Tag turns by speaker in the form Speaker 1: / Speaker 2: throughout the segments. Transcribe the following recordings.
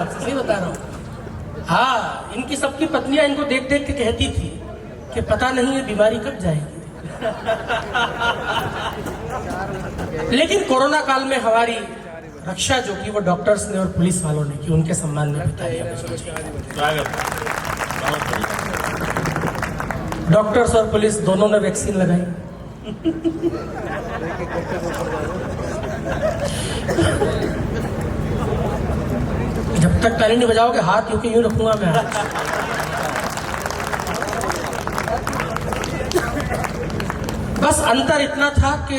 Speaker 1: सही बता रहा हूँ। हाँ, इनकी सबकी पत्नियां इनको देख देख के कहती थी कि पता नहीं ये बीमारी कब जाएगी। लेकिन कोरोना काल में हमारी रक्षा जो की वो डॉक्टर्स ने और पुलिस वालों ने की, उनके सम्मान में बताया। डॉक्टर्स और पुलिस दोनों ने वैक्सीन लगाई। जब तक ताली नहीं बजाओगे हाथ यूं के यूं रखूंगा मैं। बस अंतर इतना था कि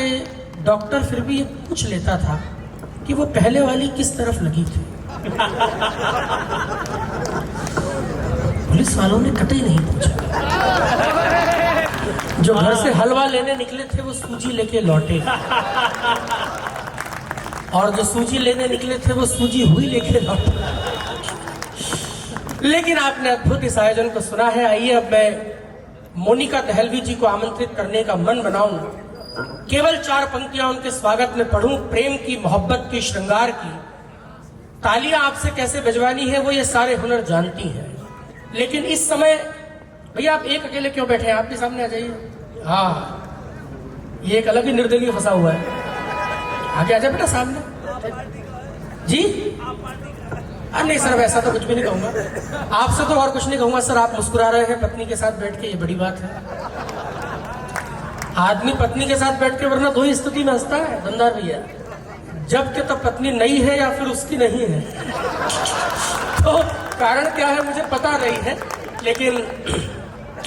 Speaker 1: डॉक्टर फिर भी ये पूछ लेता था कि वो पहले वाली किस तरफ लगी थी। पुलिस वालों ने कतई नहीं पूछा। जो घर से हलवा लेने निकले थे वो सूजी लेके लौटे, और जो सूजी लेने निकले थे वो सूजी हुई लेके लौटे। लेकिन आपने अद्भुत इस आयोजन को सुना है। आइए अब मैं मोनिका दहलवी जी को आमंत्रित करने का मन बनाऊं, केवल 4 पंक्तियां उनके स्वागत में पढ़ूं। प्रेम की, मोहब्बत की, श्रृंगार की। तालियां आपसे कैसे बजवानी है वो ये सारे हुनर जानती हैं, लेकिन इस समय भैया आप एक अकेले क्यों बैठे हैं? आपके सामने आ जाइए। हाँ, ये एक अलग ही निर्दलीय फंसा हुआ है। आगे आ जाए बेटा सामने जी। नहीं सर, वैसा तो कुछ भी नहीं कहूंगा आपसे, तो और कुछ नहीं कहूंगा सर। आप मुस्कुरा रहे हैं पत्नी के साथ बैठ के, ये बड़ी बात है। आदमी पत्नी के साथ बैठ के वरना दो ही स्थिति में हंसता है दमदार भैया, जब कि तब पत्नी नई है या फिर उसकी नहीं है। तो कारण क्या है मुझे पता नहीं है, लेकिन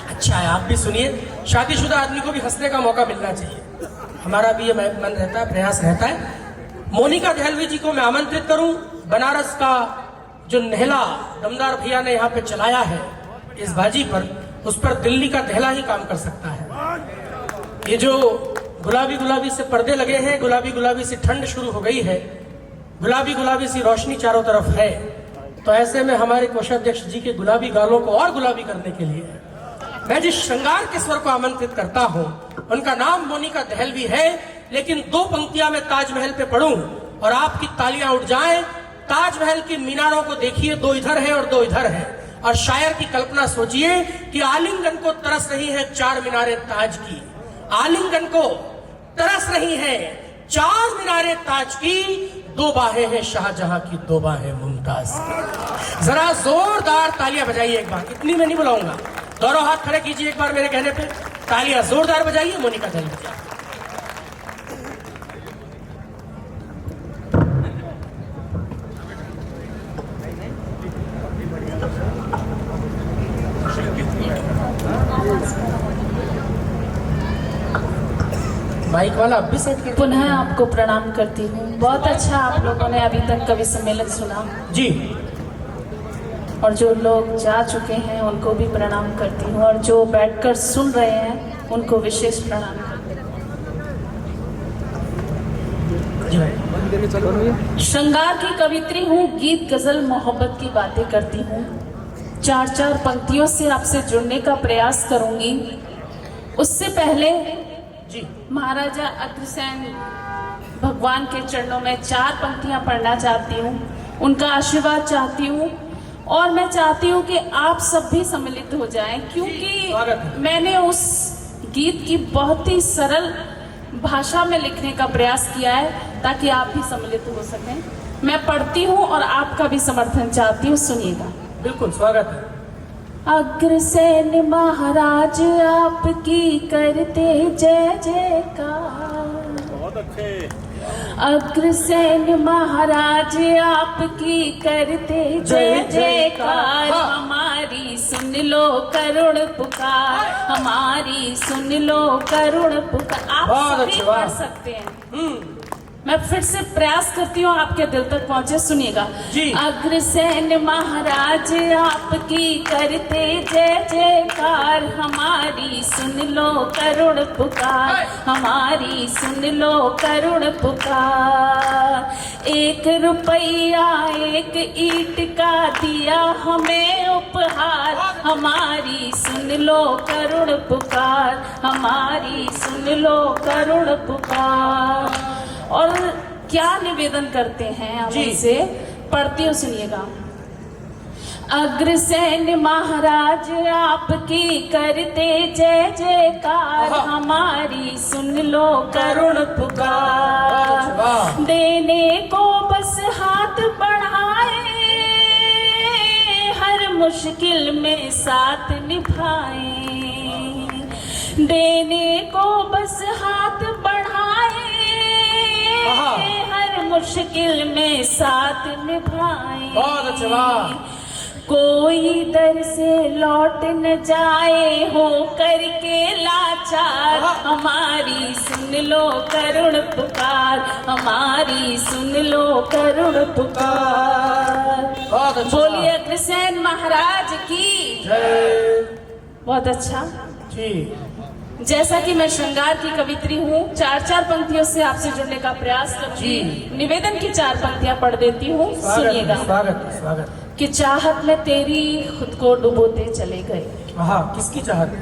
Speaker 1: अच्छा है, आप भी सुनिए। शादीशुदा आदमी को भी हंसने का मौका मिलना चाहिए, हमारा भी ये मन रहता है, प्रयास रहता है। मोनिका दहलवी जी को मैं आमंत्रित करूं। बनारस का जो नहला दमदार भैया ने यहाँ पे चलाया है इस बाजी पर, उस पर दिल्ली का दहला ही काम कर सकता है। ये जो गुलाबी गुलाबी से पर्दे लगे हैं, गुलाबी गुलाबी सी ठंड शुरू हो गई है, गुलाबी गुलाबी सी रोशनी चारों तरफ है, तो ऐसे में हमारे कोषाध्यक्ष जी के गुलाबी गालों को और गुलाबी करने के लिए मैं जिस श्रृंगार के स्वर को आमंत्रित करता हूं उनका नाम मोनिका दहलवी है। लेकिन 2 पंक्तियां मैं ताजमहल पे पढ़ूं और आपकी तालियां उठ जाएं। ताजमहल की मीनारों को देखिए, 2 इधर है और 2 इधर है, और शायर की कल्पना सोचिए कि आलिंगन को तरस रही है 4 मीनारे ताज की। आलिंगन को तरस रही है 4 मीनारे ताज की, 2 बाहें हैं शाहजहां की, 2 बाहें मुमताज की। जरा जोरदार तालियां बजाइए एक बार, इतनी मैं नहीं बुलाऊंगा। दोनों हाथ खड़े कीजिए एक बार मेरे कहने पे, तालियां जोरदार बजाइए मोनिका दहलवी। माइक वाला अब भी सेट कर।
Speaker 2: पुनः आपको प्रणाम करती हूँ। बहुत अच्छा आप लोगों ने अभी तक कवि सम्मेलन सुना
Speaker 1: जी,
Speaker 2: और जो लोग जा चुके हैं उनको भी प्रणाम करती हूँ, और जो बैठकर सुन रहे हैं उनको विशेष प्रणाम करती हूँ। श्रृंगार की कवित्री हूँ, गीत गजल मोहब्बत की बातें करती हूँ। 4 पंक्तियों से आपसे जुड़ने का प्रयास करूंगी। उससे पहले
Speaker 1: जी
Speaker 2: महाराजा अग्रसेन भगवान के चरणों में 4 पंक्तियां पढ़ना चाहती हूँ, उनका आशीर्वाद चाहती हूँ, और मैं चाहती हूँ कि आप सब भी सम्मिलित हो जाएं, क्योंकि मैंने उस गीत की बहुत ही सरल भाषा में लिखने का प्रयास किया है ताकि आप भी सम्मिलित हो सकें। मैं पढ़ती हूँ और आपका भी समर्थन चाहती हूँ, सुनिएगा।
Speaker 1: बिल्कुल स्वागत है।
Speaker 2: अग्रसेन महाराज आपकी करते जय जयकार।
Speaker 3: बहुत अच्छे।
Speaker 2: अग्रसेन महाराज आपकी करते जय जयकार। हमारी सुन लो करुण पुकार, हमारी सुन लो करुण पुकार। आप सभी पढ़ सकते हैं। मैं फिर से प्रयास करती हूँ आपके दिल तक पहुंचे, सुनिएगा। अग्रसेन महाराज आपकी करते जय जयकार। हमारी सुन लो करुण पुकार, हमारी सुन लो करुण पुकार। 1 रुपया 1 ईंट का दिया हमें उपहार। हमारी सुन लो करुण पुकार, हमारी सुन लो करुण पुकार। और क्या निवेदन करते हैं हम उनसे, पढ़ती हूँ, सुनिएगा। अग्रसेन महाराज आपकी करते जय जयकार, हमारी सुन लो करुण पुकार। देने को बस हाथ बढ़ाए, हर मुश्किल में साथ निभाए। देने को बस हाथ बढ़ाए, हर मुश्किल में साथ निभाए।
Speaker 1: बहुत अच्छा।
Speaker 2: कोई दर से लौट न जाए हो करके लाचार, हमारी सुन लो करुण पुकार, हमारी सुन लो करुण पुकार।
Speaker 1: बहुत अच्छा।
Speaker 2: बोलिए अग्रसेन महाराज की
Speaker 1: जय।
Speaker 2: बहुत अच्छा
Speaker 1: जी।
Speaker 2: जैसा कि मैं श्रृंगार की कवित्री हूँ, 4-4 पंक्तियों से आपसे जुड़ने का प्रयास करूंगी। निवेदन की 4 पंक्तियां पढ़ देती हूँ, सुनिएगा।
Speaker 1: स्वागत स्वागत।
Speaker 2: कि चाहत में तेरी खुद को डुबोते चले गए।
Speaker 1: हाँ, किसकी चाहत?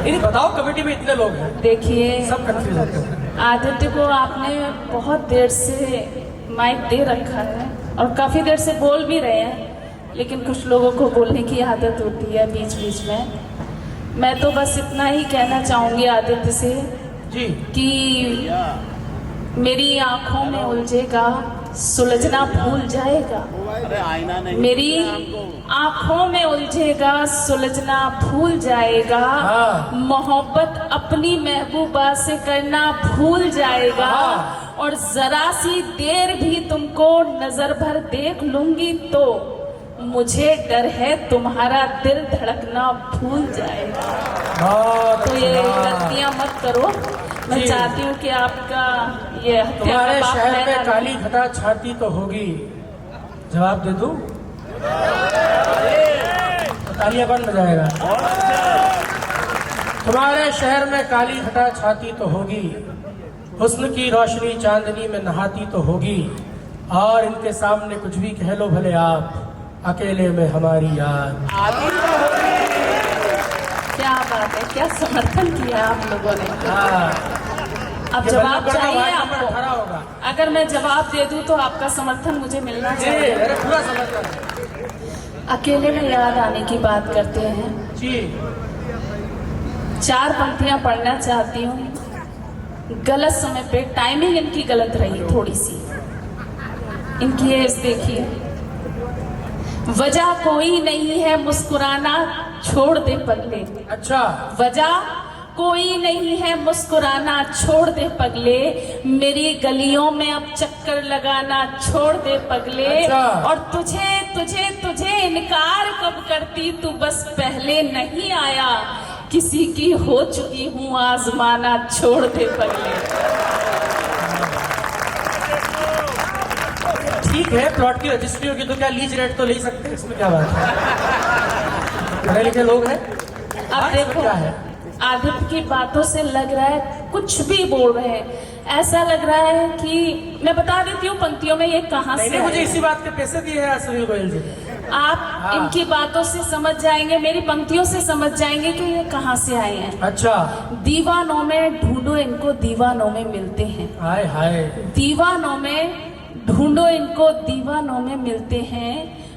Speaker 1: इन्हें बताओ, कमेटी में इतने लोग हैं,
Speaker 2: देखिए
Speaker 1: सब कंफ्यूज होते हैं।
Speaker 2: आदित्य को आपने बहुत देर से माइक दे रखा है और काफी देर से बोल भी रहे हैं, लेकिन कुछ लोगों को बोलने की आदत होती है बीच बीच में। मैं तो बस इतना ही कहना चाहूंगी आदित्य से
Speaker 1: जी
Speaker 2: कि मेरी आंखों में उलझेगा, सुलझना भूल जाएगा। मेरी आंखों में उलझेगा, सुलझना भूल जाएगा। मोहब्बत अपनी महबूबा से करना भूल जाएगा। और जरा सी देर भी तुमको नजर भर देख लूंगी तो मुझे डर है तुम्हारा दिल धड़कना भूल जाएगा। तो ये गलतियां मत करो। मैं चाहती हूँ कि आपका ये
Speaker 1: तुम्हारे शहर में काली घटा छाती तो होगी। जवाब दे दूं? तालियां कौन बजाएगा? तुम्हारे शहर में काली घटा छाती तो होगी, हुस्न की रोशनी चांदनी में नहाती तो होगी। और इनके सामने कुछ भी कह लो भले आप, अकेले में हमारी याद आती तो होगी।
Speaker 2: क्या बात है, क्या समर्थन किया आप लोगों ने। अब जवाब चाहिए आपको।
Speaker 1: होगा।
Speaker 2: अगर मैं जवाब दे दूं तो आपका समर्थन मुझे मिलना चाहिए।
Speaker 1: अरे पूरा समर्थन।
Speaker 2: अकेले में याद आने की बात करते हैं
Speaker 1: जी।
Speaker 2: 4 पंक्तियां पढ़ना चाहती हूँ। गलत समय पे टाइमिंग इनकी गलत रही थोड़ी सी। इनकी एज देखिए। वजह कोई नहीं है मुस्कुराना छोड़ दे पगले।
Speaker 1: अच्छा।
Speaker 2: वजह कोई नहीं है मुस्कुराना छोड़ दे पगले, मेरी गलियों में अब चक्कर लगाना छोड़ दे पगले।
Speaker 1: अच्छा।
Speaker 2: और तुझे तुझे तुझे इनकार कब करती, तू बस पहले नहीं आया, किसी की हो चुकी हूँ आजमाना छोड़ दे पगले।
Speaker 1: ठीक है, प्लॉट की रजिस्ट्री होगी तो क्या लीज रेट तो ले सकते हैं, इसमें क्या बात है। पढ़े लिखे लोग हैं।
Speaker 2: अब देखो
Speaker 1: क्या है,
Speaker 2: आदित्य की बातों से लग रहा है कुछ भी बोल रहे हैं। ऐसा लग रहा है कि मैं बता देती हूँ पंक्तियों में ये कहाँ से।
Speaker 1: मुझे इसी बात के पैसे दिए हैं सुनील गोयल जी।
Speaker 2: आप इनकी बातों से समझ जाएंगे, मेरी पंक्तियों से समझ जाएंगे कि ये कहाँ से आए हैं।
Speaker 1: अच्छा।
Speaker 2: दीवानों में ढूंढो इनको, दीवानों में मिलते हैं।
Speaker 1: हाय हाय।
Speaker 2: दीवानों में ढूंढो इनको, दीवानों में मिलते हैं।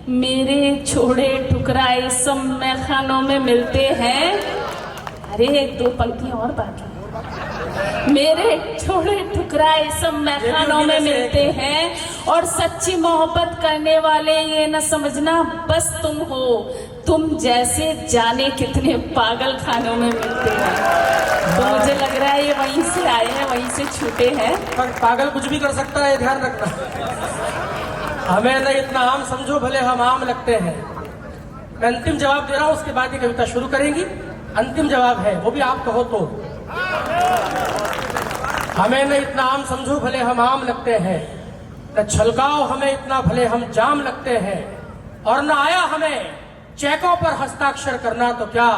Speaker 2: मेरे छोड़े ठुकराए सब मैखानों में मिलते हैं। अरे 2 पंक्तियां और बाकी। मेरे छोड़े ठुकराए सब मैखानों में मिलते हैं। और सच्ची मोहब्बत करने वाले ये न समझना बस तुम हो, तुम जैसे जाने कितने पागल खानों में मिलते हैं। तो मुझे लग रहा है ये वहीं से आए हैं, वहीं से छूटे हैं।
Speaker 1: पर पागल कुछ भी कर सकता है, ध्यान रखना। हमें न इतना आम समझो भले हम आम लगते हैं। मैं अंतिम जवाब दे रहा हूँ, उसके बाद ये कविता शुरू करेंगी। अंतिम जवाब है, वो भी आप कहो तो। हमें न इतना आम समझो भले हम आम लगते हैं, न छलकाओ हमें इतना भले हम जाम लगते हैं। और न आया हमें चेकों पर हस्ताक्षर करना तो क्या,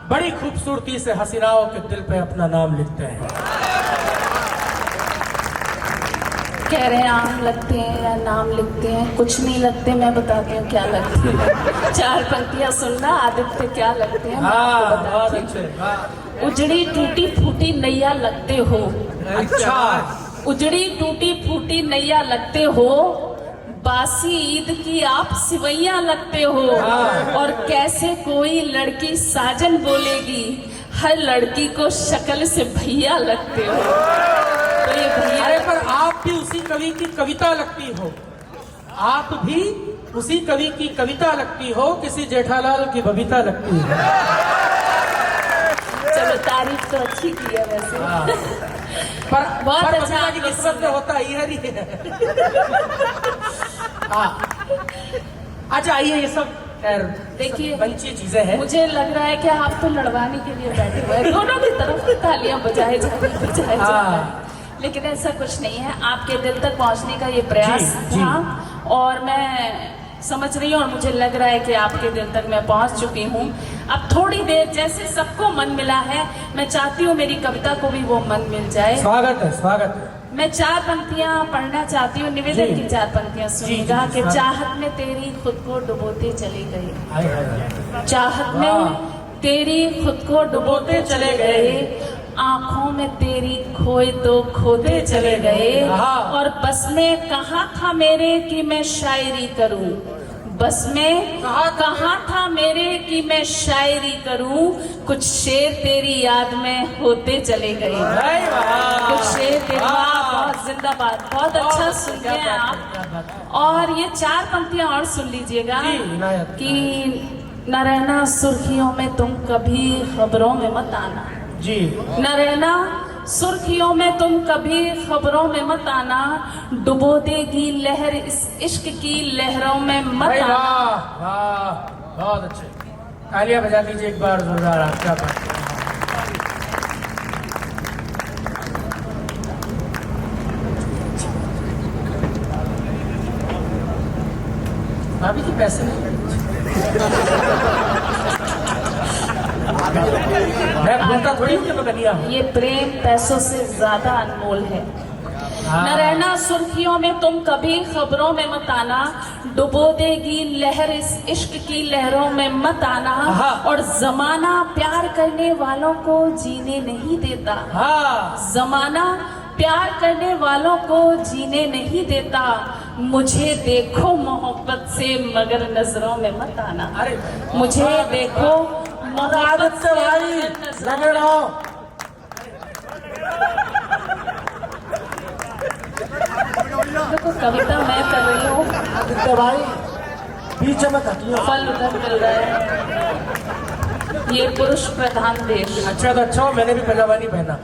Speaker 1: बड़ी खूबसूरती से हसीनाओं के दिल पे अपना नाम लिखते हैं।
Speaker 2: कह रहे हैं आम लगते हैं या नाम लिखते हैं, कुछ नहीं लगते। मैं बताती हूँ क्या लगती है। 4 पंक्तियां सुनना, आदित्य क्या लगते हैं मैं आपको बताती हूँ। उजड़ी टूटी फूटी नैया लगते हो।
Speaker 1: अच्छा।
Speaker 2: उजड़ी टूटी फूटी नैया लगते हो, बासी ईद की आप सिवैयां लगते हो, और कैसे कोई लड़की साजन बोलेगी, हर लड़की को शक्ल से भैया लगते हो। तो ये भैया,
Speaker 1: अरे पर आप भी उसी कवि की कविता लगती हो, आप भी उसी कवि की कविता लगती हो, किसी जेठालाल की बबीता लगती है।
Speaker 2: चलो तारीफ तो अच्छी की है वैसे।
Speaker 1: पर
Speaker 2: बहुत
Speaker 1: पर
Speaker 2: अच्छा
Speaker 1: बबीता
Speaker 2: आप
Speaker 1: की
Speaker 2: लोग
Speaker 1: किस्मत में होता ही है। हाँ, अच्छा आइए, ये सब
Speaker 2: देखिए,
Speaker 1: पंची चीजें हैं।
Speaker 2: मुझे लग रहा है कि आप तो लड़वाने के लिए बैठे हुए हैं, दोनों की तरफ तालियां बजाए जा रही है, लेकिन ऐसा कुछ नहीं है। आपके दिल तक पहुंचने का ये प्रयास
Speaker 1: जी,
Speaker 2: था, और मैं समझ रही हूँ, और मुझे लग रहा है कि आपके दिल तक मैं पहुंच चुकी हूँ। अब थोड़ी देर, जैसे सबको मन मिला है, मैं चाहती हूँ मेरी कविता को भी वो मन मिल जाए।
Speaker 1: स्वागत है, स्वागत है।
Speaker 2: मैं 4 पंक्तियां पढ़ना चाहती हूँ, निवेदन की 4 पंक्तियां सुनिएगा। कि चाहत में तेरी खुद को डुबोते चले गए,
Speaker 1: हाय हाय।
Speaker 2: चाहत में तेरी खुद को डुबोते चले गए, आंखों में तेरी खोए तो खोते चले गए, और बस में कहाँ था मेरे कि मैं शायरी करूं, बस में कहाँ था मेरे कि मैं शायरी करूं, कुछ शेर तेरी याद में होते चले गए, कुछ शेर तेरी। बहुत जिंदाबाद, बहुत अच्छा सुनते हैं आप। और ये 4 पंक्तियां और सुन लीजिएगा कि न रहना सुर्खियों में तुम कभी खबरों में मत आना
Speaker 1: जी,
Speaker 2: न रहना सुर्खियों में तुम कभी खबरों में मत आना, डुबो देगी लहर इस इश्क की लहरों में मत आना।
Speaker 1: वाह वाह, बहुत अच्छे, तालियां बजा दीजिए एक बार जोरदार। आप क्या बात है। भाभी जी पैसे नहीं मैं भूलता थोड़ी हूँ कि मैं बनिया हूँ।
Speaker 2: ये प्रेम पैसों से ज्यादा अनमोल है। न रहना सुर्खियों में तुम कभी खबरों में मत आना, डुबो देगी लहर इस इश्क की लहरों में मत आना, और जमाना प्यार करने वालों को जीने नहीं देता, जमाना प्यार करने वालों को जीने नहीं देता, मुझे देखो मोहब्बत से मगर नजरों में मत आना, मुझे देखो मोहब्बत से
Speaker 1: भाई लगे रहो।
Speaker 2: देखो कविता मैं कर रही हूँ,
Speaker 1: आदित्य भाई पीछे में
Speaker 2: फल उधर मिल रहा है। ये पुरुष प्रधान देश।
Speaker 1: अच्छा तो अच्छा हो, मैंने भी पजामा नहीं पहना।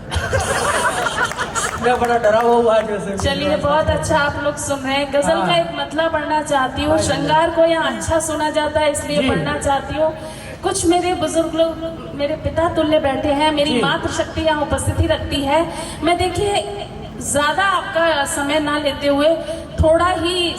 Speaker 1: मैं बड़ा डरा हुआ जैसे।
Speaker 2: चलिए बहुत अच्छा आप लोग सुन रहे हैं। गजल का एक मतलब पढ़ना चाहती हूँ। श्रृंगार को यहाँ अच्छा सुना जाता है इसलिए पढ़ना चाहती हूँ। कुछ मेरे बुजुर्ग लोग मेरे पिता तुल्य बैठे हैं, मेरी मातृशक्ति यहाँ उपस्थिति रखती है। मैं देखिए ज्यादा आपका समय ना लेते हुए थोड़ा ही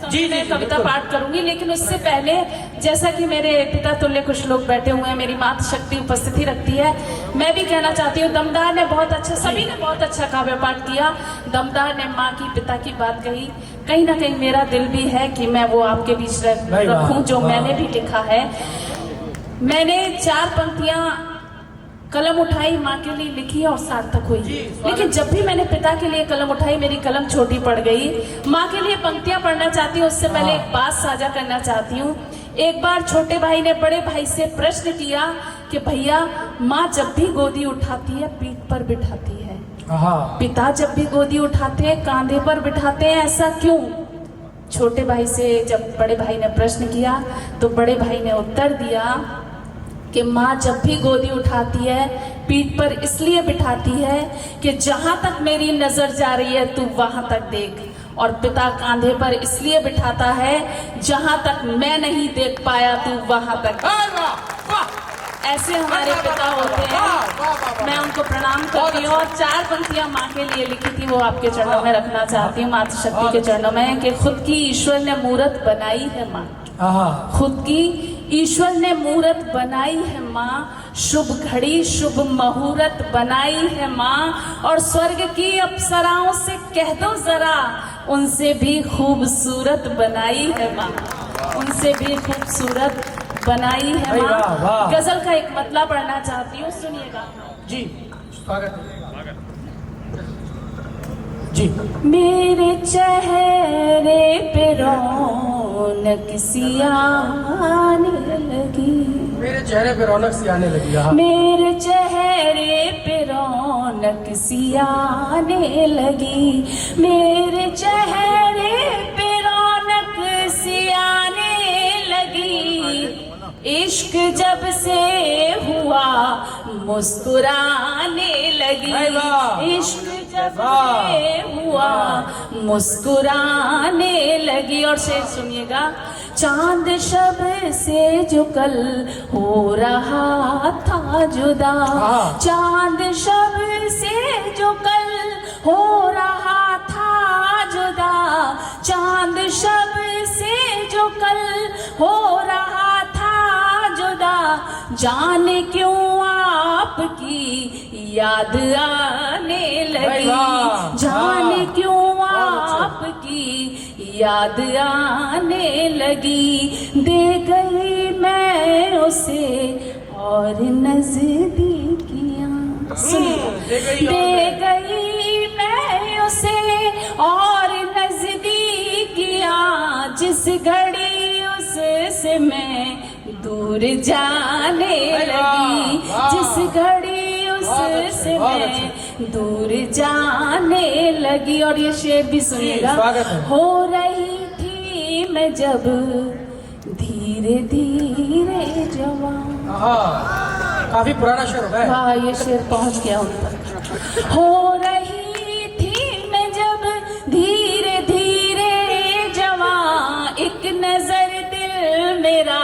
Speaker 2: मैं कविता पाठ करूंगी, लेकिन उससे पहले जैसा कि मेरे पिता तुल्य कुछ लोग बैठे हुए हैं, मेरी मातृशक्ति उपस्थिति रखती है, मैं भी कहना चाहती हूँ। दमदार ने बहुत अच्छा, सभी ने बहुत अच्छा काव्य पाठ किया। दमदार ने माँ की पिता की बात कही, कहीं ना कहीं मेरा दिल भी है कि मैं वो आपके बीच रखूं जो मैंने भी लिखा है। मैंने 4 पंक्तियां कलम उठाई, माँ के लिए लिखी और सार्थक हुई, लेकिन जब भी मैंने पिता के लिए कलम उठाई मेरी कलम छोटी पड़ गई। माँ के लिए पंक्तियां पढ़ना चाहती हूँ, उससे पहले एक बात साझा करना चाहती हूँ। एक बार छोटे भाई ने बड़े भाई से प्रश्न किया कि भैया माँ जब भी गोदी उठाती है पीठ पर बिठाती है, पिता जब भी गोदी उठाते हैं कांधे पर बिठाते हैं, ऐसा क्यों? छोटे भाई से जब बड़े भाई ने प्रश्न किया तो बड़े भाई ने उत्तर दिया कि माँ जब भी गोदी उठाती है पीठ पर इसलिए बिठाती है कि जहां तक मेरी नजर जा रही है तू वहां तक देख, और पिता कांधे पर इसलिए बिठाता है जहां तक मैं नहीं देख पाया तू वहां तक। ऐसे हमारे पिता होते हैं, मैं उनको प्रणाम करती हूँ। और 4 पंक्तियां माँ के लिए लिखी थी वो आपके चरणों में रखना चाहती हूँ, मातृशक्ति के चरणों में, कि खुद की ईश्वर ने मूरत बनाई है माँ, खुद की ईश्वर ने मूरत बनाई है माँ, शुभ घड़ी शुभ मुहूर्त बनाई है माँ, और स्वर्ग की अप्सराओं से कह दो जरा उनसे भी खूबसूरत बनाई है माँ, उनसे भी खूबसूरत बनाई है माँ। गजल का एक मतलब पढ़ना चाहती हूँ, सुनिएगा।
Speaker 1: जी स्वागत है। जी।
Speaker 2: मेरे चेहरे पे रौनक सी आने लगी,
Speaker 1: मेरे चेहरे पे रौनक सी आने लगी। हाँ।
Speaker 2: मेरे चेहरे पे रौनक सी आने लगी, मेरे चेहरे पे रौनक सी आने लगी। इश्क जब से हुआ मुस्कुराने लगी, इश्क जब से हुआ मुस्कुराने लगी। और शेर सुनिएगा, चांद शब से जो कल हो रहा था जुदा, चांद शब से जो कल हो रहा था जुदा, चांद शब से जो कल हो रहा था जुदा, जाने क्यों आपकी याद आने लगी, जाने क्यों आपकी याद आने लगी। दे गई मैं उसे और नजदीकियां, दे गई मैं उसे और नजदीकियां, जिस घड़ी उससे मैं दूर जाने लगी, जिस घड़ी उससे मैं दूर जाने लगी। और ये शेर भी सुनिएगा, हो रही थी मैं जब धीरे धीरे जवान।
Speaker 1: काफी पुराना शेर है।
Speaker 2: हाँ, ये शेर पहुंच गया उन तक। हो रही थी मैं जब धीरे धीरे जवान, एक नजर दिल मेरा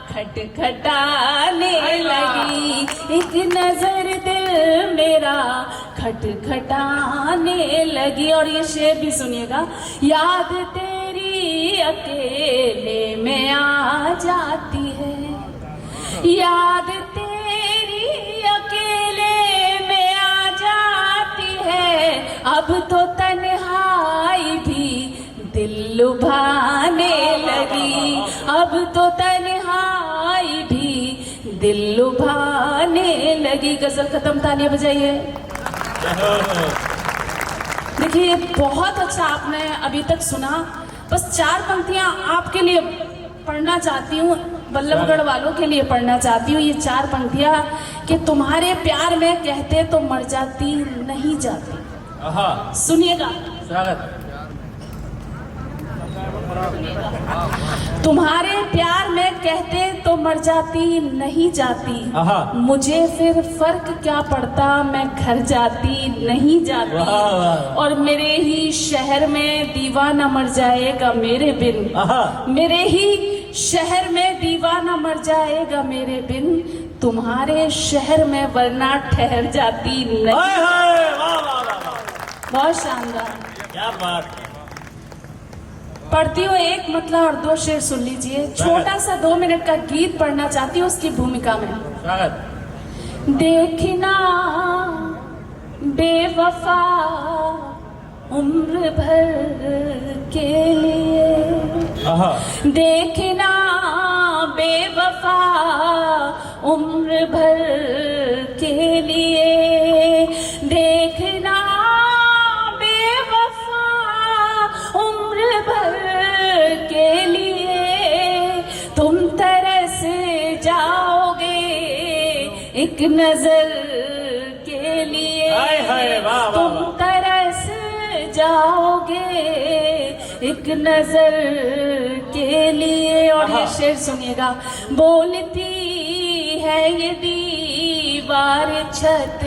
Speaker 2: खटखटाने लगी, एक नजर दिल मेरा खटखटाने लगी। और ये शेर भी सुनिएगा, याद तेरी अकेले में आ जाती है, याद तेरी अकेले में आ जाती है, अब तो तन्हाई भी दिल लुभाने लगी, अब तो तन्हाई भी दिल लुभाने लगी। गजल खत्म, तालियां बजाइए। देखिए, बहुत अच्छा आपने अभी तक सुना। बस 4 पंक्तियां आपके लिए पढ़ना चाहती हूँ, बल्लभगढ़ वालों के लिए पढ़ना चाहती हूँ। ये 4 पंक्तियां कि तुम्हारे प्यार में कहते तो मर जाती नहीं जाती। सुनिएगा, तुम्हारे प्यार में कहते तो मर जाती नहीं जाती, मुझे फिर फर्क क्या पड़ता, मैं घर जाती नहीं जाती। और मेरे ही शहर में दीवाना मर जाएगा मेरे बिन, मेरे ही शहर में दीवाना मर जाएगा मेरे बिन, तुम्हारे शहर में वरना ठहर जाती नहीं। बहुत शानदार,
Speaker 3: क्या बात।
Speaker 2: पढ़ती हूँ एक मतलब और 2 शेर सुन लीजिए। छोटा सा 2 मिनट का गीत पढ़ना चाहती हूँ उसकी भूमिका में। देखना बेवफा उम्र भर के लिए, देखना बेवफा उम्र भर के लिए, देखना बेवफा उम्र भर के लिए, तुम तरस जाओगे एक नजर के लिए, तुम तरस जाओगे एक नजर के लिए। और ये शेर सुनिएगा, बोलती है ये दीवार छत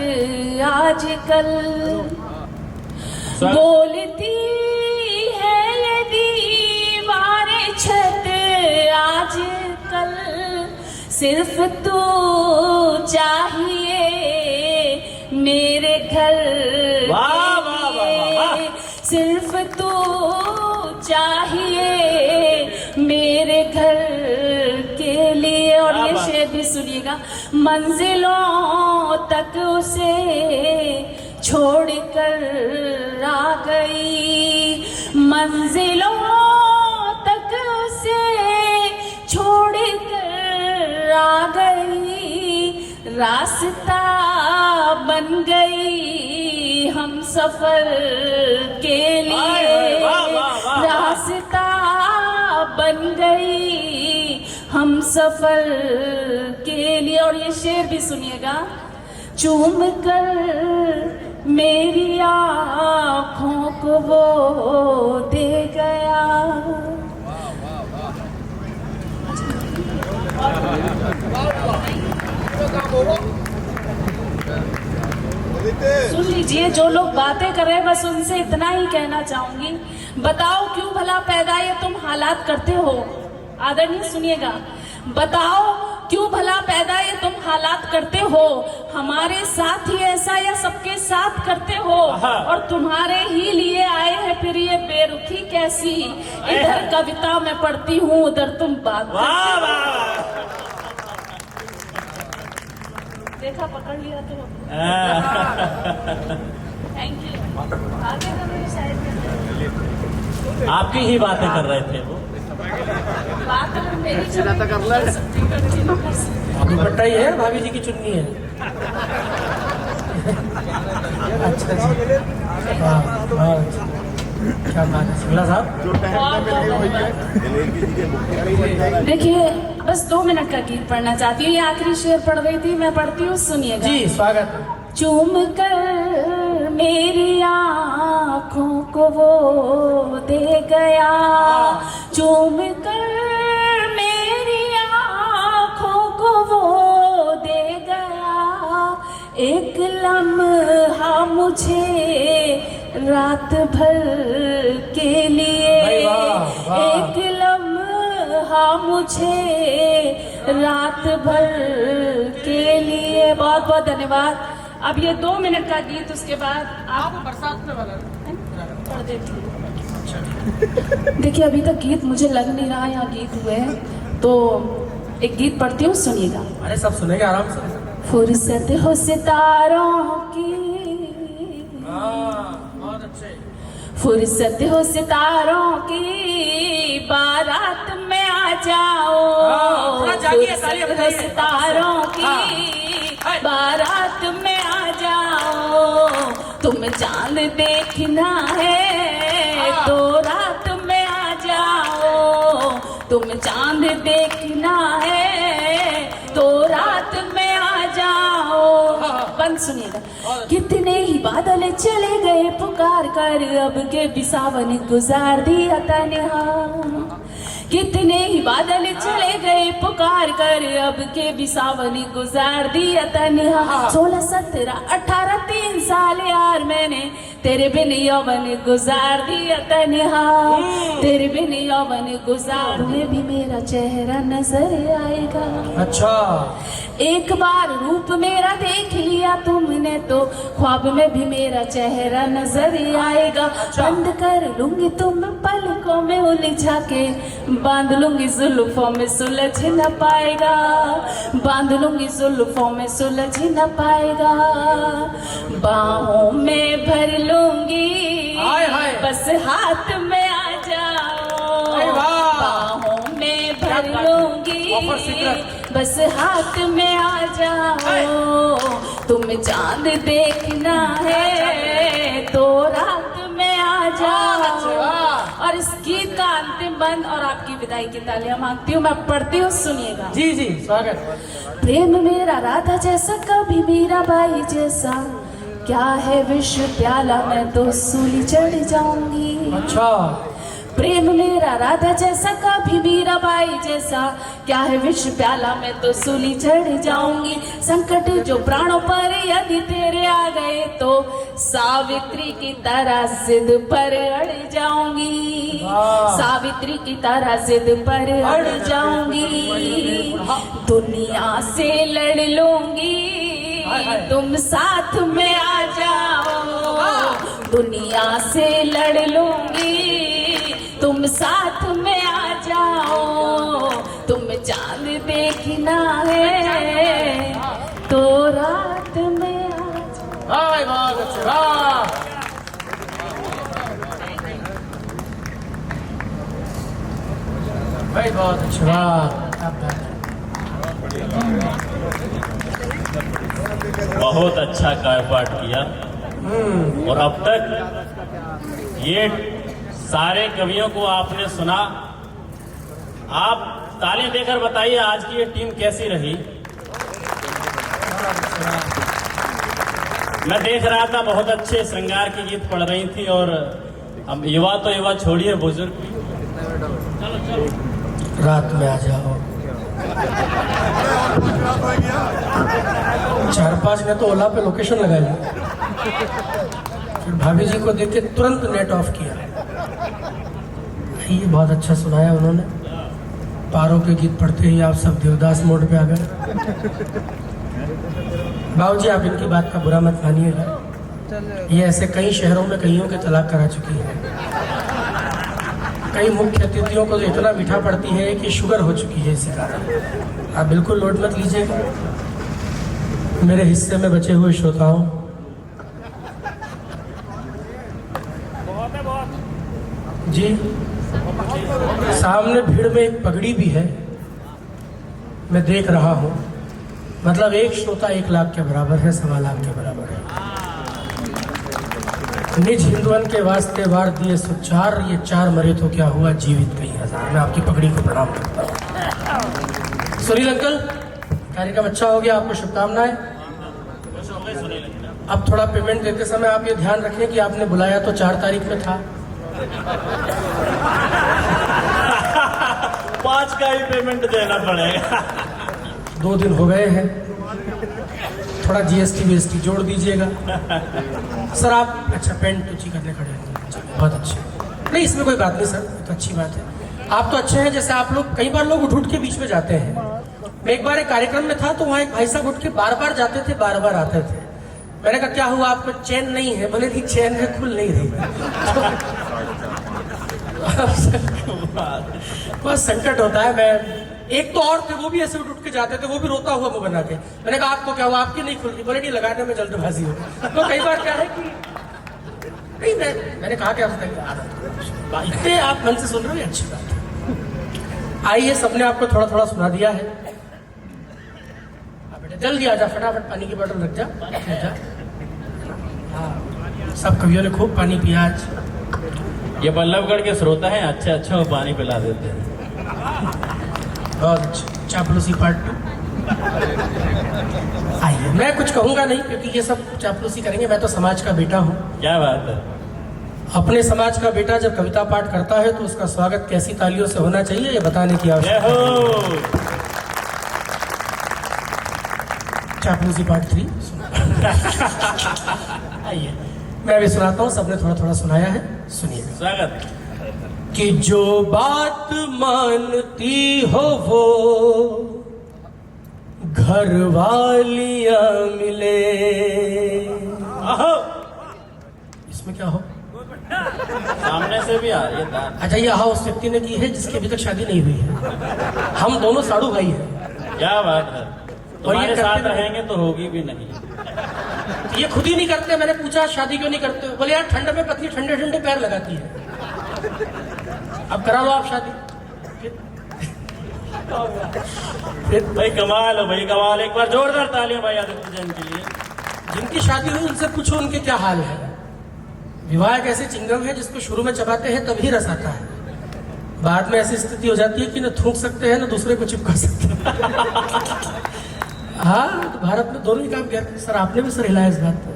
Speaker 2: आजकल, बोलती है ये दीवार छत आजकल, सिर्फ तू चाहिए मेरे घर सिर्फ तू चाहिए मेरे घर के लिए। और ये शेर भी सुनिएगा, मंजिलों तक उसे छोड़कर आ गई, मंजिलों तक उसे छोड़कर आ गई, रास्ता बन गई हम सफर के लिए रास्ता बन गई हम सफर के लिए। और ये शेर भी सुनिएगा, चूम कर मेरी आँखों को वो दे गया। सुन लीजिए, जो लोग बातें कर रहे हैं बस उनसे इतना ही कहना चाहूंगी, बताओ क्यों भला पैदा ये तुम हालात करते हो। आदरणीय सुनिएगा, बताओ क्यों भला पैदा ये तुम हालात करते हो। हमारे साथ ही ऐसा या सबके साथ करते हो, और तुम्हारे ही लिए आए हैं फिर ये बेरुखी कैसी। इधर कविता मैं पढ़ती हूँ, उधर तुम बात। देखा, पकड़ लिया तो। Thank you. आगे तो मेरी साइड में
Speaker 3: आपकी ही बातें कर रहे थे वो।
Speaker 2: बात अगर मेरी कर सकती।
Speaker 1: दुपट्टा ही है, भाभी जी की चुन्नी है। अच्छा जी, वाह, क्या बात है सिंगला साहब।
Speaker 2: देखिए, बस 2 मिनट का गीत पढ़ना चाहती हूँ। ये आखिरी शेर पढ़ रही थी, मैं पढ़ती हूँ, सुनिएगा।
Speaker 1: जी स्वागत।
Speaker 2: चूम कर मेरी आँखों को वो दे गया, चूम कर मेरी आँखों को वो दे गया। एक लम्हा मुझे रात भर के लिए, एक लम्हा मुझे रात भर के लिए। बहुत बहुत धन्यवाद। अब ये 2 मिनट का गीत, उसके बाद आपको
Speaker 1: बरसात में वाला
Speaker 2: पढ़ देती हूँ। देखिए, अभी तक गीत मुझे लग नहीं रहा यहाँ गीत हुए हैं, तो एक गीत पढ़ती हूँ, सुनिएगा।
Speaker 1: अरे सब सुनेंगे आराम से।
Speaker 2: फुर्सत हो सितारों की,
Speaker 1: बहुत अच्छे।
Speaker 2: फुर्सत हो सितारों की, बारात में आ जाओ। फुर्सत हो सितारों की, बारात में आ जाओ। तुम चांद देखना है तो रात में आ जाओ। तुम चांद देखना है तो रात में आ जाओ। बंद सुनिएगा। कितने ही बादल चले गए पुकार कर, अब के भी सावन गुजार दिया तन्हा। कितने ही बादल चले गए पुकार कर, अब के भी सावन गुजार दिया तन्हा। 16, 17, 18, 3 साल यार मैंने तेरे बिन यौवन गुजार दिया तन्हा। तेरे बिन यौवन गुजार में भी मेरा चेहरा नजर आएगा।
Speaker 1: अच्छा,
Speaker 2: एक बार रूप मेरा देख लिया तुमने तो ख्वाब में भी मेरा चेहरा नजर आएगा। बंद कर लूंगी तुम पलकों में उलझा के, बांध लूंगी जुल्फों में सुलझ न पाएगा। बांध लूंगी जुल्फों में सुलझ न पाएगा। बाहों में भर लूंगी, बस हाथ में आ जाओ। बाहों में भर लूंगी, बस हाथ में आ जाओ। तुम चांद देखना है तो रात में आ जाओ। और इस गीत का अंतिम बंद और आपकी विदाई की तालियां मांगती हूँ, मैं पढ़ती हूँ, सुनिएगा।
Speaker 1: जी जी स्वागत।
Speaker 2: प्रेम मेरा राधा जैसा, कभी मीरा बाई जैसा, क्या है विश्व प्याला मैं तो सूली चढ़ जाऊंगी।
Speaker 1: अच्छा,
Speaker 2: प्रेम मेरा राधा जैसा, कभी मीराबाई जैसा, क्या है विश्व प्याला मैं तो सूली चढ़ जाऊंगी। संकट जो प्राणों पर यदि तेरे आ गए तो सावित्री की तरह जिद पर अड़ जाऊंगी। सावित्री की तरह जिद पर अड़ जाऊंगी। दुनिया से लड़ लूंगी, तुम साथ में आ जाओ। दुनिया से लड़ लूंगी, तुम साथ में आ जाओ। तुम चांद देखना है तो रात में आ जाओ।
Speaker 1: बहुत अच्छा, भाई बहुत अच्छा।
Speaker 3: बहुत अच्छा कार्यपाठ किया। और अब तक ये सारे कवियों को आपने सुना। आप तालियां देकर बताइए आज की ये टीम कैसी रही। मैं देख रहा था बहुत अच्छे श्रृंगार के गीत पढ़ रही थी, और अब युवा तो युवा छोड़िए, बुजुर्ग भी। चलो चलो
Speaker 1: रात में आ जाओ। 4-5 ने तो ओला पे लोकेशन लगा लिया, फिर भाभी जी को देख के तुरंत नेट ऑफ किया। ये बहुत अच्छा सुनाया उन्होंने। पारों के गीत पढ़ते ही आप सब देवदास मोड पे आ गए। बाबू जी, आप इनकी बात का बुरा मत मानिएगा। ये ऐसे कई शहरों में कईयों के तलाक करा चुकी है। कई मुख्य अतिथियों को तो इतना मीठा पड़ती है कि शुगर हो चुकी है इसी कारण। आप बिल्कुल लोड मत लीजिएगा। मेरे हिस्से में बचे हुए श्रोताओं, जी सामने भीड़ में एक पगड़ी भी है, मैं देख रहा हूँ। मतलब एक श्रोता 1 लाख के बराबर है, 1.25 लाख के बराबर है। निज हिंदुअन के वास्ते वार दिए सुचार, ये 4 मरे तो क्या हुआ, जीवित कई हजार। मैं आपकी पगड़ी को प्रणाम करता हूँ। सुनील अंकल, कार्यक्रम अच्छा हो गया, आपको शुभकामनाएं। अब थोड़ा पेमेंट देते समय आप ये ध्यान रखें कि आपने बुलाया तो 4 तारीख में था।
Speaker 3: 5 का ही पेमेंट देना पड़ेगा।
Speaker 1: 2 दिन हो गए हैं, थोड़ा जीएसटी वीएसटी जोड़ दीजिएगा। सर आप अच्छा पेंट टूची करने खड़े हैं, बहुत अच्छे। नहीं इसमें कोई बात नहीं सर, तो अच्छी बात है। आप तो अच्छे हैं। जैसे आप लोग कई बार लोग उठ के बीच में जाते हैं। मैं एक बार एक कार्यक्रम में था तो वहाँ एक भाई साहब उठ के बार जाते थे, बार आते थे। मैंने कहा क्या हुआ, आपको चैन नहीं है? बोले नहीं चैन है, खुल नहीं रही। बहुत संकट होता है। मैं एक तो और थे, वो भी ऐसे उठ के जाते थे, वो भी रोता हुआ मुंह बना के। मैंने कहा आपको क्या हुआ, आपकी नहीं खुल रही? बोले नहीं लगाने में जल्दबाजी हो। तो कई बार क्या है कि नहीं, मैंने कहा कि इतने आप मन से सुन रहे हो, अच्छी बात है। आइए, सबने आपको थोड़ा थोड़ा सुना दिया है। बेटा जल्दी आ जा, फटाफट पानी की बोतल रख जा। हाँ, सब कवियों ने खूब पानी पिया आज।
Speaker 3: ये बल्लभगढ़ के श्रोता हैं, अच्छा वो पानी पिला देते हैं।
Speaker 1: बहुत अच्छा। चापलूसी पार्ट 2। आइए, मैं कुछ कहूंगा नहीं क्योंकि ये सब चापलूसी करेंगे। मैं तो समाज का बेटा हूँ।
Speaker 3: क्या बात है।
Speaker 1: अपने समाज का बेटा जब कविता पाठ करता है तो उसका स्वागत कैसी तालियों से होना चाहिए, ये बताने की आवश्यकता है। चापलूसी पार्ट 3। आइए, मैं भी सुनाता हूँ। सबने थोड़ा थोड़ा सुनाया है, सुनिए।
Speaker 3: स्वागत।
Speaker 1: कि जो बात मानती हो वो घर वालियां मिले। इसमें क्या हो,
Speaker 3: सामने से भी आ रही है तार।
Speaker 1: अच्छा ये उस व्यक्ति ने की है जिसकी अभी तक शादी नहीं हुई है। हम दोनों साड़ू भाई हैं।
Speaker 3: क्या बात है। तुम्हारे साथ
Speaker 1: करते
Speaker 3: रहेंगे तो होगी भी नहीं।
Speaker 1: ये खुद ही नहीं करते। मैंने पूछा शादी क्यों नहीं करते? बोले यार ठंड में पत्नी ठंडे ठंडे पैर लगाती है। अब करा लो आप शादी।
Speaker 3: फिर भाई कमाल हो, भाई कमाल। एक बार जोरदार तालियां भाई आदित्य जैन के लिए।
Speaker 1: जिनकी शादी हुई उनसे पूछो उनके क्या हाल है। विवाह एक ऐसे चिंगम है जिसको शुरू में चबाते हैं तभी रस आता है, बाद में ऐसी स्थिति हो जाती है कि न थूक सकते हैं न दूसरे को चिपका सकते हैं। हाँ, तो भारत में दोनों ही काम करते। सर आपने भी सर हिलाया इस बात पर,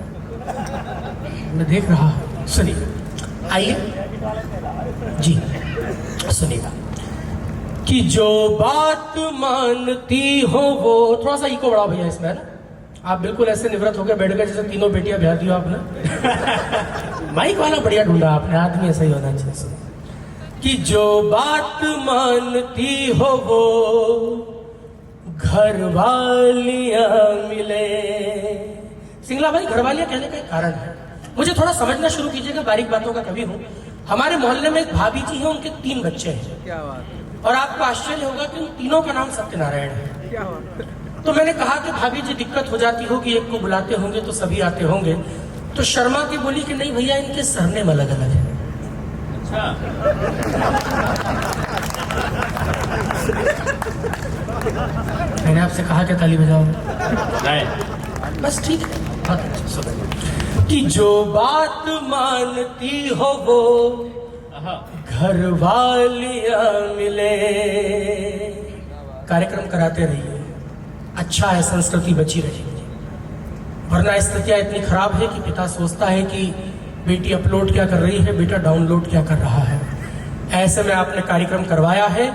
Speaker 1: मैं देख रहा हूँ। सुनिए, आइए जी सुनिएगा। कि जो बात मानती हो वो, थोड़ा सा इको बढ़ाओ भैया इसमें, है ना। आप बिल्कुल ऐसे निवृत्त होकर बैठ गए जैसे 3 बेटियां ब्याह दी हो आपने। माइक वाला बढ़िया ढूंढा आपने, आदमी ऐसा ही होना चाहिए। कि जो बात मानती हो वो घर वालियां मिले। सिंगला भाई, घर वालियां कहने का कारण है, मुझे थोड़ा समझना शुरू कीजिएगा, बारीक बातों का कवि हूं। हमारे मोहल्ले में एक भाभी जी हैं, उनके 3 बच्चे हैं। क्या बात। और आपको आश्चर्य होगा कि उन तीनों का नाम सत्यनारायण है। क्या बात। तो मैंने कहा कि भाभी जी दिक्कत हो जाती होगी, एक को बुलाते होंगे तो सभी आते होंगे। तो शर्मा की बोली कि नहीं भैया, इनके सरनेम अलग अलग है।
Speaker 3: अच्छा।
Speaker 1: मैंने आपसे कहा कि ताली बजाओ।
Speaker 3: नहीं।
Speaker 1: बस ठीक है, बहुत अच्छे सुनो कि जो बात मानती हो वो घर वालियां मिले। कार्यक्रम कराते रहिए, अच्छा है, संस्कृति बची रहेगी। वरना स्थितियां इतनी खराब है कि पिता सोचता है कि बेटी अपलोड क्या कर रही है, बेटा डाउनलोड क्या कर रहा है। ऐसे में आपने कार्यक्रम करवाया है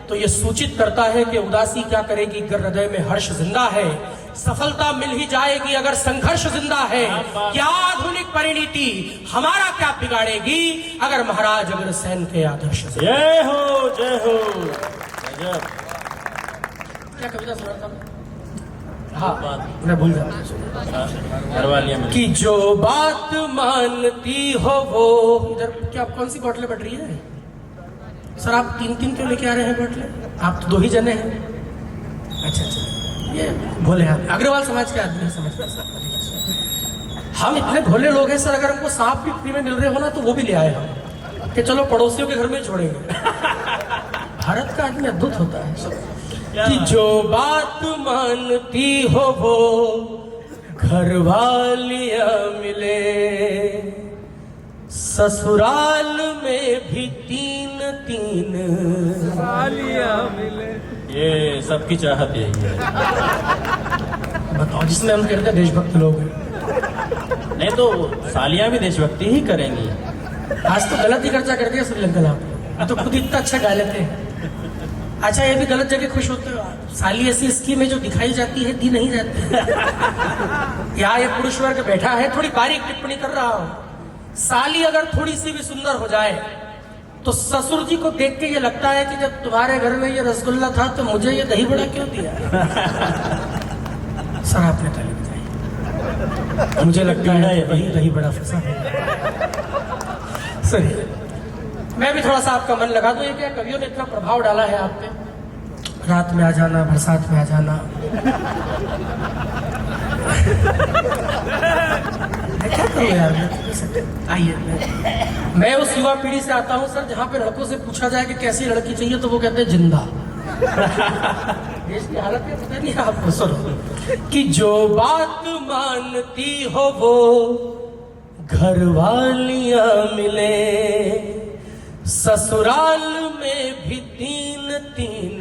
Speaker 1: तो ये सूचित करता है कि उदासी क्या करेगी, अगर हृदय में हर्ष जिंदा है सफलता मिल ही जाएगी, अगर संघर्ष जिंदा है क्या आधुनिक परिणति हमारा क्या बिगाड़ेगी, अगर महाराज अग्रसेन के आदर्श से।
Speaker 3: जय हो जय हो।
Speaker 1: क्या कविता सुना था? हाँ, मैं भूल जाता
Speaker 3: घरवालियां
Speaker 1: कि जो बात मानती हो वो। इधर क्या कौन सी बोतलें बढ़ रही है सर? आप 3-3 क्यों लेके आ रहे हैं बोतलें? आप तो 2 ही जने हैं। अच्छा, ये भोले अग्रवाल समाज के आदमी समझ में सर। हम इतने भोले लोग हैं सर, अगर हमको सांप भी फ्री में मिल रहे हो ना तो वो भी ले आए हम कि चलो पड़ोसियों के घर में छोड़ेंगे। भारत का आदमी अद्भुत होता है सर। कि जो बात मानती हो वो घर वालियां मिले, ससुराल में भी 3-3
Speaker 4: सालियां मिले।
Speaker 3: ये सबकी चाहत यही है।
Speaker 1: बताओ, जिसमें हम कहते हैं देशभक्त लोग हैं।
Speaker 3: नहीं तो सालियां भी देशभक्ति ही करेंगी।
Speaker 1: आज तो गलत ही खर्चा कर दिया श्रीलंकन आप तो खुद इतना अच्छा गा लेते हैं। अच्छा, ये भी गलत जगह खुश होते हो। साली ऐसी स्कीम है जो दिखाई जाती है, दी नहीं जाती। यहाँ ये पुरुष वर्ग बैठा है, थोड़ी बारीक टिप्पणी कर रहा हूँ। साली अगर थोड़ी सी भी सुंदर हो जाए तो ससुर जी को देख के ये लगता है कि जब तुम्हारे घर में ये रसगुल्ला था तो मुझे ये दही बड़ा क्यों दिया। सर आपने ताली बजाई, मुझे लगता है वही दही बड़ा फंसा है। सर मैं भी थोड़ा सा आपका मन लगा दूं। ये क्या कवियों ने इतना प्रभाव डाला है आप पे? रात में आ जाना, बरसात में आ जाना। क्या करूं यार, आइए। मैं उस युवा पीढ़ी से आता हूं सर जहां पे लड़कों से पूछा जाए कि कैसी लड़की चाहिए तो वो कहते हैं जिंदा। देश की हालत क्या पता नहीं आपको। सुनो कि जो बात मानती हो वो घर वालियां मिले, ससुराल में भी 3-3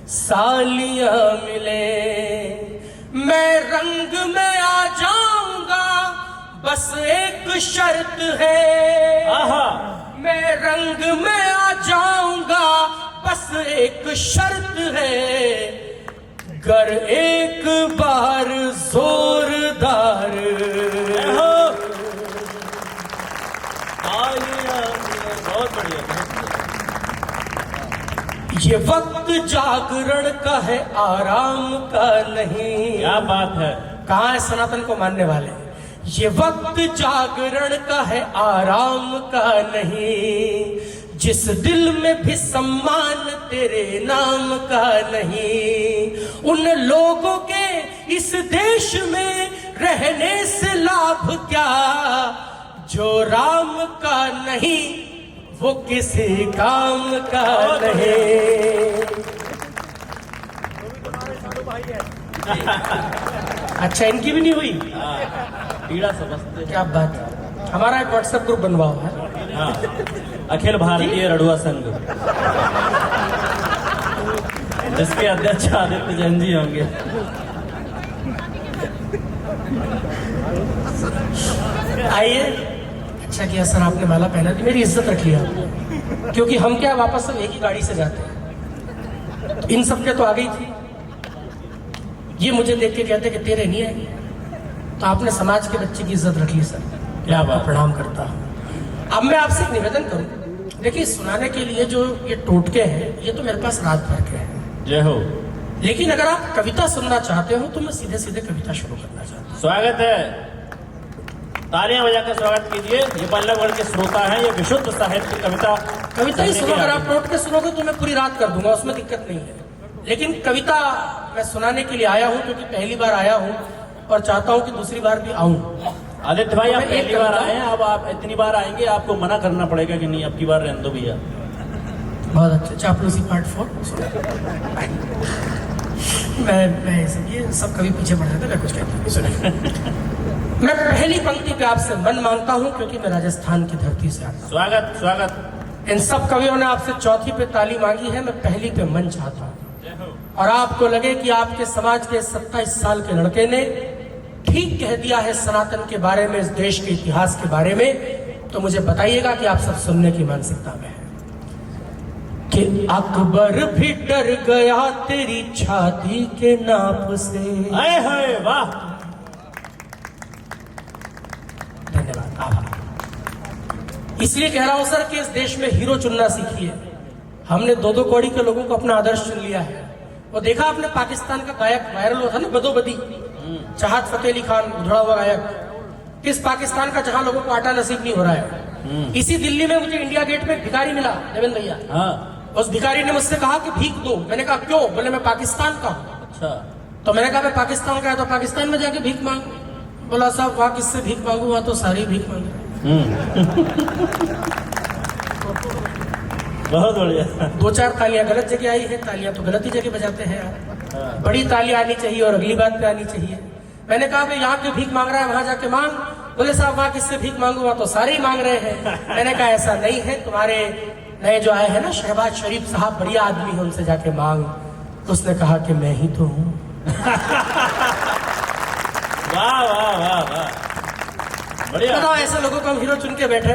Speaker 1: सालियां मिले। मैं रंग में आ जाऊंगा बस एक शर्त है। मैं रंग में आ जाऊंगा बस एक शर्त है, गर एक बार जोरदार
Speaker 3: बहुत बढ़िया।
Speaker 1: ये वक्त जागरण का है, आराम का नहीं।
Speaker 3: क्या बात है।
Speaker 1: कहाँ है सनातन को मानने वाले? ये वक्त जागरण का है, आराम का नहीं। जिस दिल में भी सम्मान तेरे नाम का नहीं, उन लोगों के इस देश में रहने से लाभ क्या, जो राम का नहीं वो किसी काम का नहीं। अच्छा, इनकी भी नहीं हुई?
Speaker 3: पीड़ा समझते।
Speaker 1: क्या बात है। हमारा एक व्हाट्सएप ग्रुप बनवाओ है।
Speaker 3: हाँ, अखिल भारतीय रड़ुआ संघ, जिसके अध्यक्ष आदित्य जैन जी होंगे।
Speaker 1: आइए। अच्छा किया सर आपने माला पहना दी, मेरी इज्जत रख लिया, क्योंकि हम क्या वापस सब एक ही गाड़ी से जाते हैं। तो इन सब के तो आ गई थी। ये मुझे देख के कहते कि तेरे नहीं आएगी, तो आपने समाज के बच्चे की इज्जत रख ली सर।
Speaker 3: क्या बात।
Speaker 1: प्रणाम करता हूँ। अब मैं आपसे एक निवेदन करूं, देखिए सुनाने के लिए जो ये टोटके हैं ये तो मेरे पास रात भर के हैं।
Speaker 3: जय हो।
Speaker 1: लेकिन अगर आप कविता सुनना चाहते हो तो मैं सीधे सीधे कविता शुरू करना चाहता हूँ।
Speaker 3: स्वागत है, तालियां बजाकर स्वागत कीजिए। ये बल्लभगढ़ के श्रोता हैं, ये विशुद्ध साहित्य
Speaker 1: कविता ही सुनो। अगर आप टोटके सुनोगे तो मैं पूरी रात कर दूंगा, उसमें दिक्कत नहीं है। लेकिन कविता मैं सुनाने के लिए आया हूँ क्योंकि पहली बार आया हूँ और चाहता हूँ कि दूसरी बार भी आऊँ।
Speaker 3: आदित्य भाई, आप पहली बार आए हैं, अब आप इतनी बार आएंगे आपको मना करना पड़ेगा कि नहीं अब की बार रहने दो भैया।
Speaker 1: बहुत अच्छा। चापलूसी पार्ट 4। मैं ये सब कभी पीछे पड़ जाता, मैं कुछ कहता हूँ। मैं पहली पंक्ति पे आपसे मन मांगता हूं, क्योंकि मैं राजस्थान की धरती से आता हूं।
Speaker 3: स्वागत स्वागत।
Speaker 1: इन सब कवियों ने आपसे चौथी पे ताली मांगी है, मैं पहली पे मन चाहता हूं। और आपको लगे कि आपके समाज के 27 साल के लड़के ने ठीक कह दिया है सनातन के बारे में, इस देश के इतिहास के बारे में, तो मुझे बताइएगा कि आप सब सुनने की मानसिकता में है कि अकबर भी डर गया तेरी छाती के नाप से।
Speaker 3: आए हाय वाह,
Speaker 1: धन्यवाद, आभार। इसलिए कह रहा हूं सर कि इस देश में हीरो चुनना सीखिए। हमने दो दो कौड़ी के लोगों को अपना आदर्श चुन लिया है। वो देखा आपने पाकिस्तान का गायक वायरल हुआ था ना, बदोबदी, चाहत फतेह अली खान, उधड़ा हुआ गायक। इस पाकिस्तान का जहां लोगों को आटा नसीब नहीं हो रहा है। इसी दिल्ली में मुझे इंडिया गेट में एक भिखारी मिला, देवेंद्र भैया।
Speaker 3: हाँ
Speaker 1: उस भिखारी ने मुझसे कहा कि भीख दो। मैंने कहा क्यों? बोले मैं पाकिस्तान का हूं।
Speaker 3: अच्छा,
Speaker 1: तो मैंने कहा मैं पाकिस्तान का है तो पाकिस्तान में जाके भीख मांग। बोला साहब वहां किससे भीख मांगू, वहां तो सारी भीख मांग।
Speaker 3: बहुत बढ़िया।
Speaker 1: दो चार तालियां गलत जगह आई है, तालियां तो गलत ही जगह बजाते हैं आप। बड़ी तालियां आनी चाहिए और अगली बात पे आनी चाहिए। मैंने कहा भाई यहाँ क्यों भीख मांग रहा है, वहां जाके मांग। बोले साहब वहां किससे भीख मांगू, वहां तो सारे ही मांग रहे हैं। मैंने कहा ऐसा नहीं है, तुम्हारे नए जो आए हैं ना शहबाज शरीफ साहब, बढ़िया आदमी है, उनसे जाके मांग। तो उसने कहा कि मैं ही तो हूँ।
Speaker 3: वाह वाह वाह वाह, बढ़िया।
Speaker 1: बताओ ऐसे लोगों को हम हीरो चुन के बैठे।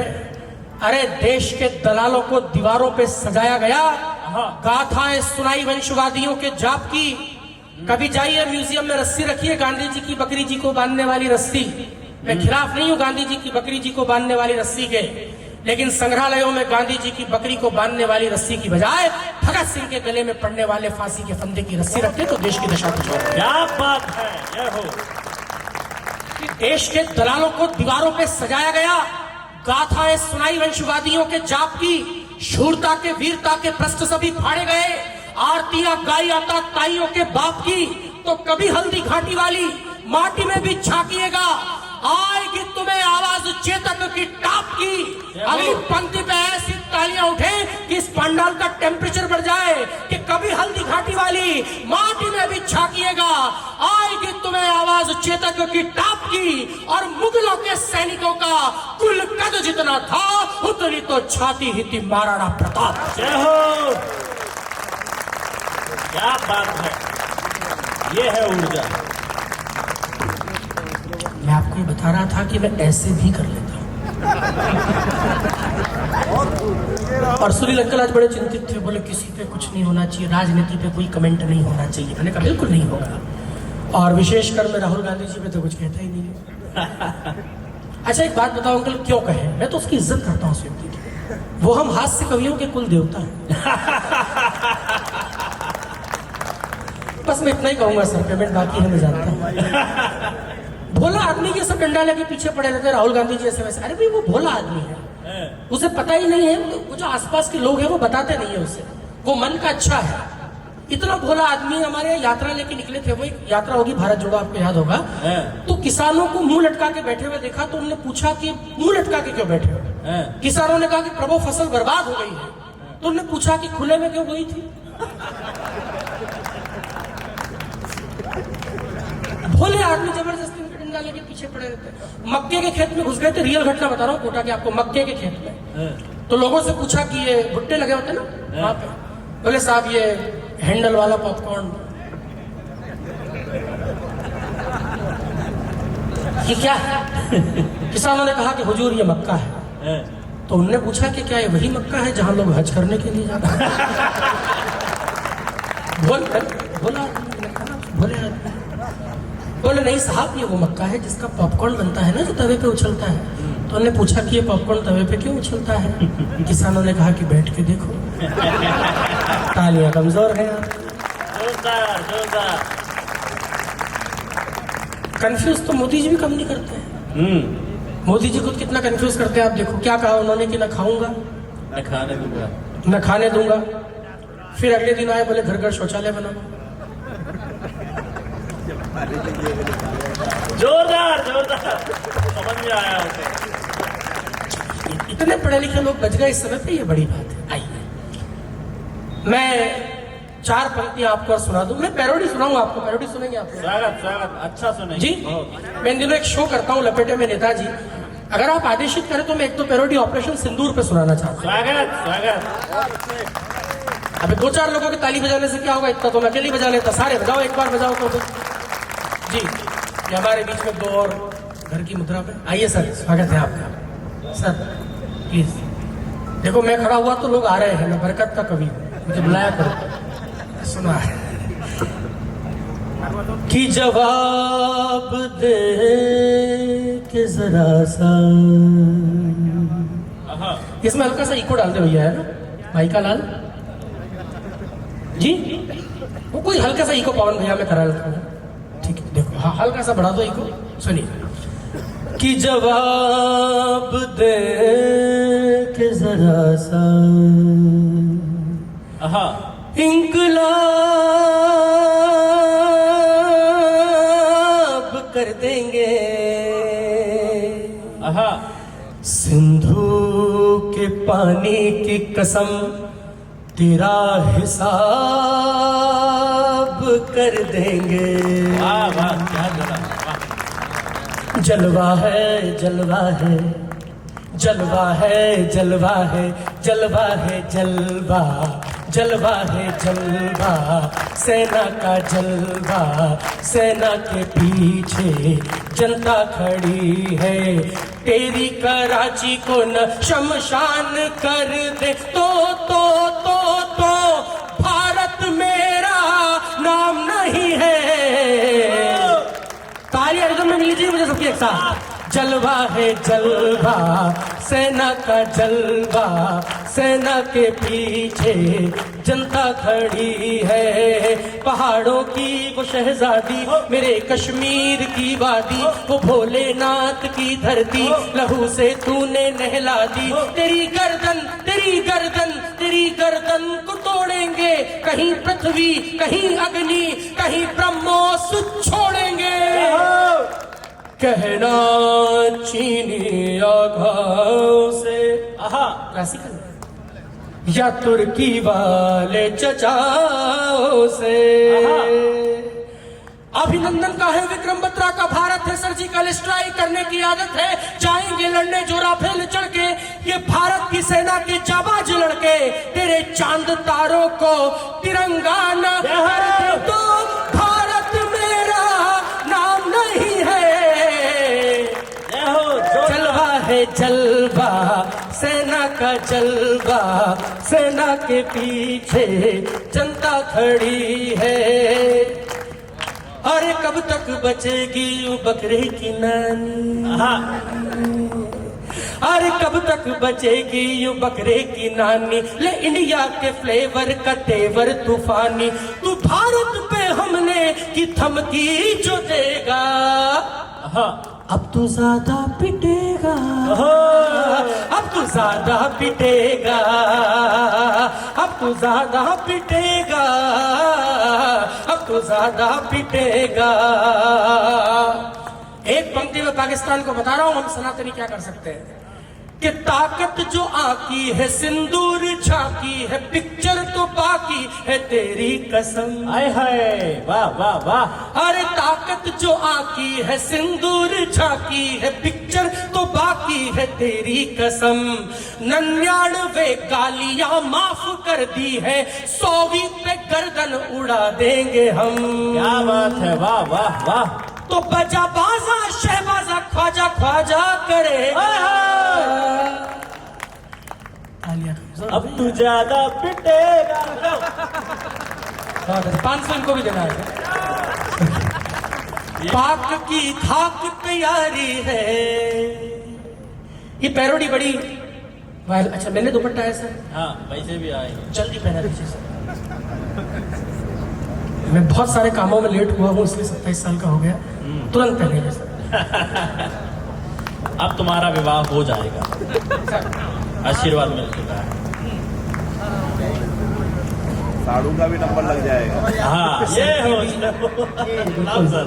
Speaker 1: अरे देश के दलालों को दीवारों पे सजाया गया, गाथाएं सुनाई वंशवादियों के जाप की। कभी जाइए म्यूजियम में रस्सी रखिए, गांधी जी की बकरी जी को बांधने वाली रस्सी। मैं खिलाफ नहीं हूं गांधी जी की बकरी जी को बांधने वाली रस्सी के, लेकिन संग्रहालयों में गांधी जी की बकरी को बांधने वाली रस्सी की बजाय भगत सिंह के गले में पड़ने वाले फांसी के फंदे की रस्सी रखते तो देश की दशा कुछ और।
Speaker 3: क्या बात है, जय हो।
Speaker 1: देश के दलालों को दीवारों पे सजाया गया, गाथाएं सुनाई वंशवादियों के जाप की, शूरता के वीरता के प्रश्न सभी फाड़े गए, आरतियां गाई आता ताइयों के बाप की। तो कभी हल्दी घाटी वाली माटी में भी झांकिएगा, आएगी तुम्हें आवाज चेतक की टाप की। अगली पंक्ति पे ऐसी तालियां उठे कि इस पंडाल का टेम्परेचर बढ़ जाए कि कभी हल्दी घाटी वाली माटी में भी झांकिएगा, आएगी तुम्हें आवाज चेतक की टाप की। और मुगलों के सैनिकों का कुल कद जितना था, उतनी तो छाती ही थी महाराणा प्रताप।
Speaker 3: जय हो, क्या बात है, ये है ऊर्जा।
Speaker 1: मैं आपको ये बता रहा था कि मैं ऐसे भी कर लेता हूं। और सुनील अंकल आज बड़े चिंतित थे, बोले किसी पे कुछ नहीं होना चाहिए, राजनीति पे कोई कमेंट नहीं होना चाहिए। मैंने कहा बिल्कुल नहीं होगा, और विशेषकर मैं राहुल गांधी जी पे तो कुछ कहता ही नहीं है। अच्छा एक बात बताओ अंकल, क्यों कहे? मैं तो उसकी इज्जत करता हूँ उस व्यक्ति की, वो हम हास्य कवियों के कुल देवता हैं। बस मैं इतना ही कहूंगा सर, पेमेंट बाकी है मैं जानता हूँ। भोला आदमी के सब डंडा लेके पीछे पड़े रहते हैं, राहुल गांधी जी ऐसे वैसे। अरे भाई वो भोला आदमी है, उसे पता ही नहीं है, वो जो आसपास के लोग हैं वो बताते नहीं है उसे, वो मन का अच्छा है। इतना भोला आदमी हमारे यहाँ यात्रा लेके निकले थे, वो एक यात्रा होगी भारत जोड़ो, आपको याद होगा। तो किसानों को मुंह लटका के बैठे हुए देखा, तो उन्होंने पूछा कि मुंह लटका के क्यों बैठे हो? किसानों ने कहा कि प्रभु फसल बर्बाद हो गई है। तो उन्होंने पूछा कि खुले में क्यों गई थी? भोले आदमी जबरदस्ती उनके डंडा लेके पीछे पड़े रहते हैं। मक्के के खेत में घुस गए थे, रियल घटना बता रहा हूँ कोटा के आपको, मक्के के खेत में। तो लोगों से पूछा कि ये भुट्टे लगे होते ना वहां पे, बोले साहब ये हैंडल वाला पॉपकॉर्न। ये क्या है? किसानों ने कहा कि हुजूर ये मक्का है। तो उन्होंने पूछा कि क्या ये वही मक्का है जहां लोग हज करने के लिए जाते हैं? बोले नहीं साहब ये वो मक्का है जिसका पॉपकॉर्न बनता है ना, जो तवे पे उछलता है। तो उन्होंने पूछा कि ये पॉपकॉर्न तवे पे क्यों उछलता है? किसानों ने कहा कि बैठ के देखो। तालियां कमजोर है,
Speaker 3: जोरदार जोरदार।
Speaker 1: कंफ्यूज तो मोदी जी भी कम नहीं करते हैं। मोदी जी खुद कितना कंफ्यूज करते हैं आप देखो। क्या कहा उन्होंने कि न खाऊंगा
Speaker 3: न खाने दूंगा,
Speaker 1: न खाने दूंगा। फिर अगले दिन आए, बोले घर घर शौचालय बनाओ।
Speaker 3: जोरदार जोरदार, समझ में आया उसे।
Speaker 1: इतने पढ़े लिखे लोग बच गए इस समय पे, ये बड़ी बात है। आइए मैं 4 पंक्तियां आपको और सुना दूं। मैं पैरोडी सुनाऊंगा आपको, पैरोडी सुनेंगे आप?
Speaker 3: स्वागत स्वागत, अच्छा सुनेंगे
Speaker 1: जी, मैं इन दिनों एक शो करता हूँ लपेटे में नेताजी। अगर आप आदेशित करें तो मैं एक तो पैरोडी ऑपरेशन सिंदूर पे सुनाना चाहता हूँ।
Speaker 3: स्वागत स्वागत।
Speaker 1: अबे 2-4 लोगों की ताली बजाने से क्या होगा, इतना तो मैं अकेले बजा लेता। सारे बजाओ, एक बार बजाओ तो जी। ये हमारे बीच में 2 और घर की मुद्रा पे आइए सर, स्वागत है आपका सर, प्लीज। देखो मैं खड़ा हुआ तो लोग आ रहे हैं, मैं बरकत का कवि हूं, मुझे बुलाया करो। सुना है कि जवाब दे के जरा सा, इसमें हल्का सा इको डाल दे भैया, है ना भाई का लाल जी? वो कोई हल्का सा इको पवन भैया में करा लेता हूँ, ठीक है? देखो हाँ, हल्का सा बढ़ा दो इको, सुनिए। कि जवाब दे के जरा सा इंकलाब कर देंगे, सिंधु के पानी की कसम तेरा हिसाब कर देंगे।
Speaker 3: वाह वाह, क्या
Speaker 1: जलवा है जलवा है जलवा है जलवा है जलवा है जलवा, जलवा है जलवा, सेना का जलवा, सेना के पीछे जनता खड़ी है, तेरी कराची को न शमशान कर दे तो भारत मेरा नाम नहीं है। तालियां रिदम में मिली मुझे सबकी एक साथ। जलवा है जलवा, सेना का जलवा, सेना के पीछे जनता खड़ी है, पहाड़ों की वो शहजादी, मेरे कश्मीर की वादी, वो भोलेनाथ की धरती, लहू से तूने नहला दी, तेरी गर्दन तेरी गर्दन तेरी गर्दन को तोड़ेंगे, कहीं पृथ्वी कहीं अग्नि कहीं ब्रह्मोस छोड़ेंगे। कहना चीनी आघाव से क्लासिकल, या तुर्की वाले चचाओं से। अभिनंदन का है विक्रम बत्रा का भारत है, सर्जिकल स्ट्राइक करने की आदत है, जाएंगे लड़ने जो राफेल चढ़ के, ये भारत की सेना के जाबाज लड़के, तेरे चांद तारों को तिरंगा न कर दे तो भारत मेरा नाम नहीं है। जलवा है जलवा, सेना का जलवा, सेना के पीछे जनता खड़ी है। अरे कब तक बचेगी यूं बकरे की नानी, अरे कब तक बचेगी यूं बकरे की नानी, ले इंडिया के फ्लेवर का तेवर तूफानी, तू भारत पे हमने की थमकी जो देगा, अब तू ज्यादा पिटेगा, अब तू ज्यादा पिटेगा, अब तू ज्यादा पिटेगा, अब तू ज्यादा पिटेगा। एक पंक्ति में पाकिस्तान को बता रहा हूं हम सनातनी क्या कर सकते हैं, कि ताकत जो आकी है सिंदूर झाकी है, पिक्चर तो बाकी है तेरी कसम।
Speaker 3: हाय हाय, वाह वाह वाह।
Speaker 1: अरे ताकत जो आकी है सिंदूर झाकी है, पिक्चर तो बाकी है तेरी कसम, 99 गालियां माफ कर दी है, 100वीं पे गर्दन उड़ा देंगे हम।
Speaker 3: क्या बात है, वाह वाह वाह।
Speaker 1: तो बजा बाजा शहबाजा ख्वाजा ख्वाजा करे,
Speaker 3: अब तू ज्यादा पिटेगा।
Speaker 1: 500 इनको भी देना है। पाक की धाक तैयारी है, ये पैरोडी बड़ी वायरल। अच्छा मैंने दुपट्टा है सर?
Speaker 3: हाँ, पैसे भी आए।
Speaker 1: जल्दी पहना दीजिए सर, मैं बहुत सारे कामों में लेट हुआ हूँ इसलिए 27 साल का हो गया, तुरंत पहनेंगे सर।
Speaker 3: अब तुम्हारा विवाह हो जाएगा, आशीर्वाद मिल चुका है।
Speaker 5: साड़ू का भी नंबर लग जाएगा।
Speaker 3: हाँ, ये हो सर।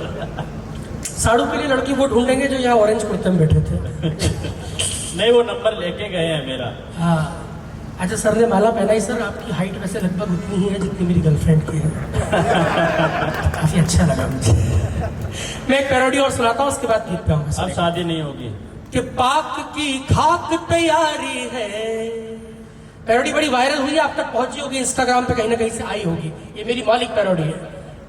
Speaker 1: साड़ू के लिए लड़की वो ढूंढेंगे जो यहाँ ऑरेंज कुर्ते में बैठे थे।
Speaker 3: नहीं, वो नंबर लेके गए हैं मेरा।
Speaker 1: हाँ अच्छा सर ने माला पहनाई सर, आपकी हाइट वैसे लगभग उतनी ही है जितनी मेरी गर्लफ्रेंड की है। काफी अच्छा लगा मुझे। मैं एक पैरोडी और सुनाता हूँ, उसके बाद गीत पे आऊंगा।
Speaker 3: अब शादी नहीं होगी
Speaker 1: कि पाक की खाक तैयारी है। पैरोडी बड़ी वायरल हुई है, आप तक पहुंची होगी, इंस्टाग्राम पे कहीं ना कहीं से आई होगी। ये मेरी मौलिक पैरोडी है।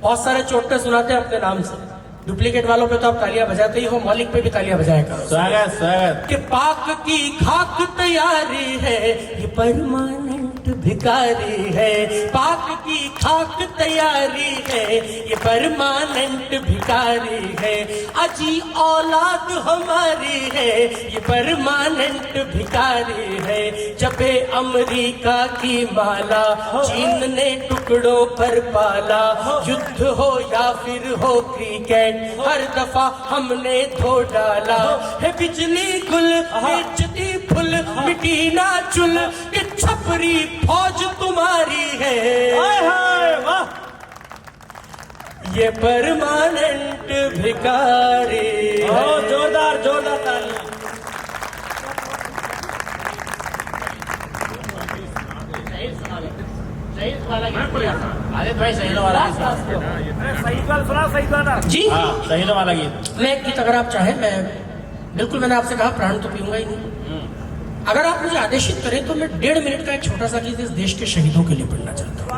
Speaker 1: बहुत सारे चोटे सुनाते हैं अपने नाम से, डुप्लीकेट वालों पे तो आप तालियां बजाते ही हो, मौलिक पे भी तालियां बजाया करो।
Speaker 3: स्वागत स्वागत।
Speaker 1: कि पाक की खाक तैयारी है, ये परमानेंट भिखारी है। पाक की खाक तैयारी है, ये परमानेंट भिखारी है। अजी औलाद हमारी है, ये परमानेंट भिखारी है। जबे अमेरिका की माला, चीन ने टुकड़ों पर पाला। युद्ध हो या फिर हो क्रिकेट, हर दफा हमने धो डाला है। बिजली गुल बेचती फुल, मिटी ना चुल, कि छपरी फौज तुम्हारी है।
Speaker 3: वाह,
Speaker 1: ये परमानेंट भिखारी है।
Speaker 3: जोरदार जोरदार तालियां।
Speaker 1: जी
Speaker 3: हाँ, शहीदों वाला गीत।
Speaker 1: मैं एक गीत अगर आप चाहें, मैं बिल्कुल, मैंने आपसे कहा प्राण तो पीऊंगा ही नहीं। अगर आप मुझे आदेशित करें तो मैं 1.5 मिनट का एक छोटा सा गीत इस देश के शहीदों के लिए पढ़ना चाहता हूँ।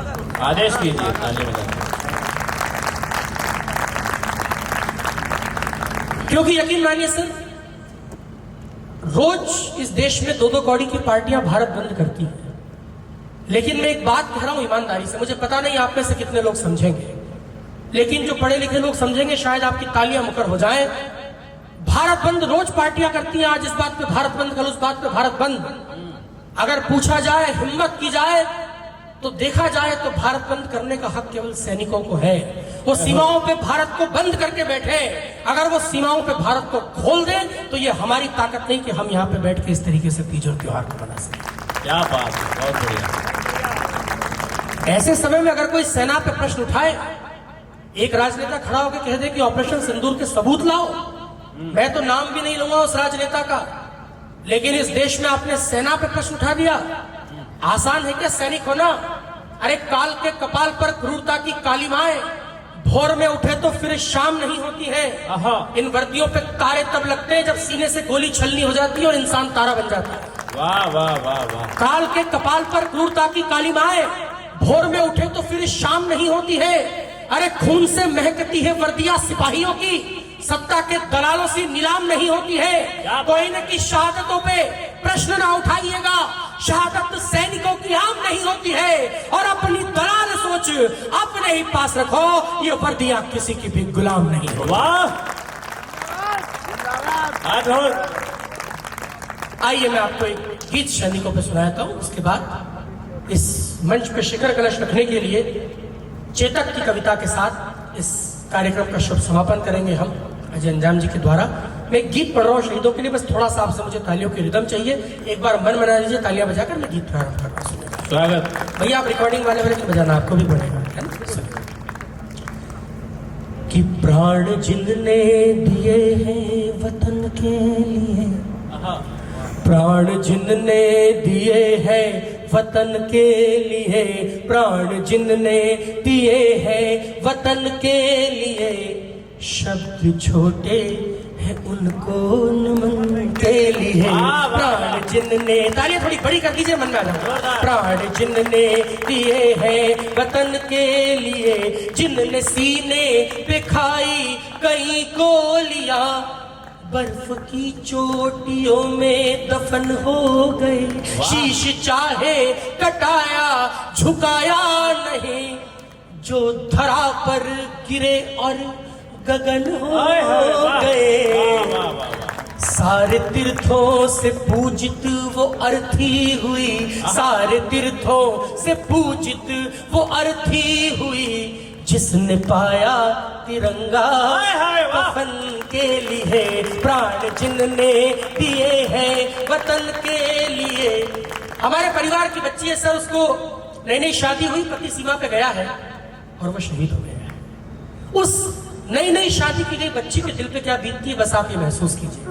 Speaker 3: आदेश कीजिए। ताली बजाइए।
Speaker 1: क्योंकि यकीन मानिए सर, रोज इस देश में 2-2 कौड़ी की पार्टियां भारत बंद करती हैं। लेकिन मैं एक बात कह रहा हूं ईमानदारी से, मुझे पता नहीं आप में से कितने लोग समझेंगे, लेकिन जो पढ़े लिखे लोग समझेंगे, शायद आपकी तालियां मुकर हो जाएं। भारत बंद रोज पार्टियां करती हैं, आज इस बात पे भारत बंद, कल उस बात पे भारत बंद। अगर पूछा जाए, हिम्मत की जाए, तो देखा जाए तो भारत बंद करने का हक केवल सैनिकों को है। वो सीमाओं पे भारत को बंद करके बैठे, अगर वो सीमाओं पे भारत को खोल दें तो ये हमारी ताकत नहीं कि हम यहाँ पे बैठ के इस तरीके से तीज और त्योहार को मना सकें।
Speaker 3: क्या बात है, बहुत बढ़िया।
Speaker 1: ऐसे समय में अगर कोई सेना पे प्रश्न उठाए, एक राजनेता खड़ा होकर कह दे कि ऑपरेशन सिंदूर के सबूत लाओ, मैं तो नाम भी नहीं लूंगा उस राजनेता का, लेकिन इस देश में आपने सेना पे प्रश्न उठा दिया। आसान है क्या सैनिक होना? अरे काल के कपाल पर क्रूरता की काली माए, भोर में उठे तो फिर शाम नहीं होती है। इन वर्दियों पे तारे तब लगते हैं जब सीने से गोली छलनी हो जाती है और इंसान तारा बन जाता है।
Speaker 3: वाह वाह वाह वाह।
Speaker 1: काल के कपाल पर क्रूरता की काली माए, भोर में उठे तो फिर शाम नहीं होती है। अरे खून से महकती है वर्दियां सिपाहियों की, सत्ता के दलालों से नीलाम नहीं होती है। कोई न की शहादतों पे प्रश्न ना उठाइएगा, शहादत सैनिकों की आम नहीं होती है। और अपनी दलाल सोच अपने ही पास रखो, ये वर्दियां किसी की भी गुलाम नहीं हो।
Speaker 3: वाह।
Speaker 1: आइए मैं आपको एक गीत सैनिकों पे सुनाता हूं, उसके बाद इस मंच पे शिखर कलश रखने के लिए चेतक की कविता के साथ इस कार्यक्रम का शुभ समापन करेंगे हम अजय अंजाम जी के द्वारा। मैं एक गीत पढ़ रहा हूँ शहीदों के लिए, बस थोड़ा सा आपसे मुझे तालियों की रिदम चाहिए। एक बार मन बना लीजिए, तालियां बजाकर मैं गीत प्रारंभ कर रहा हूँ।
Speaker 3: स्वागत।
Speaker 1: भैया आप रिकॉर्डिंग वाले लेकिन बजाना आपको भी पड़ेगा, है ना? कि प्राण जिनने दिए हैं वतन के लिए, प्राण जिनने दिए हैं वतन के लिए, प्राण जिनने दिए हैं वतन के लिए, शब्द छोटे हैं उनको नमन के लिए। प्राण जिनने, तालियां थोड़ी बड़ी कर दीजिए, मन में आ जाए। प्राण जिनने दिए हैं वतन के लिए, जिनने सीने पे खाई कई गोलियां, बर्फ की चोटियों में दफन हो गए। शीश चाहे कटाया झुकाया नहीं, जो धरा पर गिरे और गगन हो गए। सारे तीर्थों से पूजित वो अर्थी हुई, सारे तीर्थों से पूजित वो अर्थी हुई, जिसने पाया तिरंगा वतन के लिए, प्राण जिनने दिए हैं वतन के लिए। हमारे परिवार की बच्ची है सर, उसको नई नई शादी हुई, पति सीमा पे गया है और वो शहीद हो गया है। उस नई नई शादी की गई बच्ची के दिल पे क्या बीतती है, बस आप ये महसूस कीजिए।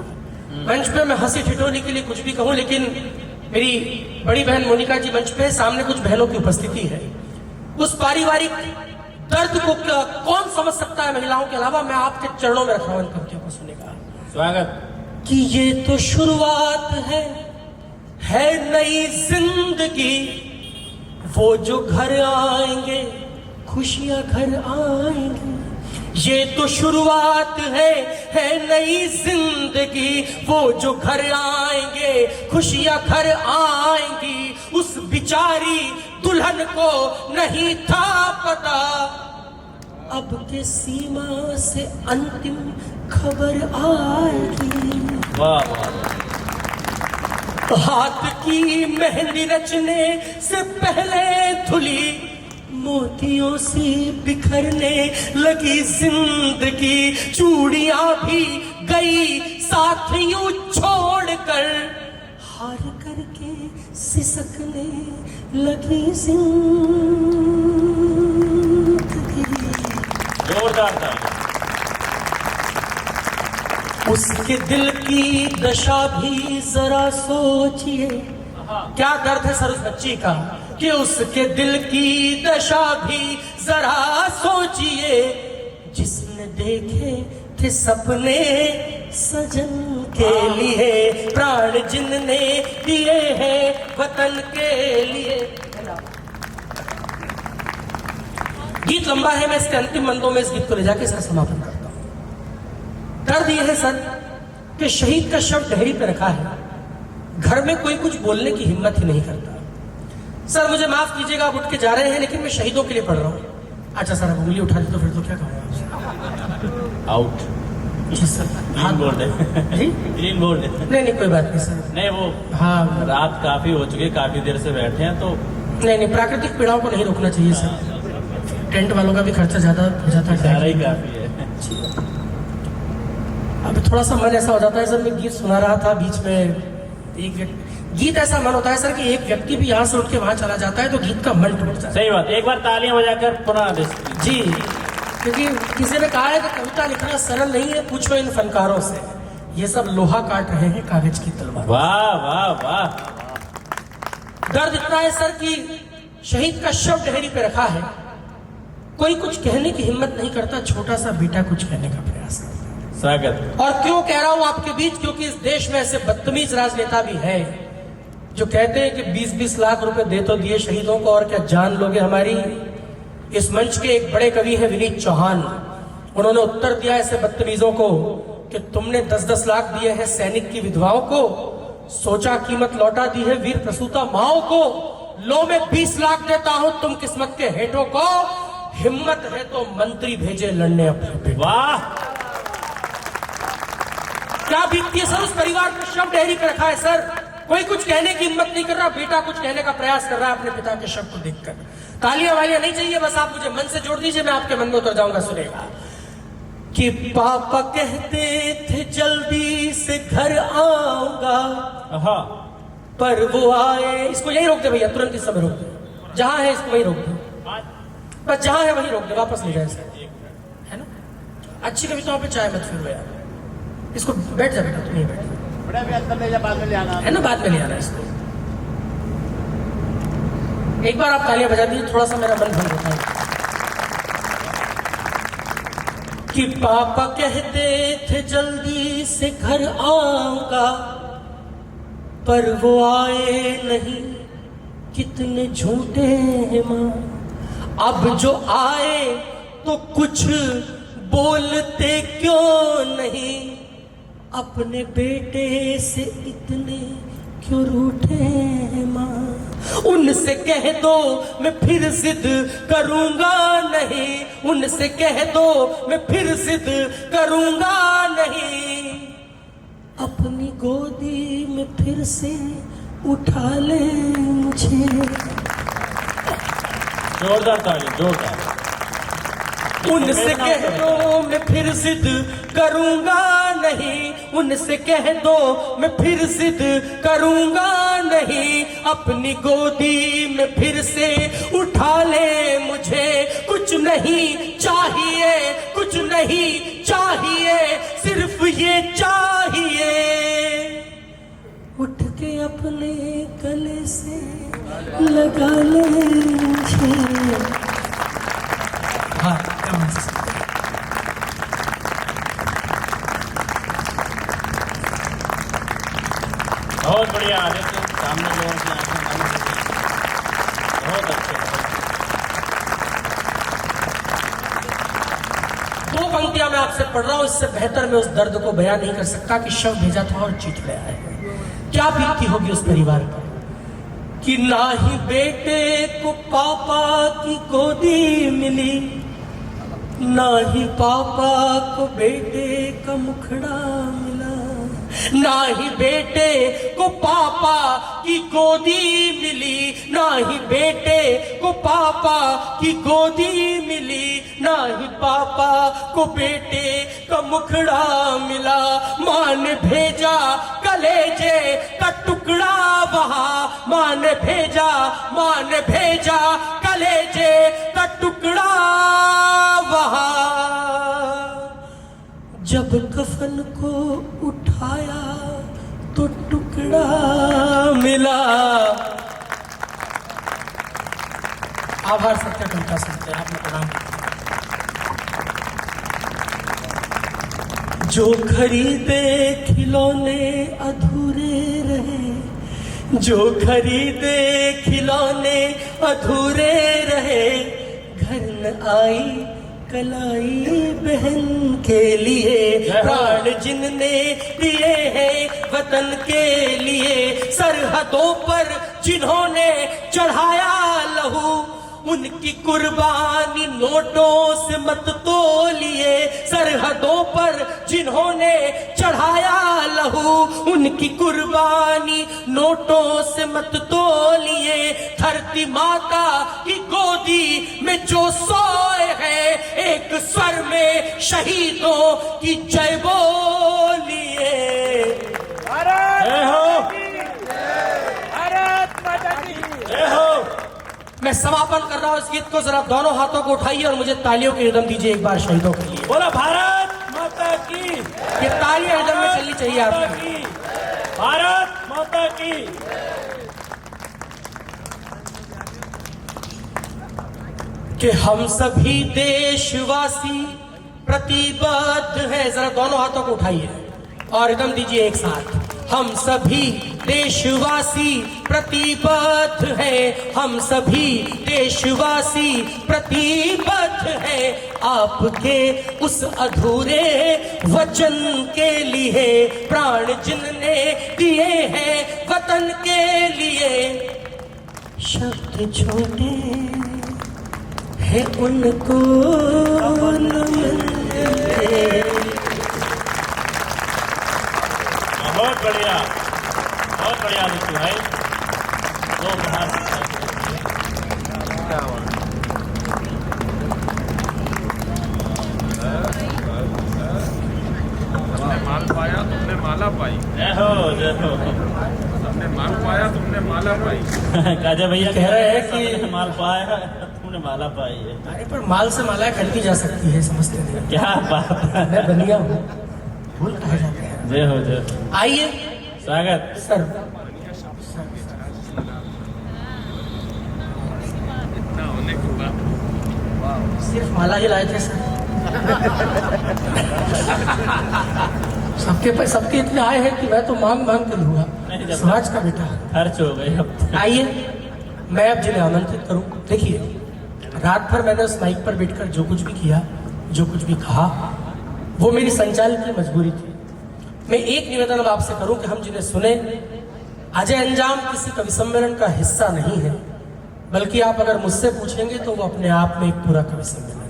Speaker 1: मंच पे मैं हंसी ठिठोली के लिए कुछ भी कहूं, लेकिन मेरी बड़ी बहन मोनिका जी मंच पे, सामने कुछ बहनों की उपस्थिति है। उस पारिवारिक दर्द को कौन समझ सकता है महिलाओं के अलावा? मैं आपके चरणों में रखा हूं इन पंक्तियों को सुनेगा।
Speaker 3: स्वागत।
Speaker 1: कि ये तो शुरुआत है नई जिंदगी, वो जो घर आएंगे खुशियां घर आएंगी। ये तो शुरुआत है नई जिंदगी, वो जो घर आएंगे खुशियां घर आएंगी। उस बिचारी दुल्हन को नहीं था पता, अब के सीमा से अंतिम खबर आएगी।
Speaker 3: वाह वाह।
Speaker 1: हाथ की मेहंदी रचने से पहले धुली, मोतियों से बिखरने लगी जिंदगी। चूड़ियां भी गई साथ यूं छोड़कर, हार करके सिसकने लगी जिंदगी।
Speaker 3: जोरदार ताली।
Speaker 1: उसके दिल की दशा भी जरा सोचिए, क्या दर्द है सर उस बच्ची का, कि उसके दिल की दशा भी जरा सोचिए। जिसने देखे थे सपने सजन के लिए, प्राण जिनने दिए हैं वतन के लिए। गीत लंबा है, मैं इसके अंतिम मंदों में इस गीत को ले जाके इसका समापन करता हूं। दर्द यह है सर कि शहीद का शव ढेरी पे रखा है, घर में कोई कुछ बोलने की हिम्मत ही नहीं करता। सर मुझे माफ कीजिएगा, आप उठ के जा रहे हैं, लेकिन मैं शहीदों के लिए पढ़ रहा हूँ। अच्छा सर, आप उंगली उठा दी तो फिर तो क्या कहूँगा?
Speaker 3: आउट।
Speaker 1: जी सर,
Speaker 3: ग्रीन बोर्ड है।
Speaker 1: जी
Speaker 3: ग्रीन बोर्ड है।
Speaker 1: नहीं कोई बात नहीं सर।
Speaker 3: नहीं वो
Speaker 1: हाँ,
Speaker 3: रात काफी हो चुकी है, काफी देर से बैठे हैं तो
Speaker 1: नहीं प्राकृतिक पीड़ाओं को नहीं रोकना चाहिए सर। टेंट वालों का भी खर्चा ज्यादा हो जाता
Speaker 3: सारा
Speaker 1: है।
Speaker 3: ही काफी है।
Speaker 1: अब थोड़ा सा मन ऐसा हो जाता है सर, मैं गीत सुना रहा था बीच में, एक गीत ऐसा मन होता है सर कि एक व्यक्ति भी यहाँ से उठ के वहां चला जाता है तो गीत का मन टूट जाता है।
Speaker 3: सही बात, एक बार तालियां बजाकर पुनः
Speaker 1: जी, क्योंकि किसी ने कहा है कि कविता लिखना सरल नहीं है, पूछो इन फनकारों से, ये सब लोहा काट रहे हैं कागज की तलवार।
Speaker 3: वाह वाह वाह।
Speaker 1: दर्द इतना है सर कि शहीद का शव ढेरी पे रखा है, कोई कुछ कहने की हिम्मत नहीं करता, छोटा सा बेटा कुछ कहने का प्रयास करता है।
Speaker 3: स्वागत।
Speaker 1: और क्यों कह रहा हूं आपके बीच, क्योंकि इस देश में ऐसे बदतमीज राजनेता भी हैं जो कहते हैं कि 20-20 लाख रुपए दे तो दिए शहीदों को, और क्या जान लोगे हमारी। इस मंच के एक बड़े कवि हैं विनीत चौहान, उन्होंने उत्तर दिया ऐसे बदतमीजों को कि तुमने 10-10 लाख दिए हैं सैनिक की विधवाओं को, सोचा कीमत लौटा दी है वीर प्रसूता माओ को, लो मैं 20 लाख देता हूं तुम किस्मत के हेठों को, हिम्मत है तो मंत्री भेजे लड़ने अपने पे।
Speaker 3: वाह।
Speaker 1: क्या बीतती है सर उस परिवार को, शव ढेरी पे रखा है सर, कोई कुछ कहने की हिम्मत नहीं कर रहा, बेटा कुछ कहने का प्रयास कर रहा है अपने पिता के शव को देखकर। तालियां वालियां नहीं चाहिए, बस आप मुझे मन से जोड़ दीजिए, मैं आपके मन में उतर जाऊंगा। सुनेगा कि पापा कहते थे जल्दी से घर आऊंगा, पर वो आए। इसको यही रोक दे भैया, तुरंत इस समय रोक दे, जहां है इसको वही रोक दे, बस जहां है वही रोक दे, वापस ले जाए सर, है ना। अच्छी कविताओं पे चाय मत फिर यार, इसको बैठ जा बेटा, तुम नहीं बैठ,
Speaker 5: बाद में ले आना
Speaker 1: है ना, बाद में ले आना इसको। एक बार आप तालियां बजा दीजिए, थोड़ा सा मेरा मन भंग होता है। कि पापा कहते थे जल्दी से घर आऊंगा, पर वो आए नहीं, कितने झूठे हैं मां। अब जो आए तो कुछ बोलते क्यों नहीं, अपने बेटे से इतने क्यों रूठे हैं मां। उनसे कह दो मैं फिर जिद करूंगा नहीं, उनसे कह दो मैं फिर जिद करूंगा नहीं, अपनी गोदी में फिर से उठा ले मुझे।
Speaker 3: जोरदार ताली, जोरदार।
Speaker 1: उनसे कह दो मैं फिर जिद करूंगा नहीं, उनसे कह दो मैं फिर जिद करूंगा नहीं, अपनी गोदी में फिर से उठा ले मुझे। कुछ नहीं चाहिए, कुछ नहीं चाहिए, सिर्फ ये चाहिए, उठ के अपने लगा ले मुझे। हाँ क्या बोल सकते हैं?
Speaker 3: बहुत बढ़िया आदित्य, सामने लोगों की आंखें बंद हो गई। बहुत अच्छे।
Speaker 1: दो पंक्तियां मैं आपसे पढ़ रहा हूं, इससे बेहतर मैं उस दर्द को बयान नहीं कर सकता कि शव भेजा था और चिट गया है। क्या बीतती होगी उस परिवार पर कि ना ही बेटे को पापा की गोदी मिली, ना ही पापा को बेटे का मुखड़ा मिला, ना ही बेटे को पापा की गोदी मिली, ना ही बेटे को पापा की गोदी मिली, ना ही पापा को बेटे का मुखड़ा मिला। माँ ने भेजा कलेजे का टुकड़ा वहाँ, माँ ने भेजा कलेजे का टुकड़ा वहाँ। जब कफन को उठाया तो टुकड़ा मिला। आभार सत्य कविता सुनते हैं, आपने प्रणाम। जो खरीदे खिलौने अधूरे रहे, जो खरीदे खिलौने अधूरे रहे, घर न आई कलाई बहन के लिए, प्राण जिनने दिए हैं वतन के लिए, सरहदों पर जिन्होंने चढ़ाया लहू, उनकी कुर्बानी नोटों से मत तोलिए। सरहदों पर जिन्होंने चढ़ाया लहू, उनकी कुर्बानी नोटों से मत तोलिए। धरती माता की गोदी में जो सोए हैं, एक स्वर में शहीदों की जय बोलिए।
Speaker 3: जय हो,
Speaker 4: भारत माता की
Speaker 3: जय हो।
Speaker 1: मैं समापन कर रहा हूं इस गीत को, जरा दोनों हाथों को उठाइए और मुझे तालियों की रिदम दीजिए एक बार शहीदों के लिए।
Speaker 3: बोला भारत माता की,
Speaker 1: ये तालियां रिदम में चलनी चाहिए आपकी।
Speaker 3: भारत माता की।
Speaker 1: कि हम सभी देशवासी प्रतिबद्ध हैं, जरा दोनों हाथों को उठाइए और रिदम दीजिए एक साथ। हम सभी देशवासी प्रतिबद्ध हैं, हम सभी देशवासी प्रतिबद्ध हैं, आपके उस अधूरे वचन के लिए, प्राण जिनने दिए हैं वतन के लिए। शब्द छोटे हैं उनको नमन है।
Speaker 3: बहुत बढ़िया, बहुत बढ़िया आदित्य भाई। दो प्रहार
Speaker 4: हमने माल पाया तुमने माला पाई,
Speaker 3: जय हो, जय हो।
Speaker 4: हमने माल पाया तुमने माला पाई।
Speaker 3: काजा भैया
Speaker 1: कह रहे हैं कि
Speaker 3: तुमने माल पाया, तुमने माला पाई है।
Speaker 1: अरे पर माल से मालाएं खरीदी जा सकती है, समझते नहीं।
Speaker 3: क्या बात है।
Speaker 1: मैं बनिया हूँ, भूल कहा जाते हैं।
Speaker 3: जय हो, जय हो।
Speaker 1: आइए
Speaker 3: स्वागत।
Speaker 1: सर,
Speaker 4: इतना होने के बाद
Speaker 1: सिर्फ माला ही लाए थे सर। सबके इतने आए हैं कि मैं तो मांग मांग कर लूंगा, समाज का बेटा।
Speaker 3: खर्च हो गए अब।
Speaker 1: आइए मैं अब जिन्हें आमंत्रित करूं। देखिए, रात भर मैंने उस माइक पर बैठकर जो कुछ भी किया, जो कुछ भी कहा, वो मेरी संचालक की मजबूरी थी। मैं एक निवेदन अब आपसे करूं कि हम जिन्हें सुने, अजय अंजाम किसी कवि सम्मेलन का हिस्सा नहीं है, बल्कि आप अगर मुझसे पूछेंगे तो वो अपने आप में एक पूरा कवि सम्मेलन है।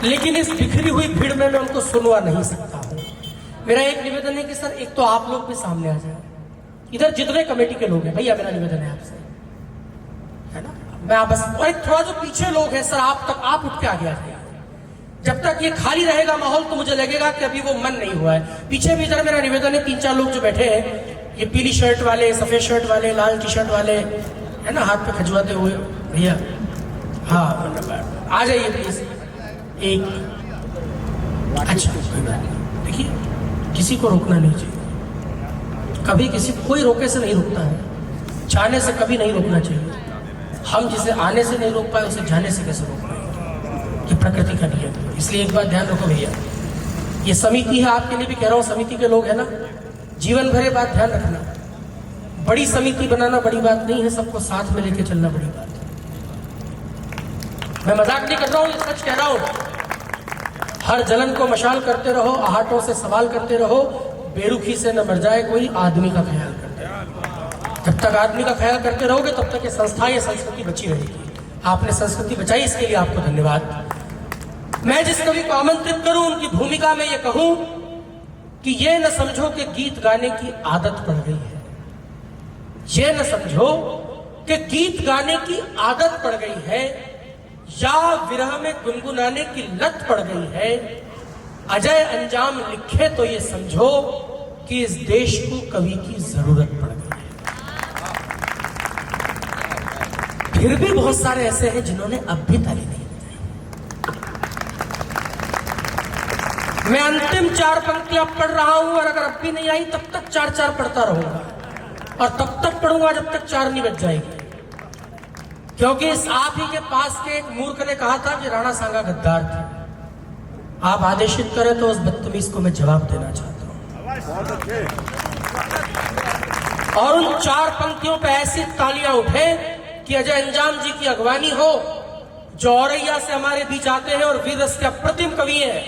Speaker 1: लेकिन इस बिखरी हुई भीड़ में मैं उनको सुनवा नहीं सकता हूं। मेरा एक निवेदन है कि सर, एक तो आप लोग भी सामने आ जाए, इधर जितने कमेटी के लोग हैं, भैया मेरा निवेदन है आपसे, है ना। मैं आप बस, और एक थोड़ा जो पीछे लोग हैं सर, आप उठ के आगे आ जाइए। जब तक ये खाली रहेगा माहौल तो मुझे लगेगा कि अभी वो मन नहीं हुआ है। पीछे भी जरा मेरा निवेदन है, 3-4 लोग जो बैठे हैं, ये पीली शर्ट वाले, सफेद शर्ट वाले, लाल टी शर्ट वाले, है ना, हाथ पे खजुआते हुए भैया, हाँ आ जाइए प्लीज। एक अच्छा, देखिए किसी को रोकना नहीं चाहिए। कभी किसी कोई रोके से नहीं रुकता है, जाने से कभी नहीं रोकना चाहिए। हम जिसे आने से नहीं रोक पाए उसे जाने से कैसे रोक पाए? ये प्रकृति का नियम है। इसलिए एक बात ध्यान रखो भैया, ये समिति है, आपके लिए भी कह रहा हूं, समिति के लोग है ना, जीवन भर ये बात ध्यान रखना, बड़ी समिति बनाना बड़ी बात नहीं है, सबको साथ में लेके चलना बड़ी बात है। मैं मजाक नहीं कर रहा हूं, ये सच कह रहा हूं। हर जलन को मशाल करते रहो, आहटों से सवाल करते रहो, बेरुखी से न मर जाए कोई, आदमी का ख्याल करते रहो। जब तक आदमी का ख्याल करते रहोगे तब तक ये संस्था, ये संस्कृति बची रहेगी। आपने संस्कृति बचाई, इसके लिए आपको धन्यवाद। मैं जिस कवि को आमंत्रित करूं उनकी भूमिका में ये कहूं कि ये न समझो कि गीत गाने की आदत पड़ गई है, ये न समझो कि गीत गाने की आदत पड़ गई है या विरह में गुनगुनाने की लत पड़ गई है। अजय अंजाम लिखे तो ये समझो कि इस देश को कवि की जरूरत पड़ गई है। फिर भी बहुत सारे ऐसे हैं जिन्होंने अब भी ताली नहीं बजाई। मैं अंतिम 4 पंक्तियां पढ़ रहा हूं और अगर अब भी नहीं आई तब तक 4-4 पढ़ता रहूंगा और तब तक पढ़ूंगा जब तक 4 नहीं बज जाएगी। क्योंकि इस आप ही के पास के एक मूर्ख ने कहा था कि राणा सांगा गद्दार थे। आप आदेशित करें तो उस बदतमीज को मैं जवाब देना चाहता हूं। और उन 4 पंक्तियों पे ऐसी तालियां उठे कि अजय अंजाम जी की अगवानी हो, जो औरैया से हमारे बीच आते हैं और वीर रस के अप्रतिम कवि हैं।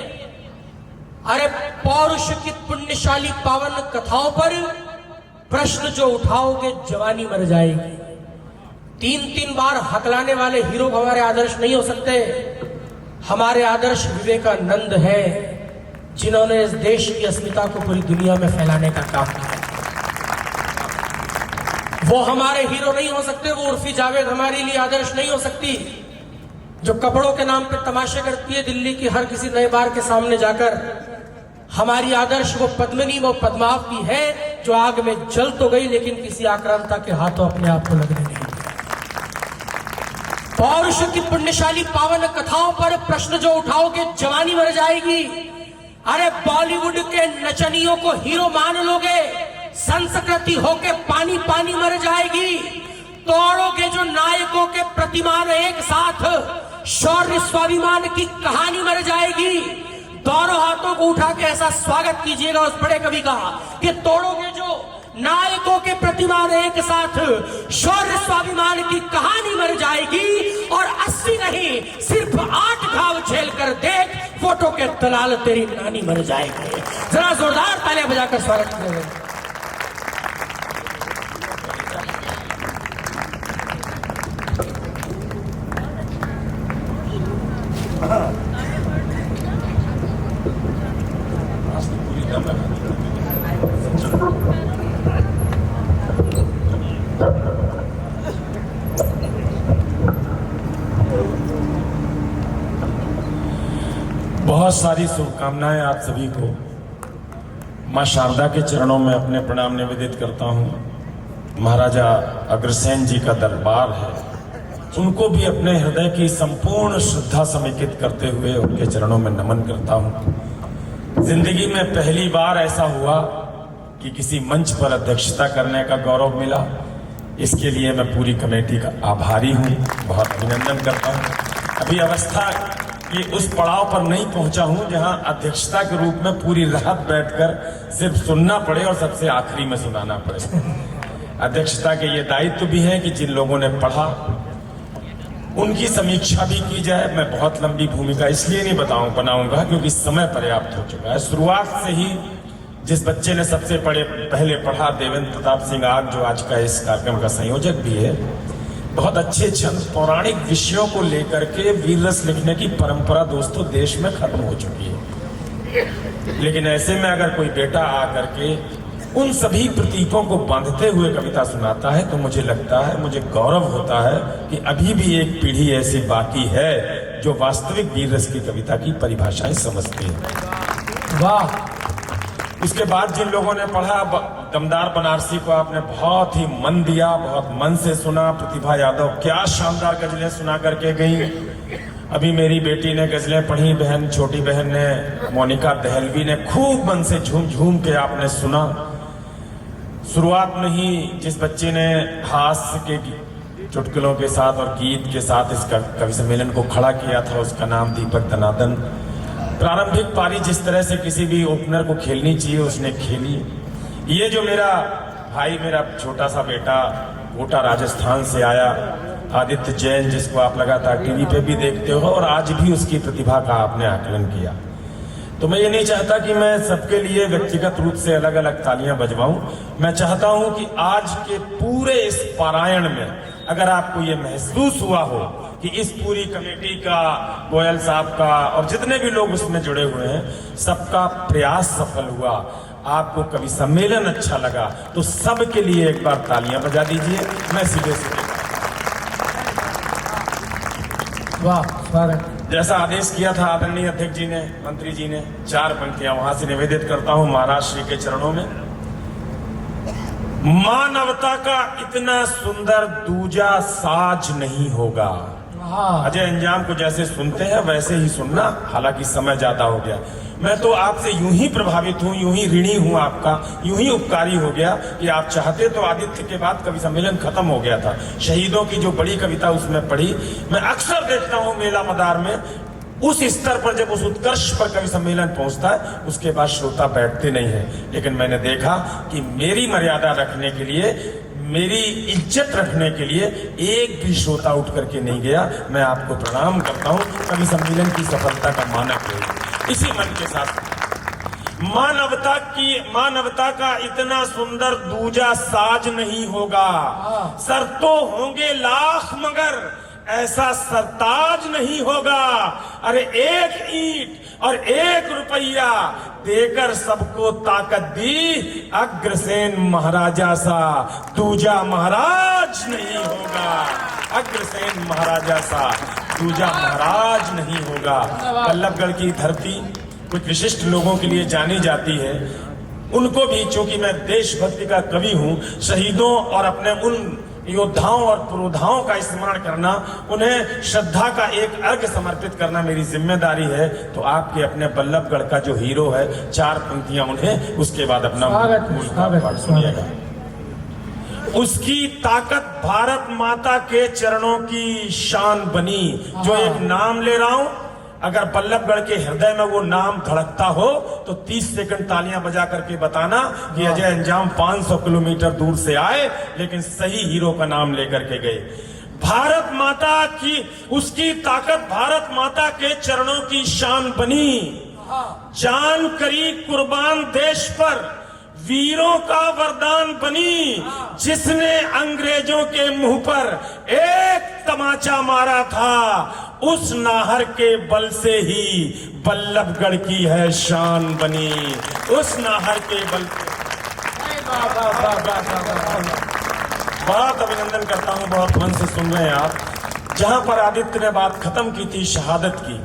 Speaker 1: अरे पौरुष की पुण्यशाली पावन कथाओं पर प्रश्न जो उठाओगे जवानी मर जाएगी। 3-3 बार हकलाने वाले हीरो हमारे आदर्श नहीं हो सकते। हमारे आदर्श विवेकानंद है, जिन्होंने इस देश की अस्मिता को पूरी दुनिया में फैलाने का काम किया। वो हमारे हीरो नहीं हो सकते, वो उर्फी जावेद हमारे लिए आदर्श नहीं हो सकती, जो कपड़ों के नाम पे तमाशे करती है दिल्ली की हर किसी नए बार के सामने जाकर। हमारी आदर्श वो पद्मिनी, वो पद्मावती है जो आग में जल तो गई लेकिन किसी आक्रांता के हाथों अपने आप को लगने नहीं दिया। पौरुष की पुण्यशाली पावन कथाओं पर प्रश्न जो उठाओगे जवानी मर जाएगी। अरे बॉलीवुड के नचनियों को हीरो मान लोगे, संस्कृति होके पानी पानी मर जाएगी। तोड़ोगे जो नायकों के प्रतिमान एक साथ, शौर्य स्वाभिमान की कहानी मर जाएगी। दोनों हाथों को उठा के ऐसा स्वागत कीजिएगा उस बड़े कवि का कि तोड़ोगे जो नायकों के प्रतिमान एक साथ, शौर्य स्वाभिमान की कहानी मर जाएगी। और 80 नहीं सिर्फ 8 घाव झेल कर देख, फोटो के दलाल तेरी नानी मर जाएगी। जरा जोरदार तालियां बजाकर स्वागत कीजिएगा।
Speaker 6: बहुत सारी शुभकामनाएं आप सभी को। मां शारदा के चरणों में अपने प्रणाम निवेदित करता हूं। महाराजा अग्रसेन जी का दरबार है, उनको भी अपने हृदय की संपूर्ण श्रद्धा समेकित करते हुए उनके चरणों में नमन करता हूं। जिंदगी में पहली बार ऐसा हुआ कि किसी मंच पर अध्यक्षता करने का गौरव मिला। इसके लिए मैं पूरी कमेटी का आभारी हूं, बहुत अभिनंदन करता हूं। अभी अवस्था कि उस पड़ाव पर नहीं पहुंचा हूं जहां अध्यक्षता के रूप में पूरी रात बैठकर सिर्फ सुनना पड़े और सबसे आखिरी में सुनाना पड़े। अध्यक्षता के ये दायित्व भी है कि जिन लोगों ने पढ़ा उनकी समीक्षा भी की जाए। मैं बहुत लंबी भूमिका इसलिए नहीं बनाऊंगा क्योंकि समय पर्याप्त हो चुका है। शुरुआत से ही जिस बच्चे ने सबसे पहले पढ़ा, देवेंद्र प्रताप सिंह आग, जो आज का इस कार्यक्रम का संयोजक भी है, बहुत अच्छे छंद पौराणिक विषयों को लेकर के वीर रस लिखने की परंपरा दोस्तों देश में खत्म हो चुकी है। लेकिन ऐसे में अगर कोई बेटा आकर के उन सभी प्रतीकों को बांधते हुए कविता सुनाता है तो मुझे लगता है, मुझे गौरव होता है कि अभी भी एक पीढ़ी ऐसी बाकी है जो वास्तविक वीर रस की कविता की परिभाषाएं समझती है।
Speaker 1: वाह।
Speaker 6: उसके बाद जिन लोगों ने पढ़ा, दमदार बनारसी को आपने बहुत ही मन दिया, बहुत मन से सुना। प्रतिभा यादव क्या शानदार गजलें सुना करके गई। अभी मेरी बेटी ने गजलें पढ़ी, बहन, छोटी बहन ने, मोनिका दहलवी ने खूब मन से झूम झूम के आपने सुना। शुरुआत में ही जिस बच्चे ने हास्य के चुटकुलों के साथ और गीत के साथ इस कवि सम्मेलन को खड़ा किया था, उसका नाम दीपक दनादन। प्रारंभिक पारी जिस तरह से किसी भी ओपनर को खेलनी चाहिए उसने खेली। ये जो मेरा भाई, मेरा छोटा सा बेटा कोटा राजस्थान से आया, आदित्य जैन, जिसको आप लगातार टीवी पे भी देखते हो और आज भी उसकी प्रतिभा का आपने आकलन किया, तो मैं ये नहीं चाहता कि मैं सबके लिए व्यक्तिगत रूप से अलग अलग तालियां बजवाऊं। मैं चाहता हूं कि आज के पूरे इस पारायण में अगर आपको ये महसूस हुआ हो कि इस पूरी कमेटी का, गोयल साहब का और जितने भी लोग उसमें जुड़े हुए हैं, सबका प्रयास सफल हुआ, आपको कवि सम्मेलन अच्छा लगा, तो सबके लिए एक बार तालियां बजा दीजिए। मैं सीधे सीधे
Speaker 1: वाह, स्वागत।
Speaker 6: जैसा आदेश किया था आदरणीय अध्यक्ष जी ने, मंत्री जी ने, 4 पंक्तियां वहां से निवेदित करता हूं महाराज श्री के चरणों में। मानवता का इतना सुंदर दूजा साज नहीं होगा। अजय अंजाम को जैसे सुनते हैं वैसे ही सुनना, हालांकि समय ज्यादा हो गया। मैं तो आपसे यूं ही प्रभावित हूं, यूं ही ऋणी हूं आपका, यूं ही उपकारी हो गया कि आप चाहते तो आदित्य के बाद कवि सम्मेलन खत्म हो गया था। शहीदों की जो बड़ी कविता उसमें पढ़ी, मैं अक्सर देखता हूं मेला मदार में, उस स्तर पर जब उस उत्कर्ष पर कवि सम्मेलन पहुंचता है उसके बाद श्रोता बैठते नहीं है। लेकिन मैंने देखा कि मेरी मर्यादा रखने के लिए, मेरी इज्जत रखने के लिए एक भी श्रोता उठ करके नहीं गया। मैं आपको प्रणाम करता हूं। कवि सम्मेलन की सफलता का मानक है। इसी मन के साथ मानवता का इतना सुंदर दूजा साज नहीं होगा। सर तो होंगे लाख मगर ऐसा सरताज नहीं होगा। अरे एक ईंट और 1 रुपया देकर सबको ताकत दी, अग्रसेन महाराजा सा दूजा महाराज नहीं होगा। अग्रसेन महाराजा सा दूजा महाराज नहीं होगा। बल्लभगढ़ की धरती कुछ विशिष्ट लोगों के लिए जानी जाती है। उनको भी, चूंकि मैं देशभक्ति का कवि हूं, शहीदों और अपने उन योद्धाओं और पुरोधाओं का स्मरण करना, उन्हें श्रद्धा का एक अर्घ्य समर्पित करना मेरी जिम्मेदारी है। तो आपके अपने बल्लभगढ़ का जो हीरो है, 4 पंक्तियां उन्हें, उसके बाद अपना पाठ सुनिएगा। उसकी ताकत भारत माता के चरणों की शान बनी। जो एक नाम ले रहा हूं, अगर बल्लभगढ़ के हृदय में वो नाम धड़कता हो तो 30 सेकंड तालियां बजा करके बताना कि अजय अंजाम 500 किलोमीटर दूर से आए लेकिन सही हीरो का नाम लेकर के गए। भारत माता की, उसकी ताकत भारत माता के चरणों की शान बनी। जान करी कुर्बान देश पर, वीरों का वरदान बनी। जिसने अंग्रेजों के मुंह पर एक तमाचा मारा था, उस नाहर के बल से ही बल्लभगढ़ की है शान बनी। उस नाहर के बल। बहुत अभिनंदन करता हूं, बहुत मन से सुन रहे हैं आप। जहां पर आदित्य ने बात खत्म की थी शहादत की,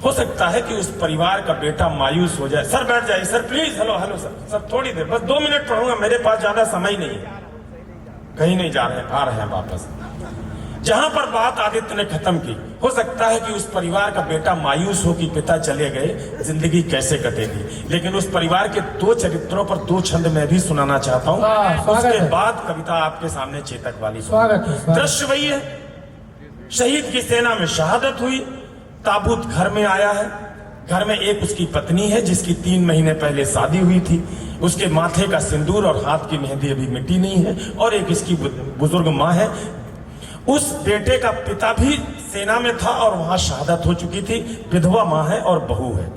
Speaker 6: हो सकता है कि उस परिवार का बेटा मायूस हो जाए। सर बैठ जाइए, sir please. Hello hello sir थोड़ी देर, बस 2 मिनट पढ़ूंगा, मेरे पास ज्यादा समय नहीं है। कहीं नहीं जा रहे हैं, आ रहे हैं वापस। जहां पर बात आदित्य ने खत्म की, हो सकता है कि उस परिवार का बेटा मायूस हो कि पिता चले गए, जिंदगी कैसे कटेगी। लेकिन उस परिवार के 2 चरित्रों पर 2 छंद मैं भी सुनाना चाहता हूं। उसके बाद कविता आपके सामने चेतक वाली। दृश्य वही है, शहीद की सेना में शहादत हुई, ताबूत घर में आया है। घर में एक उसकी पत्नी है जिसकी 3 महीने पहले शादी हुई थी। उसके माथे का सिंदूर और हाथ की मेहंदी अभी मिटी नहीं है। और एक इसकी बुजुर्ग माँ है। उस बेटे का पिता भी सेना में था और वहां शहादत हो चुकी थी। विधवा माँ है और बहू है।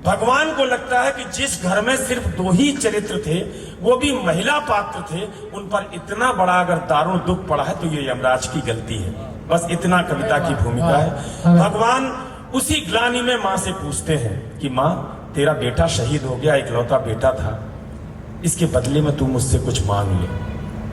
Speaker 6: भगवान को लगता है कि जिस घर में सिर्फ 2 ही चरित्र थे, वो भी महिला पात्र थे, उन पर इतना बड़ा अगर दारुण दुख पड़ा है तो ये यमराज की गलती है। बस इतना कविता की भूमिका है। भगवान उसी ग्लानि में माँ से पूछते हैं कि माँ, तेरा बेटा शहीद हो गया, इकलौता बेटा था, इसके बदले में तू मुझसे कुछ मांग ले।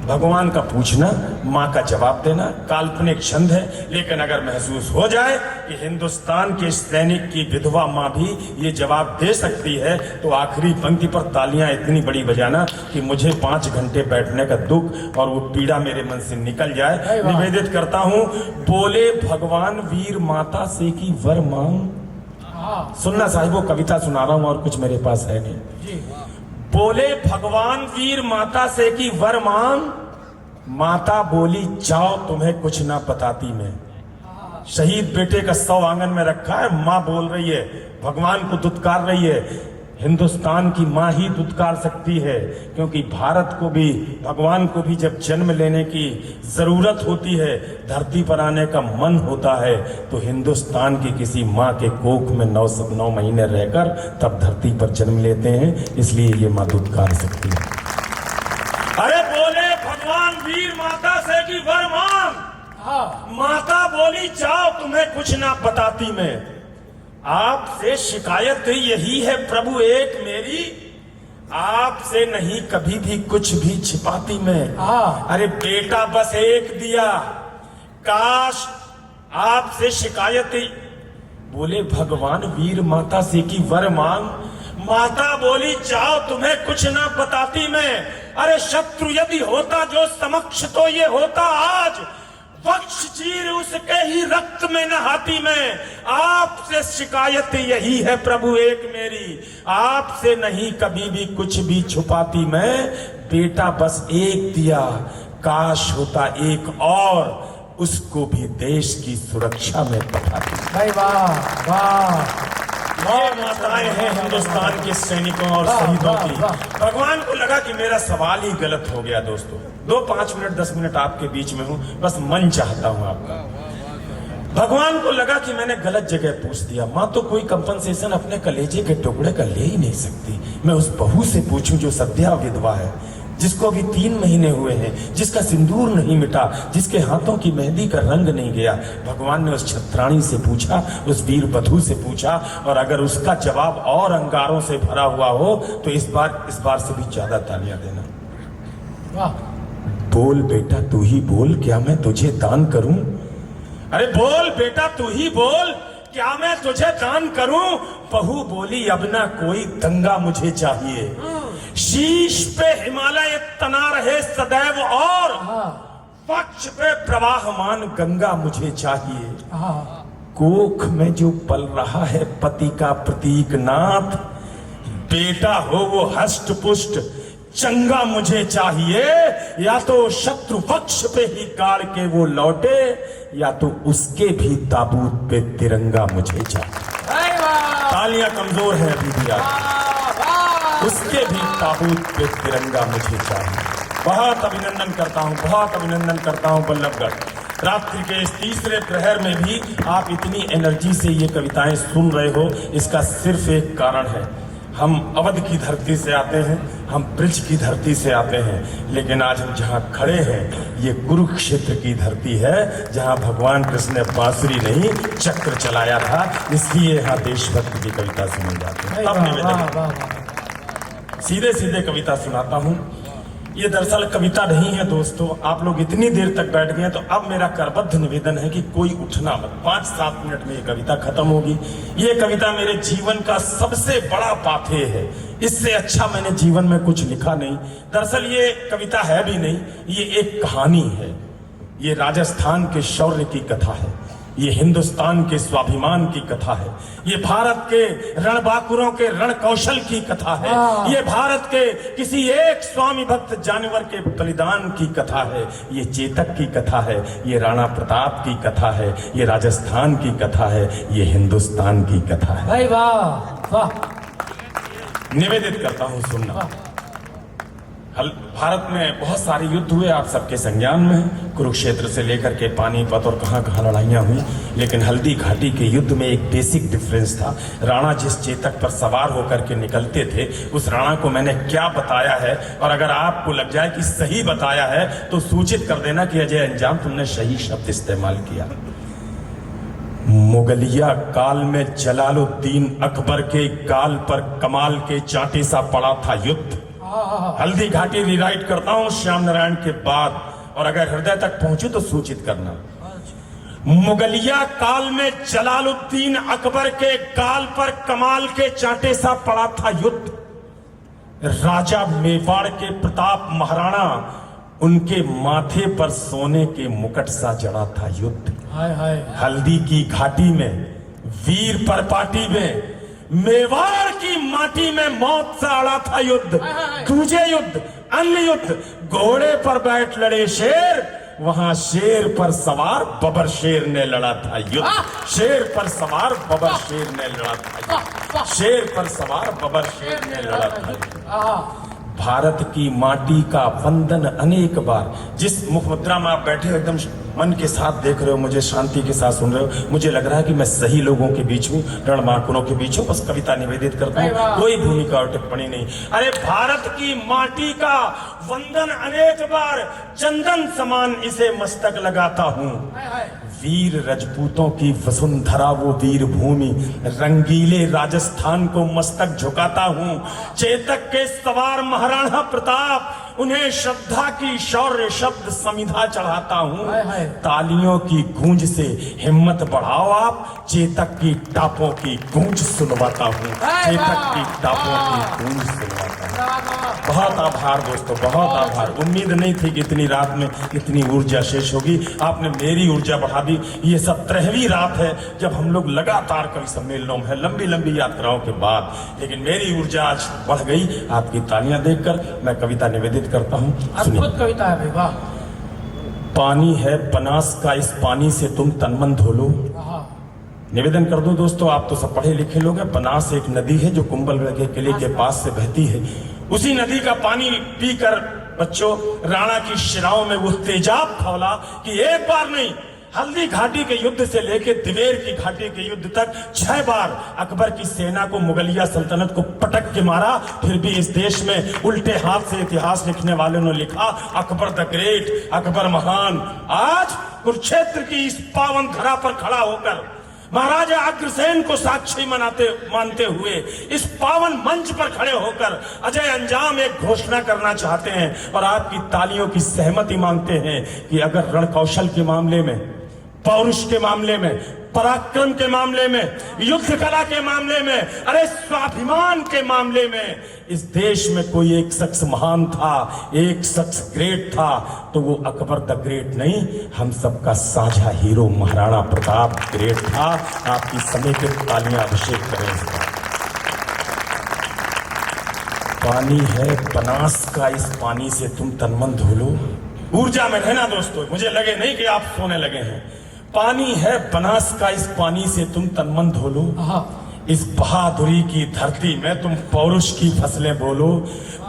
Speaker 6: भगवान का पूछना, माँ का जवाब देना काल्पनिक छंद है, लेकिन अगर महसूस हो जाए कि हिंदुस्तान के सैनिक की विधवा माँ भी ये जवाब दे सकती है, तो आखिरी पंक्ति पर तालियां इतनी बड़ी बजाना कि मुझे 5 घंटे बैठने का दुख और वो पीड़ा मेरे मन से निकल जाए। निवेदित करता हूं, बोले भगवान वीर माता से की वर मांग। सुनना साहिबो, कविता सुना रहा हूं और कुछ मेरे पास है नहीं। बोले भगवान वीर माता से कि वर मांग, माता बोली जाओ तुम्हें कुछ ना बताती मैं। शहीद बेटे का शव आंगन में रखा है, माँ बोल रही है, भगवान को दुत्कार रही है। हिंदुस्तान की माँ ही दुत्कार सकती है, क्योंकि भारत को भी, भगवान को भी जब जन्म लेने की जरूरत होती है, धरती पर आने का मन होता है, तो हिंदुस्तान की किसी माँ के कोख में 9 महीने रहकर तब धरती पर जन्म लेते हैं, इसलिए ये माँ दुत्कार सकती है। अरे बोले भगवान वीर माता से कि वर मांग, माता बोली जाओ तुम्हें कुछ ना बताती मैं। आपसे शिकायत यही है प्रभु एक मेरी, आपसे नहीं कभी भी कुछ भी छिपाती मैं। अरे बेटा बस एक दिया, काश आपसे शिकायत। बोले भगवान वीर माता से कि वर मांग, माता बोली जाओ तुम्हें कुछ ना बताती मैं। अरे शत्रु यदि होता जो समक्ष तो ये होता आज, वक्ष चीर उसके ही रक्त में नहाती मैं। आपसे शिकायत यही है प्रभु एक मेरी, आपसे नहीं कभी भी कुछ भी छुपाती मैं। बेटा बस एक दिया, काश होता एक और, उसको भी देश की सुरक्षा में पठाती।
Speaker 1: भाई वाह वाह,
Speaker 6: ये माताएं हैं हिंदुस्तान के सैनिकों और शहीदों की। भगवान को लगा कि मेरा सवाल ही गलत हो गया। दोस्तों 5 मिनट 10 मिनट आपके बीच में हूं, बस मन चाहता हूं आपका। भगवान को लगा कि मैंने गलत जगह पूछ दिया। माँ तो कोई कंपनसेशन अपने कलेजे के टुकड़े का ले ही नहीं सकती। मैं उस बहू से पूछूं जो सद्या विधवा है, जिसको अभी 3 महीने हुए हैं, जिसका सिंदूर नहीं मिटा, जिसके हाथों की मेहंदी का रंग नहीं गया। भगवान ने उस छत्राणी से पूछा, उस वीर बधू से पूछा, और अगर उसका जवाब और अंगारों से भरा हुआ हो तो इस बार से भी ज्यादा तालियां देना।
Speaker 1: वाह,
Speaker 6: बोल बेटा तू ही बोल, क्या मैं तुझे दान करूं? अरे बोल बेटा तू ही बोल, क्या मैं तुझे दान करूं? बहू बोली अब ना कोई दंगा मुझे चाहिए, शीश पे हिमालय तना रहे सदैव, और पक्ष पे प्रवाहमान गंगा मुझे चाहिए। कोख में जो पल रहा है पति का प्रतीक नाथ, बेटा हो वो हष्ट पुष्ट चंगा मुझे चाहिए। या तो शत्रु पक्ष पे ही गाड़ के वो लौटे, या तो उसके भी ताबूत पे तिरंगा मुझे चाहिए। तालियां कमजोर हैं अभी भी उसके भी ताबूत पे तिरंगा मुझे चाहिए। बहुत अभिनंदन करता हूं, बहुत अभिनंदन करता हूं बल्लभगढ़। रात्रि के इस तीसरे प्रहर में भी आप इतनी एनर्जी से ये कविताएं सुन रहे हो, इसका सिर्फ एक कारण है। हम अवध की धरती से आते हैं, हम ब्रज की धरती से आते हैं, लेकिन आज हम जहाँ खड़े हैं ये कुरुक्षेत्र की धरती है, जहाँ भगवान कृष्ण ने बांसुरी नहीं चक्र चलाया था, इसलिए यहाँ देशभक्ति की कविता सुनी जाती है। अब निवेदन सीधे सीधे कविता सुनाता हूँ। ये दरअसल कविता नहीं है दोस्तों, आप लोग इतनी देर तक बैठ गए, तो अब मेरा करबद्ध निवेदन है कि कोई उठना मत। 5-7 मिनट में ये कविता खत्म होगी। ये कविता मेरे जीवन का सबसे बड़ा पाथेय है, इससे अच्छा मैंने जीवन में कुछ लिखा नहीं। दरअसल ये कविता है भी नहीं, ये एक कहानी है। ये राजस्थान के शौर्य की कथा है, ये हिंदुस्तान के स्वाभिमान की कथा है, ये भारत के रणबांकुरों के रण कौशल की कथा है, ये भारत के किसी एक स्वामी भक्त जानवर के बलिदान की कथा है, ये चेतक की कथा है, ये राणा प्रताप की कथा है, ये राजस्थान की कथा है, ये हिंदुस्तान की कथा है।
Speaker 1: भाई वाह वाह।
Speaker 6: निवेदित करता हूं सुनना। भारत में बहुत सारे युद्ध हुए, आप सबके संज्ञान में है। कुरुक्षेत्र से लेकर के पानीपत और कहां कहां लड़ाइयां हुई, लेकिन हल्दी घाटी के युद्ध में एक बेसिक डिफरेंस था। राणा जिस चेतक पर सवार होकर के निकलते थे, उस राणा को मैंने क्या बताया है, और अगर आपको लग जाए कि सही बताया है तो सूचित कर देना कि अजय अंजाम तुमने सही शब्द इस्तेमाल किया। मुगलिया काल में जलालुद्दीन अकबर के गाल पर कमाल के चांटे सा पड़ा था युद्ध। हल्दी घाटी रिराइट करता हूं श्याम नारायण के बाद, और अगर हृदय तक पहुंचू तो सूचित करना। मुगलिया काल में जलालुद्दीन अकबर के गाल पर कमाल के चांटे सा पड़ा था युद्ध। राजा मेवाड़ के प्रताप महाराणा, उनके माथे पर सोने के मुकुट सा जड़ा था युद्ध।
Speaker 1: हाय हाय।
Speaker 6: हल्दी की घाटी में, वीर परपाटी में मेवाड़ की माटी में मौत से अड़ा था युद्ध, दूजे युद्ध, अन्य युद्ध, घोड़े पर बैठ लड़े शेर, वहां शेर पर सवार बबर शेर ने लड़ा था युद्ध। शेर पर सवार बबर शेर ने लड़ा था युद्ध। शेर पर सवार बबर शेर ने लड़ा था युद्ध। भारत की माटी का वंदन अनेक बार। जिस मुख मुद्रा में आप बैठे हो, एकदम मन के साथ देख रहे हो, मुझे शांति के साथ सुन रहे हो, मुझे लग रहा है कि मैं सही लोगों के बीच हूँ, रणमाकुरों के बीच हूँ, बस कविता निवेदित करता हूँ, कोई भूमिका और टिप्पणी नहीं। अरे भारत की माटी का वंदन अनेक बार, चंदन समान इसे मस्तक लगाता हूँ। वीर रजपूतों की वसुंधरा वो वीर भूमि, रंगीले राजस्थान को मस्तक झुकाता हूँ। चेतक के सवार महाराणा प्रताप, उन्हें श्रद्धा की शौर्य शब्द समिधा चढ़ाता हूँ। तालियों की गूंज से हिम्मत बढ़ाओ आप, चेतक की टापों की गूंज सुनवाता हूँ। चेतक की टापों की गूंज सुनवाता हूँ। बहुत आभार दोस्तों, बहुत आभार। उम्मीद नहीं थी कि इतनी रात में इतनी ऊर्जा शेष होगी। आपने मेरी ऊर्जा बढ़ा दी। ये 17वीं रात है जब हम लोग लगातार कवि सम्मेलनों में, लंबी लंबी यात्राओं के बाद, लेकिन मेरी ऊर्जा आज बढ़ गई आपकी तालियां देखकर। मैं कविता निवेदित करता हूँ, सुनिए।
Speaker 1: अद्भुत कविता है भाई, वाह।
Speaker 6: पानी है बनास का, इस पानी से तुम तनमन धो लो। निवेदन कर दूं दोस्तों, आप तो सब पढ़े लिखे लोग हैं। बनास एक नदी है जो कुंभलगढ़ के किले के पास से बहती है। उसी नदी का पानी पीकर बच्चों राणा की शिराओं में वो तेजाब फौला कि एक बार नहीं, हल्दी घाटी के युद्ध से लेकर दिवेर की घाटी के युद्ध तक 6 बार अकबर की सेना को मुगलिया सल्तनत को पटक के मारा। फिर भी इस देश में उल्टे हाथ से इतिहास लिखने वालों ने लिखा अकबर द ग्रेट, अकबर महान। आज कुरुक्षेत्र की इस पावन धरा पर खड़ा होकर महाराजा अग्रसेन को साक्षी मानते हुए इस पावन मंच पर खड़े होकर अजय अंजाम एक घोषणा करना चाहते हैं और आपकी तालियों की सहमति मांगते हैं कि अगर रण कौशल के मामले में, पौरुष के मामले में, पराक्रम के मामले में, युद्ध कला के मामले में, अरे स्वाभिमान के मामले में इस देश में कोई एक शख्स महान था, एक शख्स ग्रेट था, तो वो अकबर द ग्रेट नहीं, हम सबका साझा हीरो महाराणा प्रताप ग्रेट था। आपकी समेकित तालियां अभिषेक करें इसका। पानी है बनास का, इस पानी से तुम तनमन धो लो। ऊर्जा में रहना दोस्तों, मुझे लगे नहीं कि आप सोने लगे हैं। पानी है बनास का, इस पानी से तुम तनमन धो लो। इस बहादुरी की धरती में तुम पौरुष की फसलें बोलो।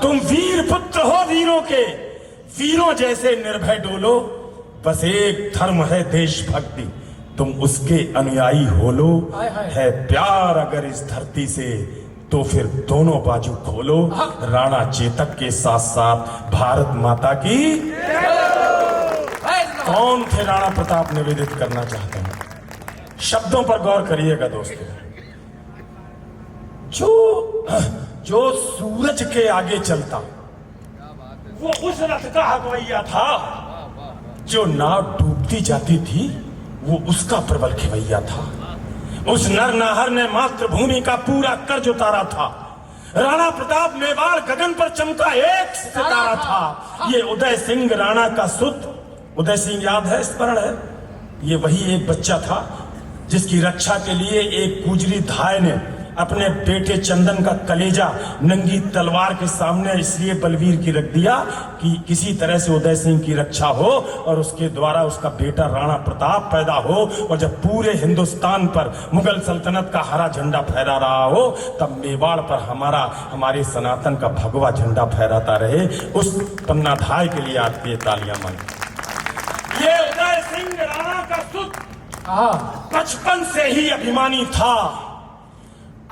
Speaker 6: तुम वीर पुत्र हो वीरों के, वीरों जैसे निर्भय डोलो। बस एक धर्म है देशभक्ति, तुम उसके अनुयायी हो लो। है प्यार अगर इस धरती से तो फिर दोनों बाजू खोलो। राणा चेतक के साथ साथ भारत माता की। कौन थे राणा प्रताप, निवेदित करना चाहते हैं। शब्दों पर गौर करिएगा दोस्तों। जो सूरज के आगे चलता वो उस रथ का हकवैया था। जो नाव डूबती जाती थी वो उसका प्रबल खेवैया था। उस नर नाहर ने मातृभूमि का पूरा कर्ज उतारा था। राणा प्रताप मेवाड़ गगन पर चमका एक सितारा था। ये उदय सिंह राणा का सुत, उदय सिंह याद है, स्मरण है, ये वही एक बच्चा था जिसकी रक्षा के लिए एक गुजरी धाय ने अपने बेटे चंदन का कलेजा नंगी तलवार के सामने इसलिए बलवीर की रख दिया कि किसी तरह से उदय सिंह की रक्षा हो और उसके द्वारा उसका बेटा राणा प्रताप पैदा हो। और जब पूरे हिंदुस्तान पर मुगल सल्तनत का हरा झंडा फहरा रहा हो, तब मेवाड़ पर हमारे सनातन का भगवा झंडा फहराता रहे। उस पन्नाधाय के लिए आपकी ये तालियां मांगी। ये उदय सिंह राणा का सुत बचपन से ही अभिमानी था।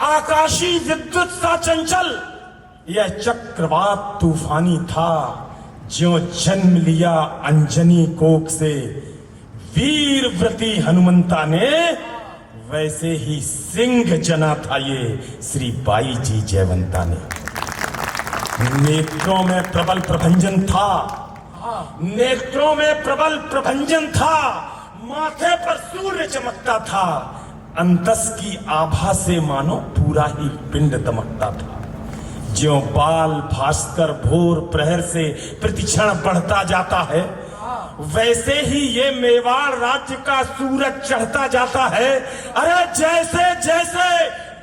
Speaker 6: आकाशी विद्युत सा चंचल, यह चक्रवात तूफानी था। ज्यों जन्म लिया अंजनी कोख से वीर व्रती हनुमंता ने, वैसे ही सिंह जना था ये श्री बाई जी जयवंता ने। नेत्रों में प्रबल प्रभंजन था, नेत्रों में प्रबल प्रभंजन था। माथे पर सूर्य चमकता था। अंतस की आभा से मानो पूरा ही पिंड दमकता था। ज्यों बाल भास्कर भोर प्रहर से प्रतिक्षण बढ़ता जाता है, वैसे ही ये मेवाड़ राज्य का सूरज चढ़ता जाता है। अरे जैसे जैसे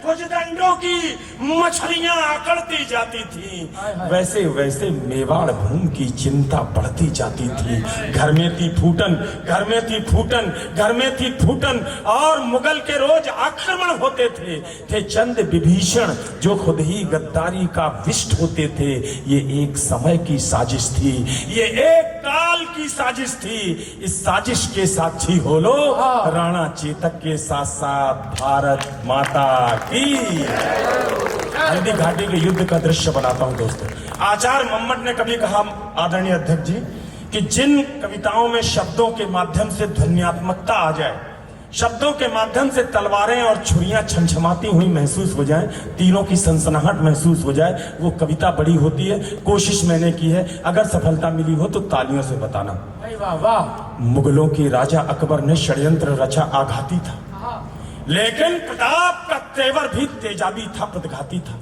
Speaker 6: भुजदंडों की मछलियां अकड़ती जाती थी, वैसे वैसे मेवाड़ भूमि की चिंता बढ़ती जाती थी। घर में थी फूटन, घर में थी फूटन, घर में थी फूटन, और मुगल के रोज आक्रमण होते थे चंद विभीषण जो खुद ही गद्दारी का विष्ट होते थे। ये एक समय की साजिश थी, ये एक काल की साजिश थी। इस साजिश के साक्षी हो लो राणा चेतक के साथ साथ भारत माता की। हल्दी घाटी के युद्ध का दृश्य बनाता हूं दोस्तों। आचार्य मम्मट ने कभी कहा, आदरणीय अध्यक्ष जी, कि जिन कविताओं में शब्दों के माध्यम से ध्वन्यात्मकता आ जाए, शब्दों के माध्यम से तलवारें और छुरियां छमछमाती हुई महसूस हो जाए, तीरों की सनसनाहट महसूस हो जाए, वो कविता बड़ी होती है। कोशिश मैंने की है, अगर सफलता मिली हो तो तालियों से बताना।
Speaker 1: वाह वाह।
Speaker 6: मुगलों के राजा अकबर ने षड्यंत्र रचा, आघाती था, लेकिन प्रताप का तेवर भी तेजाबी था, प्रतिघाती था।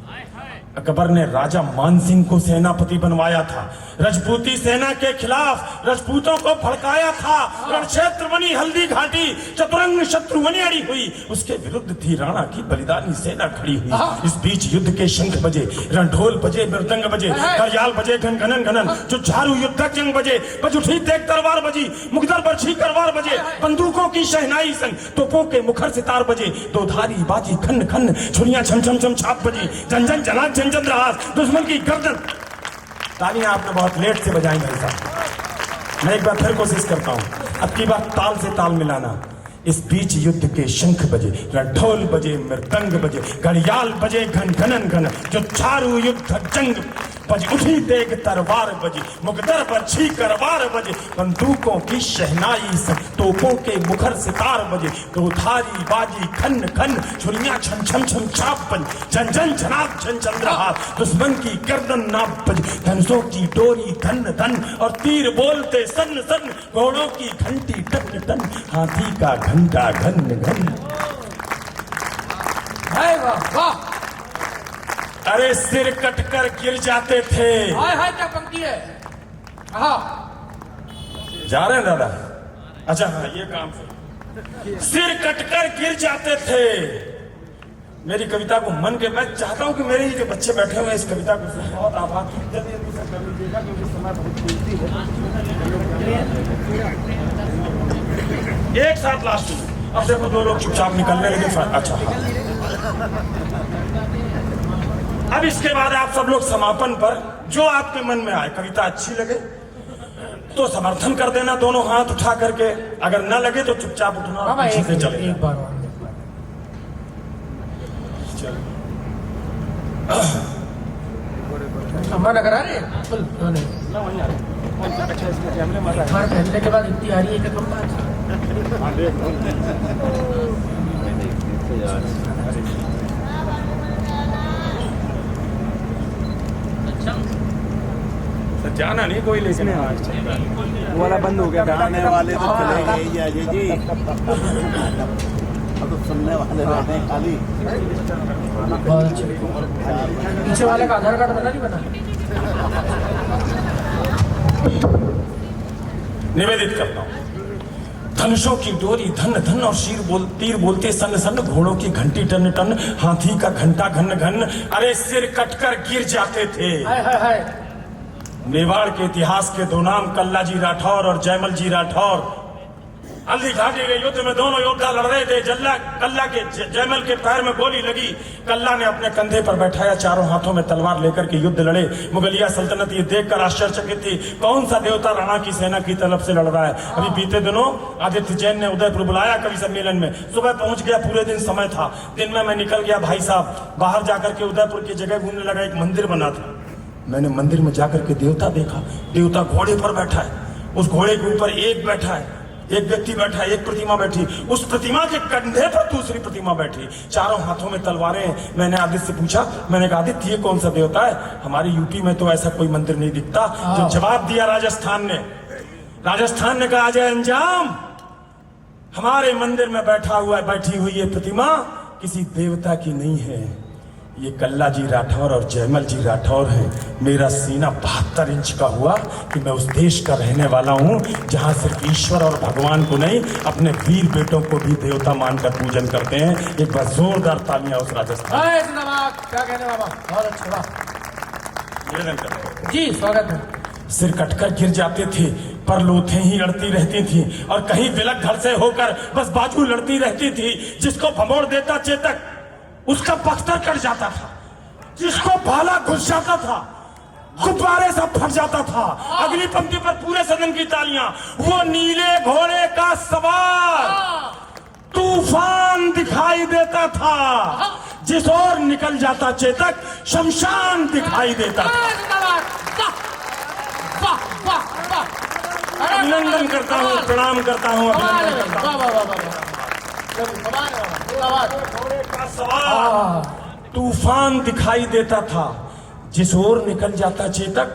Speaker 6: अकबर ने राजा मानसिंह को सेनापति बनवाया था, रजपूती सेना के खिलाफ रजपूतों को भड़काया था। रणक्षेत्र बनी हल्दी घाटी, चतुरंग शत्रु बनी अड़ी हुई, उसके विरुद्ध थी राणा की बलिदानी सेना खड़ी हुई। इस बीच युद्ध के शंख बजे, रणढोल बजे, मृदंग बजे, करयाल बजे, घन घनन घनन, जुझारू युद्धक जंग बजे, बज उठी तेग तलवार बजी, मुगदर बरछी करवार बजे, बंदूकों की शहनाई संग तोपों के मुखर सितार बजे, दो धारी बाजी खन खन, छुरियां छम छम छम छाप बजी, जन जन जनाक जन चंद्रहास, दुश्मन की गर्दन। तालियां आपने बहुत लेट से बजाई भाई साहब, मैं एक बार फिर कोशिश करता हूं, अब की बात ताल से ताल मिलाना। इस बीच युद्ध के शंख बजे, ढोल बजे, मृदंग बजे, घड़ियाल बजे, घन घनन घन, जो चारू युद्ध जंग बज उठी तेग तलवार बजी, मुगदर बरछी करवार बजे, बंदूकों की शहनाई से तोपों के मुखर सितार बजे, दो धारी बाजी खन खन, छुरियां छम छम छम छाप बज, जन जन जनाब जन चंद्रहास, दुश्मन की गर्दन नाप बज, धनुषों की डोरी धन धन, और तीर बोलते सन सन, घोड़ों की घंटी टन टन, हाथी का घंटा घन घन।
Speaker 1: वाह वाह।
Speaker 6: अरे सिर कटकर गिर जाते थे।
Speaker 1: हाय हाय, क्या पंक्ति है। हाँ,
Speaker 6: जा रहे हैं दादा? अच्छा हाँ, ये काम से सिर कटकर गिर जाते थे। मेरी कविता को मन के, मैं चाहता हूं कि मेरे ही जो बच्चे बैठे हुए इस कविता को सुन, बहुत आभार, जल्दी जल्दी से कर लीजिएगा क्योंकि समय बहुत कीमती है। एक साथ लास्ट में, अब देखो दो लोग चुपचाप निकलने लगे। अच्छा, अब इसके बाद आप सब लोग समापन पर जो आपके मन में आए, कविता अच्छी लगे तो समर्थन कर देना दोनों हाथ उठा करके, अगर ना लगे तो चुपचाप उठना और पीछे से चले
Speaker 1: एक बार अम्मा नगर आ रहे हैं, पहनने के बाद इतनी आ रही है कि कम बात।
Speaker 6: जाना नहीं कोई, लेकिन
Speaker 5: वाला बंद हो गया, गाने वाले तो चले गए अजय जी, अब तो सुनने वाले रहते हैं खाली।
Speaker 1: बहुत अच्छे। पीछे वाले का आधार कार्ड बना नहीं बना?
Speaker 6: निवेदित करता हूं, धनुषों की डोरी धन धन, और तीर बोलते सन सन, घोड़ों की घंटी टन टन, हाथी का घंटा घन घन। अरे सिर कटकर गिर जाते थे।
Speaker 1: हाय हाय हाय।
Speaker 6: मेवाड़ के इतिहास के दो नाम, कल्ला जी राठौर और जयमल जी राठौर। हल्दी घाटी के युद्ध में दोनों योद्धा लड़ रहे थे। कल्ला के जयमल के पैर में गोली लगी, कल्ला ने अपने कंधे पर बैठाया, चारों हाथों में तलवार लेकर के युद्ध लड़े। मुगलिया सल्तनत ये देखकर आश्चर्यचकित थी, कौन सा देवता राणा की सेना की तरफ से लड़ रहा है। अभी बीते दिनों आदित्य जैन ने उदयपुर बुलाया कवि सम्मेलन में, सुबह पहुंच गया, पूरे दिन समय था। दिन में मैं निकल गया भाई साहब, बाहर जाकर के उदयपुर की जगह घूमने लगा, एक मंदिर बना था। मैंने मंदिर में जाकर के देवता देखा, देवता घोड़े पर बैठा है, उस घोड़े के ऊपर एक बैठा है, एक व्यक्ति बैठा है, एक प्रतिमा बैठी, उस प्रतिमा के कंधे पर दूसरी प्रतिमा बैठी, चारों हाथों में तलवारें। मैंने आदित्य से पूछा, मैंने कहा आदित्य ये कौन सा देवता है? हमारी यूपी में तो ऐसा कोई मंदिर नहीं दिखता। जो जवाब दिया राजस्थान ने कहा अजय अंजाम, हमारे मंदिर में बैठी हुई ये प्रतिमा किसी देवता की नहीं है, ये कल्ला जी राठौर और जयमल जी राठौर हैं। मेरा सीना 72 इंच का हुआ कि मैं उस देश का रहने वाला हूँ जहाँ सिर्फ ईश्वर और भगवान को नहीं, अपने वीर बेटों को भी देवता मानकर पूजन करते हैं। एक बार जोरदार तालियां उस राजस्थान।
Speaker 1: जय जिंदाबाद। क्या कहने बाबा, बहुत अच्छा, वाह
Speaker 6: निवेदन करते हैं।
Speaker 1: जी, स्वागत है।
Speaker 6: सिर कटकर गिर जाते थे पर लोथें ही अड़ती रहती थी, और कहीं बिलक घर से होकर बस बाजू लड़ती रहती थी। जिसको भमोड़ देता चेतक उसका बख्तर कट जाता था, जिसको भाला घुस जाता था गुब्बारे सब फट जाता था। अगली पंक्ति पर पूरे सदन की तालियां। वो नीले घोड़े का सवार तूफान दिखाई देता था, जिस ओर निकल जाता चेतक शमशान दिखाई देता था।
Speaker 1: जय जिंदाबाद। वाह वाह वाह।
Speaker 6: अभिनंदन करता हूँ, प्रणाम करता हूँ, अभिनंदन करता हूँ।
Speaker 1: वाह वाह वाह वाह।
Speaker 6: घोड़े का सवार तूफान दिखाई देता था, जिस ओर निकल जाता चेतक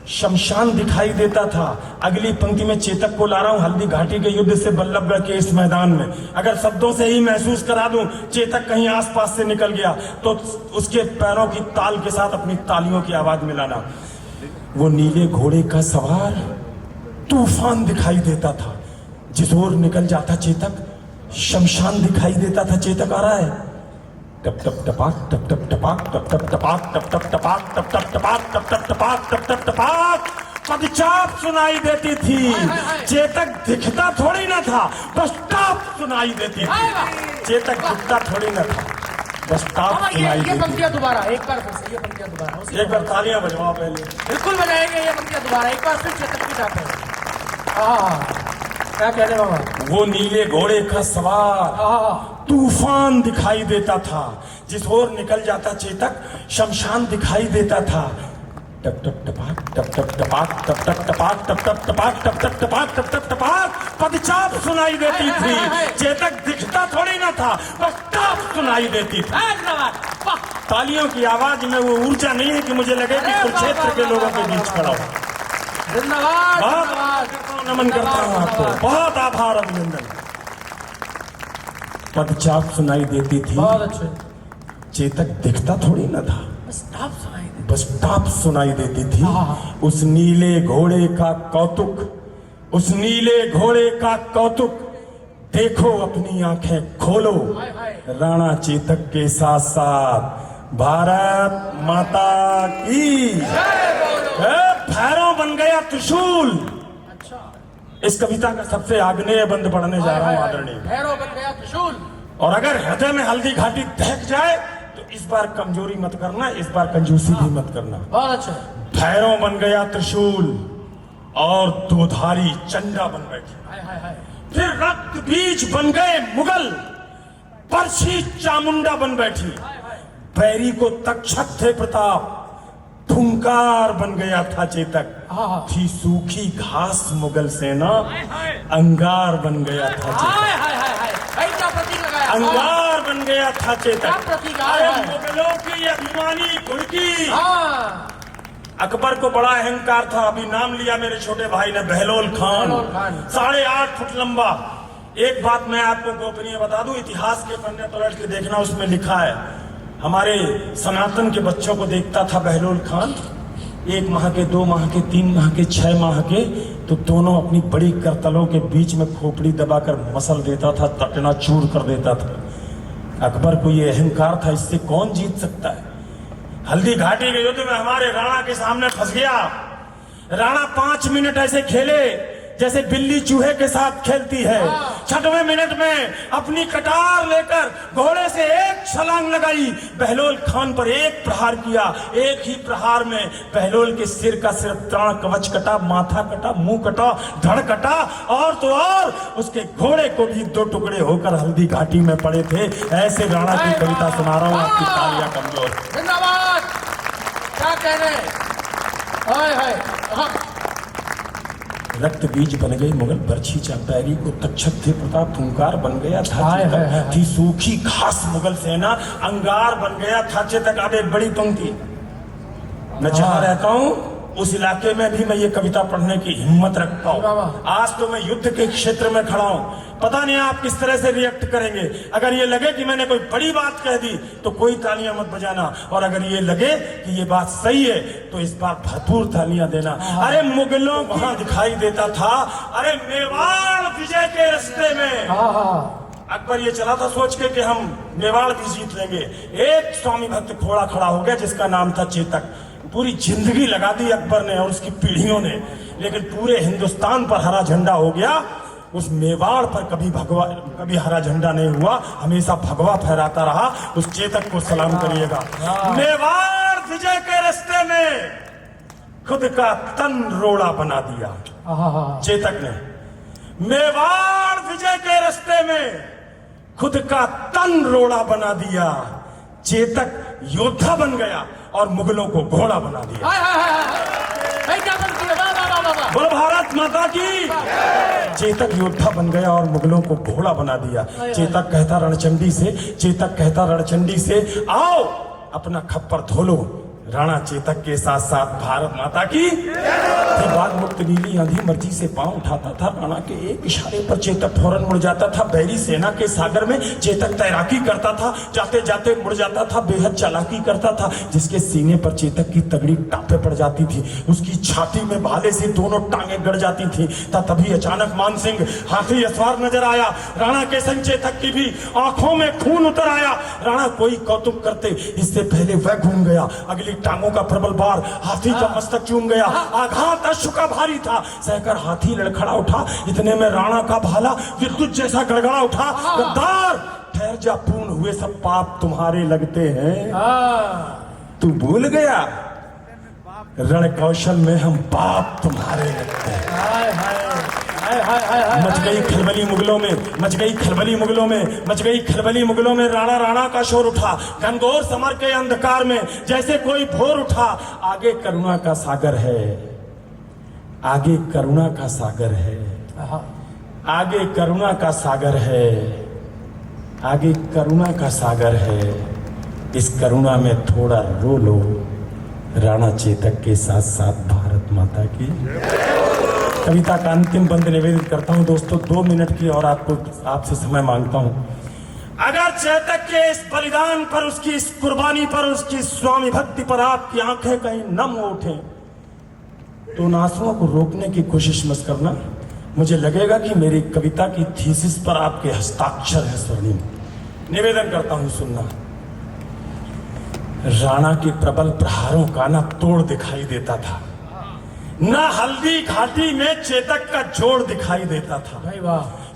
Speaker 6: शमशान दिखाई देता था। अगली पंक्ति में चेतक को ला रहा हूं हल्दी घाटी के युद्ध से बल्लभगढ़ के इस मैदान में। अगर शब्दों से ही महसूस करा दूं चेतक कहीं आसपास से निकल गया तो उसके पैरों की ताल के साथ अपनी तालियों की आवाज मिलाना। वो नीले घोड़े का सवार तूफान दिखाई देता था, जिस ओर निकल जाता चेतक शमशान दिखाई देता था। चेतक आ रहा है। टप टप टपाक टप टप टपाक टप टप टपाक टप टप टपाक टप टप टपाक टप टप टपाक टप टप टपाक पदचाप सुनाई देती थी। चेतक दिखता थोड़ी ना था, बस टाप सुनाई देती थी। चेतक दिखता थोड़ी ना था, बस टाप सुनाई
Speaker 1: ये
Speaker 6: देती।
Speaker 1: पंक्तियां दोबारा एक बार फिर से, ये पंक्तियां दोबारा।
Speaker 6: एक बार तालियां बजवाओ पहले।
Speaker 1: बिल्कुल बजाएंगे ये पंक्तियां दोबारा एक बार फिर। चेतक की टाप है। क्या कहने बाबा।
Speaker 6: वो नीले घोड़े का सवार तूफान दिखाई देता था, जिस ओर निकल जाता चेतक शमशान दिखाई देता था। टप टप टपाक टप टप टपाक टप टप टपाक टप टप टपाक टप टप टपाक टप टप टपाक पदचाप सुनाई देती थी। चेतक दिखता थोड़ी ना था, बस टाप सुनाई देती थी। तालियों की आवाज में वो ऊर्जा नहीं है कि मुझे लगे कि कुरुक्षेत्र के लोगों के बीच खड़ा हूं।
Speaker 1: जिंदाबाद।
Speaker 6: बहुत नमन करता हूं आपको, बहुत आभार, अभिनंदन। पदचाप सुनाई देती थी।
Speaker 1: बहुत अच्छे।
Speaker 6: चेतक दिखता थोड़ी ना था,
Speaker 1: बस टाप सुनाई दे।
Speaker 6: बस टाप सुनाई देती थी। उस नीले घोड़े का कौतुक, उस नीले घोड़े का कौतुक देखो, अपनी आंखें खोलो। राणा चेतक के साथ साथ भारत माता की भैरव बन गया त्रिशूल। इस कविता का सबसे आग्नेय बंद पढ़ने जा रहा हूं आदरणीय।
Speaker 1: भैरव बन गया त्रिशूल।
Speaker 6: और अगर हृदय में हल्दी घाटी दहक जाए तो इस बार कमजोरी मत करना, इस बार कंजूसी भी मत करना।
Speaker 1: बहुत अच्छा।
Speaker 6: भैरव बन गया त्रिशूल और दोधारी चंडा बन बैठी। फिर रक्त बीज बन गए मुगल, परछी चामुंडा बन बैठी। बैरी को तक्षक थे प्रताप, फुंकार बन गया था चेतक। थी सूखी घास मुगल सेना, अंगार बन गया था चेतक।
Speaker 1: क्या प्रतीक लगाया।
Speaker 6: अंगार बन गया था चेतक।
Speaker 1: क्या प्रतीक
Speaker 6: अरे
Speaker 1: आया है।
Speaker 6: मुगलों की अभिमानी घुड़की।
Speaker 1: हाँ।
Speaker 6: अकबर को बड़ा अहंकार था, अभी नाम लिया मेरे छोटे भाई ने, बहलोल खान। 8.5 फुट लंबा। एक बात मैं आपको गोपनीय बता दूं, इतिहास के पन्ने पलट के देखना, उसमें लिखा है हमारे सनातन के बच्चों को देखता था बहलोल खान 1 माह के, 2 माह के, 3 माह के, 6 माह के, तो दोनों अपनी बड़ी करतलों के बीच में खोपड़ी दबाकर मसल देता था, तटना चूर कर देता था। अकबर को ये अहंकार था, इससे कौन जीत सकता है। हल्दी घाटी के युद्ध में हमारे राणा के सामने फंस गया। राणा 5 मिनट ऐसे खेले जैसे बिल्ली चूहे के साथ खेलती है। 6वें मिनट में अपनी कटार लेकर घोड़े से एक छलांग लगाई, बहलोल खान पर एक प्रहार किया। एक ही प्रहार में बहलोल के सिर का सिर्फ प्राण कवच कटा, माथा कटा, मुंह कटा, धड़ कटा, और तो और उसके घोड़े को भी 2 टुकड़े होकर हल्दी घाटी में पड़े थे। ऐसे राणा की कविता सुना रहा हूं, आपकी तालियां कमजोर।
Speaker 1: जिंदाबाद। क्या कह रहे हैं।
Speaker 6: रक्त बीज बन गई मुगल, बरछी चंपैरी को तक्षक थे प्रताप, फुंकार बन गया था चेतक। थी सूखी घास मुगल सेना, अंगार बन गया था चेतक। अब एक बड़ी पंक्ति, मैं जहां रहता हूं उस इलाके में भी मैं ये कविता पढ़ने की हिम्मत रखता हूं। आज तो मैं युद्ध के क्षेत्र में खड़ा हूं, पता नहीं आप किस तरह से रिएक्ट करेंगे। अगर ये लगे कि मैंने कोई बड़ी बात कह दी तो कोई तालियां मत बजाना, और अगर ये लगे कि ये बात सही है तो इस बार भरपूर तालियां देना। अरे मुगलों वहां दिखाई देता था, अरे मेवाड़ विजय के रास्ते में अकबर ये चला था सोच के कि हम मेवाड़ भी जीत लेंगे। एक स्वामी भक्त घोड़ा खड़ा हो गया जिसका नाम था चेतक। पूरी जिंदगी लगा दी अकबर ने और उसकी पीढ़ियों ने, लेकिन पूरे हिंदुस्तान पर हरा झंडा हो गया। उस मेवाड़ पर कभी हरा झंडा नहीं हुआ, हमेशा भगवा फहराता रहा। उस चेतक को सलाम करिएगा। मेवाड़ विजय के रास्ते में खुद का तन रोड़ा बना दिया चेतक ने। मेवाड़ विजय के रास्ते में खुद का तन रोड़ा बना दिया। चेतक योद्धा बन गया और मुगलों को घोड़ा बना दिया। बोलो भारत माता की। चेतक योद्धा बन गया और मुगलों को घोड़ा बना दिया। चेतक कहता रणचंडी से आओ अपना खप्पर धो लो। राणा चेतक के साथ साथ भारत माता की। बाद मुक्त नीली आंधी मर्जी से पांव उठाता था। राणा के एक इशारे पर चेतक फौरन मुड़ जाता था। बैरी सेना के सागर में चेतक तैराकी करता था, जाते जाते मुड़ जाता था। बेहद चालाकी करता था, जिसके सीने पर चेतक की तगड़ी टापे पड़ जाती थी। उसकी छाती में भाले से दोनों टांगे गड़ जाती थी। तभी अचानक मानसिंह हाथी अस्वार नजर आया। राणा के संग चेतक की भी आंखों में खून उतर आया। राणा कोई कौतुक करते इससे पहले वह घूम गया। अगली टांगों का प्रबल बार हाथी का मस्तक चूम गया। आघात अश्व का भारी था, सहकर हाथी लड़खड़ा उठा। इतने में राणा का भाला विद्युत जैसा गड़गड़ा उठा। गद्दार ठहर जा, पूर्ण हुए सब पाप तुम्हारे लगते हैं। तू भूल गया रण कौशल में हम पाप तुम्हारे लगते हैं। मच गई खलबली मुगलों में राणा का शोर उठा। घनघोर समर के अंधकार में जैसे कोई भोर उठा। आगे करुणा का सागर है, आगे करुणा का सागर है, आगे करुणा का सागर है, आगे करुणा का सागर है। इस करुणा में थोड़ा रो लो। राणा चेतक के साथ साथ भारत माता की। कविता का अंतिम बंद निवेदित करता हूं दोस्तों, 2 मिनट की और आपसे समय मांगता हूं। अगर चेतक के इस बलिदान पर, उसकी इस कुर्बानी पर, उसकी स्वामी भक्ति पर आपकी आंखें कहीं नम हो उठे तो उन आंसुओं को रोकने की कोशिश मत करना। मुझे लगेगा कि मेरी कविता की थीसिस पर आपके हस्ताक्षर है स्वर्णिम। निवेदन करता हूं, सुनना। राणा के प्रबल प्रहारों का ना तोड़ दिखाई देता था, ना हल्दी घाटी में चेतक का जोड़ दिखाई देता था।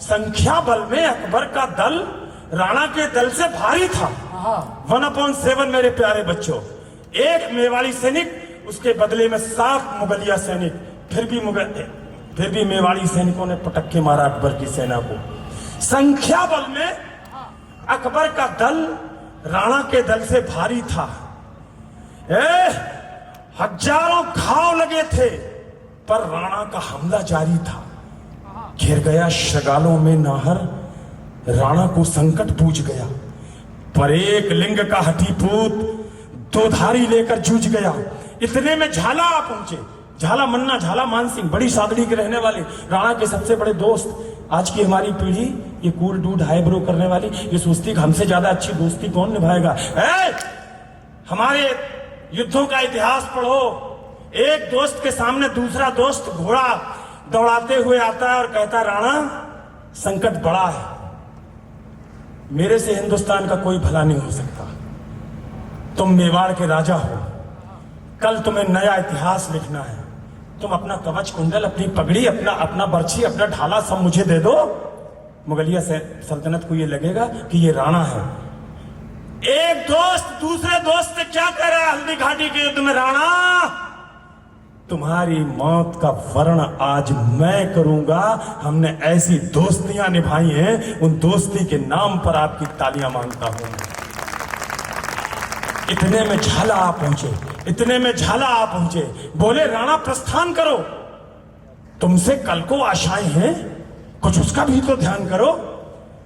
Speaker 6: संख्या बल में अकबर का दल राणा के दल से भारी था। 1/7 मेरे प्यारे बच्चों। एक मेवाड़ी सैनिक, उसके बदले में 7 मुगलिया सैनिक। फिर भी मेवाड़ी सैनिकों ने पटक्के मारा अकबर की सेना को। संख्या बल में अकबर का दल राणा के दल से भारी था। हजारों घाव लगे थे, पर राणा का हमला जारी था। घिर गया शगालों में नाहर, राणा को संकट पूछ गया। पर एक लिंग का हठीपूत 2 धारी लेकर जूझ गया। इतने में झाला आ पहुंचे। झाला मन्ना, झाला मानसिंह, बड़ी सादड़ी के रहने वाले, राणा के सबसे बड़े दोस्त। आज की हमारी पीढ़ी ये कूल डूड हाईब्रो करने वाली ये सोचती कि हमसे ज्यादा अच्छी दोस्ती कौन निभाएगा। हमारे युद्धों का इतिहास पढ़ो। एक दोस्त के सामने दूसरा दोस्त घोड़ा दौड़ाते हुए आता है और कहता, राणा संकट बड़ा है, मेरे से हिंदुस्तान का कोई भला नहीं हो सकता। तुम मेवाड़ के राजा हो, कल तुम्हें नया इतिहास लिखना है। तुम अपना कवच कुंडल, अपनी पगड़ी, अपना बर्छी, अपना ढाला सब मुझे दे दो। मुगलिया सल्तनत को ये लगेगा कि ये राणा है। एक दोस्त दूसरे दोस्त से क्या कह रहा है हल्दी घाटी के युद्ध में, राणा तुम्हारी मौत का वर्ण आज मैं करूंगा। हमने ऐसी दोस्तियां निभाई हैं, उन दोस्ती के नाम पर आपकी तालियां मांगता हूं। इतने में झाला आ पहुंचे, बोले, राणा प्रस्थान करो, तुमसे कल को आशाएं हैं, कुछ उसका भी तो ध्यान करो।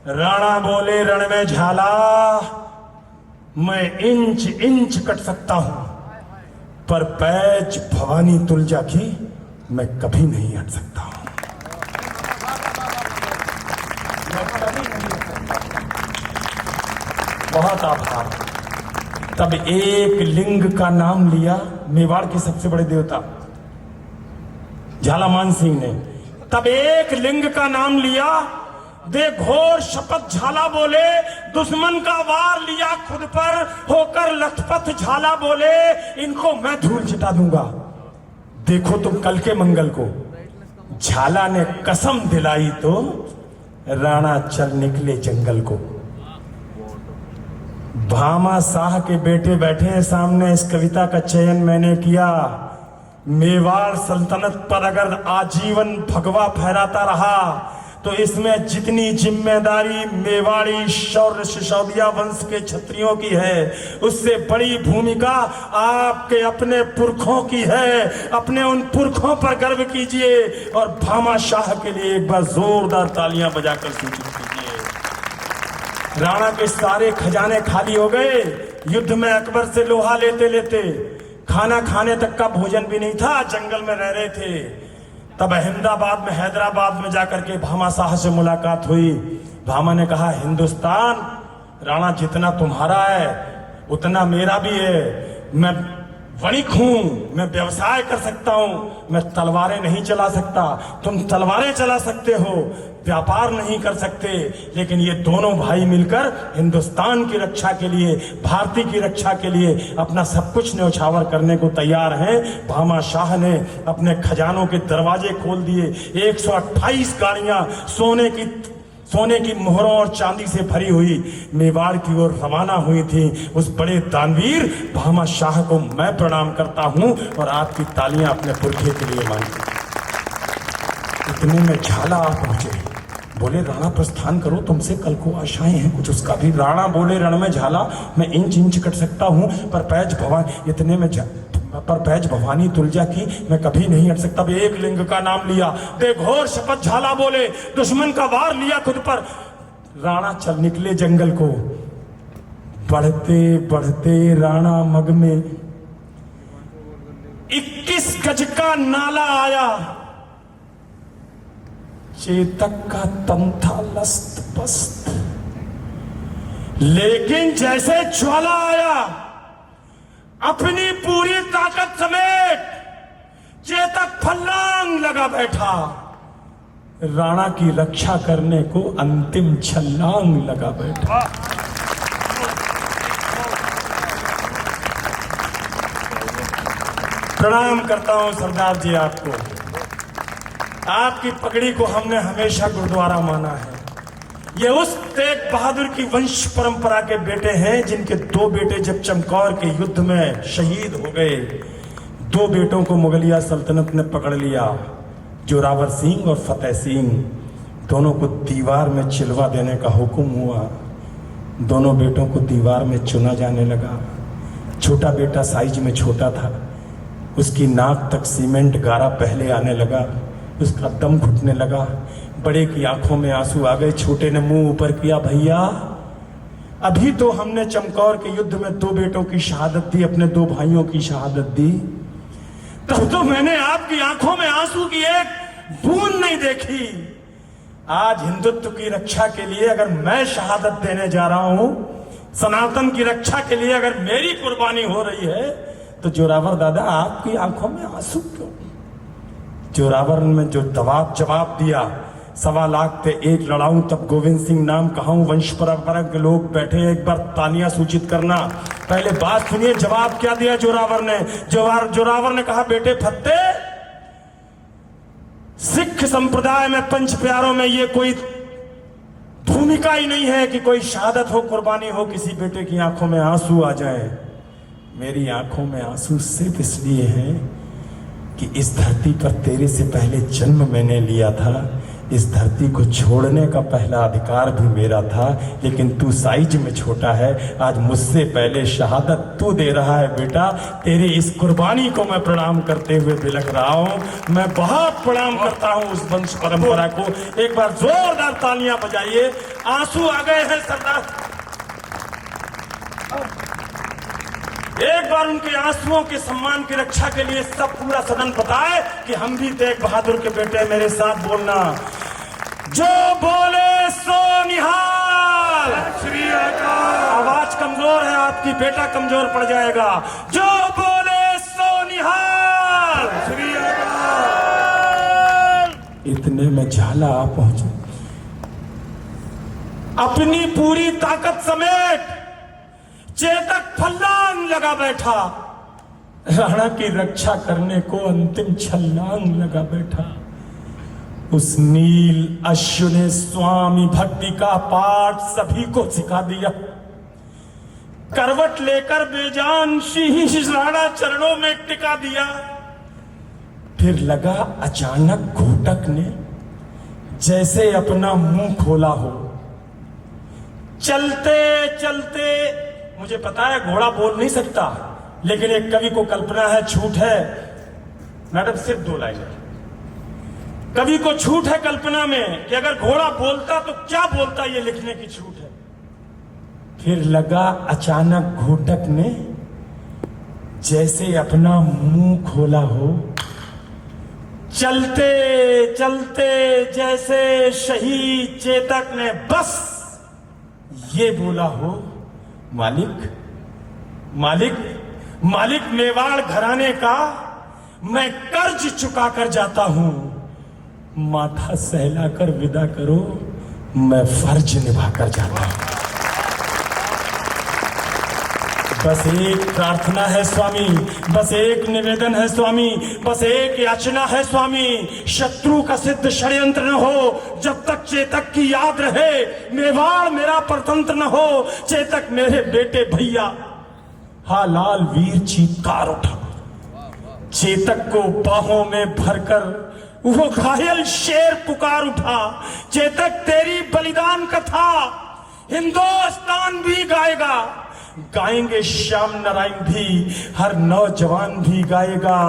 Speaker 6: राणा बोले, रण में झाला, मैं इंच इंच कट सकता हूं, पर पैच भवानी तुलजा की मैं कभी नहीं हट सकता हूं। बहुत आभार। तब एक लिंग का नाम लिया मेवाड़ के सबसे बड़े देवता झालामान सिंह ने। तब एक लिंग का नाम लिया, दे घोर शपथ झाला बोले, दुश्मन का वार लिया खुद पर, होकर लथपथ झाला बोले, इनको मैं धूल चिटा दूंगा। देखो तुम कल के मंगल को। झाला ने कसम दिलाई तो राणा चल निकले जंगल को। भामा शाह के बेटे बैठे हैं सामने, इस कविता का चयन मैंने किया। मेवाड़ सल्तनत पर अगर आजीवन भगवा फहराता रहा तो इसमें जितनी जिम्मेदारी मेवाड़ी शौर्य सिसोदिया वंश के क्षत्रियों की है, उससे बड़ी भूमिका आपके अपने पुरखों की है। अपने उन पुरखों पर गर्व कीजिए और भामा शाह के लिए एक बार जोरदार तालियां बजाकर सूचित कीजिए। राणा के सारे खजाने खाली हो गए। युद्ध में अकबर से लोहा लेते लेते खाना खाने तक का भोजन भी नहीं था, जंगल में रह रहे थे। तब अहमदाबाद में, हैदराबाद में जाकर के भामा शाह से मुलाकात हुई। भामा ने कहा, हिंदुस्तान राणा जितना तुम्हारा है उतना मेरा भी है। मैं वणिक हूं, मैं व्यवसाय कर सकता हूं, मैं तलवारें नहीं चला सकता। तुम तलवारें चला सकते हो, व्यापार नहीं कर सकते। लेकिन ये दोनों भाई मिलकर हिंदुस्तान की रक्षा के लिए, भारती की रक्षा के लिए अपना सब कुछ न्यौछावर करने को तैयार हैं। भामा शाह ने अपने खजानों के दरवाजे खोल दिए। 128 गाड़ियां सोने की मोहरों और चांदी से भरी हुई मेवाड़ की ओर रवाना हुई थी। उस बड़े दानवीर भामा शाह को मैं प्रणाम करता हूं और आपकी तालियां अपने पुरखे के लिए मांगती हूं। इतने में झाला आ पहुंचे। बोले, राणा प्रस्थान करो, तुमसे कल को आशाएं हैं कुछ उसका भी। राणा बोले, रण में झाला मैं इंच इंच कट सकता हूं, पर पैज भवानी तुलजा की मैं कभी नहीं हट सकता। एक लिंग का नाम लिया, बेघोर शपथ झाला बोले, दुश्मन का वार लिया खुद पर। राणा चल निकले जंगल को। बढ़ते बढ़ते राणा मग में 21 गज का नाला आया। चेतक का तन था लस्त पस्त, लेकिन जैसे ज्वाला आया अपनी पूरी ताकत समेत चेतक फल्लांग लगा बैठा। राणा की रक्षा करने को अंतिम छलांग लगा बैठा। प्रणाम करता हूं सरदार जी आपको। आपकी पगड़ी को हमने हमेशा गुरुद्वारा माना है। ये उस तेग बहादुर की वंश परंपरा के बेटे हैं जिनके 2 बेटे जब चमकौर के युद्ध में शहीद हो गए। 2 बेटों को मुगलिया सल्तनत ने पकड़ लिया, जोरावर सिंह और फतेह सिंह। दोनों को दीवार में चिलवा देने का हुक्म हुआ। दोनों बेटों को दीवार में चुना जाने लगा। छोटा बेटा साइज में छोटा था, उसकी नाक तक सीमेंट गारा पहले आने लगा, उसका दम घुटने लगा। बड़े की आंखों में आंसू आ गए। छोटे ने मुंह ऊपर किया, भैया अभी तो हमने चमकौर के युद्ध में 2 बेटों की शहादत दी, अपने 2 भाइयों की शहादत दी, तब तो मैंने आपकी आंखों में आंसू की एक बूंद नहीं देखी। आज हिंदुत्व की रक्षा के लिए अगर मैं शहादत देने जा रहा हूं, सनातन की रक्षा के लिए अगर मेरी कुर्बानी हो रही है, तो जोरावर दादा आपकी आंखों में आंसू क्यों? जोरावर ने जो जवाब दिया, 1.25 लाख थे, 1 लड़ाऊं तब गोविंद सिंह नाम कहाऊं। वंश परंपरा के लोग बैठे, एक बार तालियां सूचित करना। पहले बात सुनिए, जवाब क्या दिया जोरावर ने। जोरावर ने कहा, बेटे फत्ते, सिख संप्रदाय में 5 प्यारों में ये कोई भूमिका ही नहीं है कि कोई शहादत हो, कुर्बानी हो, किसी बेटे की आंखों में आंसू आ जाए। मेरी आंखों में आंसू सिर्फ इसलिए हैं कि इस धरती पर तेरे से पहले जन्म मैंने लिया था। इस धरती को छोड़ने का पहला अधिकार भी मेरा था, लेकिन तू साइज में छोटा है। आज मुझसे पहले शहादत तू दे रहा है। बेटा, तेरी इस कुर्बानी को मैं प्रणाम करते हुए बिलख रहा हूं। मैं बहुत प्रणाम करता हूं उस वंश परंपरा को। एक बार जोरदार तालियां बजाइए। आंसू आ गए हैं सरदार। एक बार उनके आंसुओं के सम्मान की रक्षा के लिए सब पूरा सदन बताए कि हम भी तेग बहादुर के बेटे। मेरे साथ बोलना, जो बोले सो निहाल। श्री अकाल। आवाज भी बेटा कमजोर पड़ जाएगा। जो बोले सो निहाल। श्री अकाल। इतने में झाला आ पहुंचे, अपनी पूरी ताकत समेत चेतक फल्लांग लगा बैठा, राणा की रक्षा करने को अंतिम छलांग लगा बैठा। उस नील अश्व ने स्वामी भक्ति का पाठ सभी को सिखा दिया। करवट लेकर बेजान शीश राणा चरणों में टिका दिया। फिर लगा अचानक घोटक ने जैसे अपना मुंह खोला हो। चलते चलते, मुझे पता है घोड़ा बोल नहीं सकता, लेकिन एक कवि को कल्पना है, छूट है मैडम, सिर्फ 2 लाइन। कवि को छूट है कल्पना में कि अगर घोड़ा बोलता तो क्या बोलता, ये लिखने की छूट है। फिर लगा अचानक घोटक ने जैसे अपना मुंह खोला हो। चलते चलते जैसे शहीद चेतक ने बस ये बोला हो, मालिक मालिक मालिक, मेवाड़ घराने का मैं कर्ज चुका कर जाता हूं। माथा सहला कर विदा करो, मैं फर्ज निभा कर जाता हूं। बस एक प्रार्थना है स्वामी, बस एक निवेदन है स्वामी, बस एक याचना है स्वामी, शत्रु का सिद्ध षड्यंत्र न हो जब तक चेतक की याद रहे। मेवाड़ मेरा परतंत्र न हो, चेतक मेरे बेटे भैया। हा लाल वीर चीत्कार उठा, चेतक को बाहों में भरकर वो घायल शेर पुकार उठा। चेतक तेरी बलिदान कथा हिंदुस्तान भी गाएगा, गाएंगे श्याम नारायण भी, हर नौजवान भी गाएगा।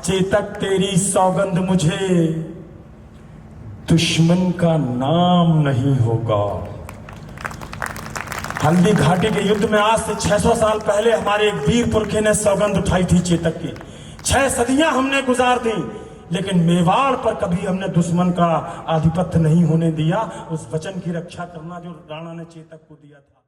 Speaker 6: चेतक तेरी सौगंध मुझे दुश्मन का नाम नहीं होगा। हल्दी घाटी के युद्ध में आज से 600 साल पहले हमारे एक वीर पुरखे ने सौगंध उठाई थी चेतक की। 6 सदियां हमने गुजार दी, लेकिन मेवाड़ पर कभी हमने दुश्मन का आधिपत्य नहीं होने दिया। उस वचन की रक्षा करना जो राणा ने चेतक को दिया था।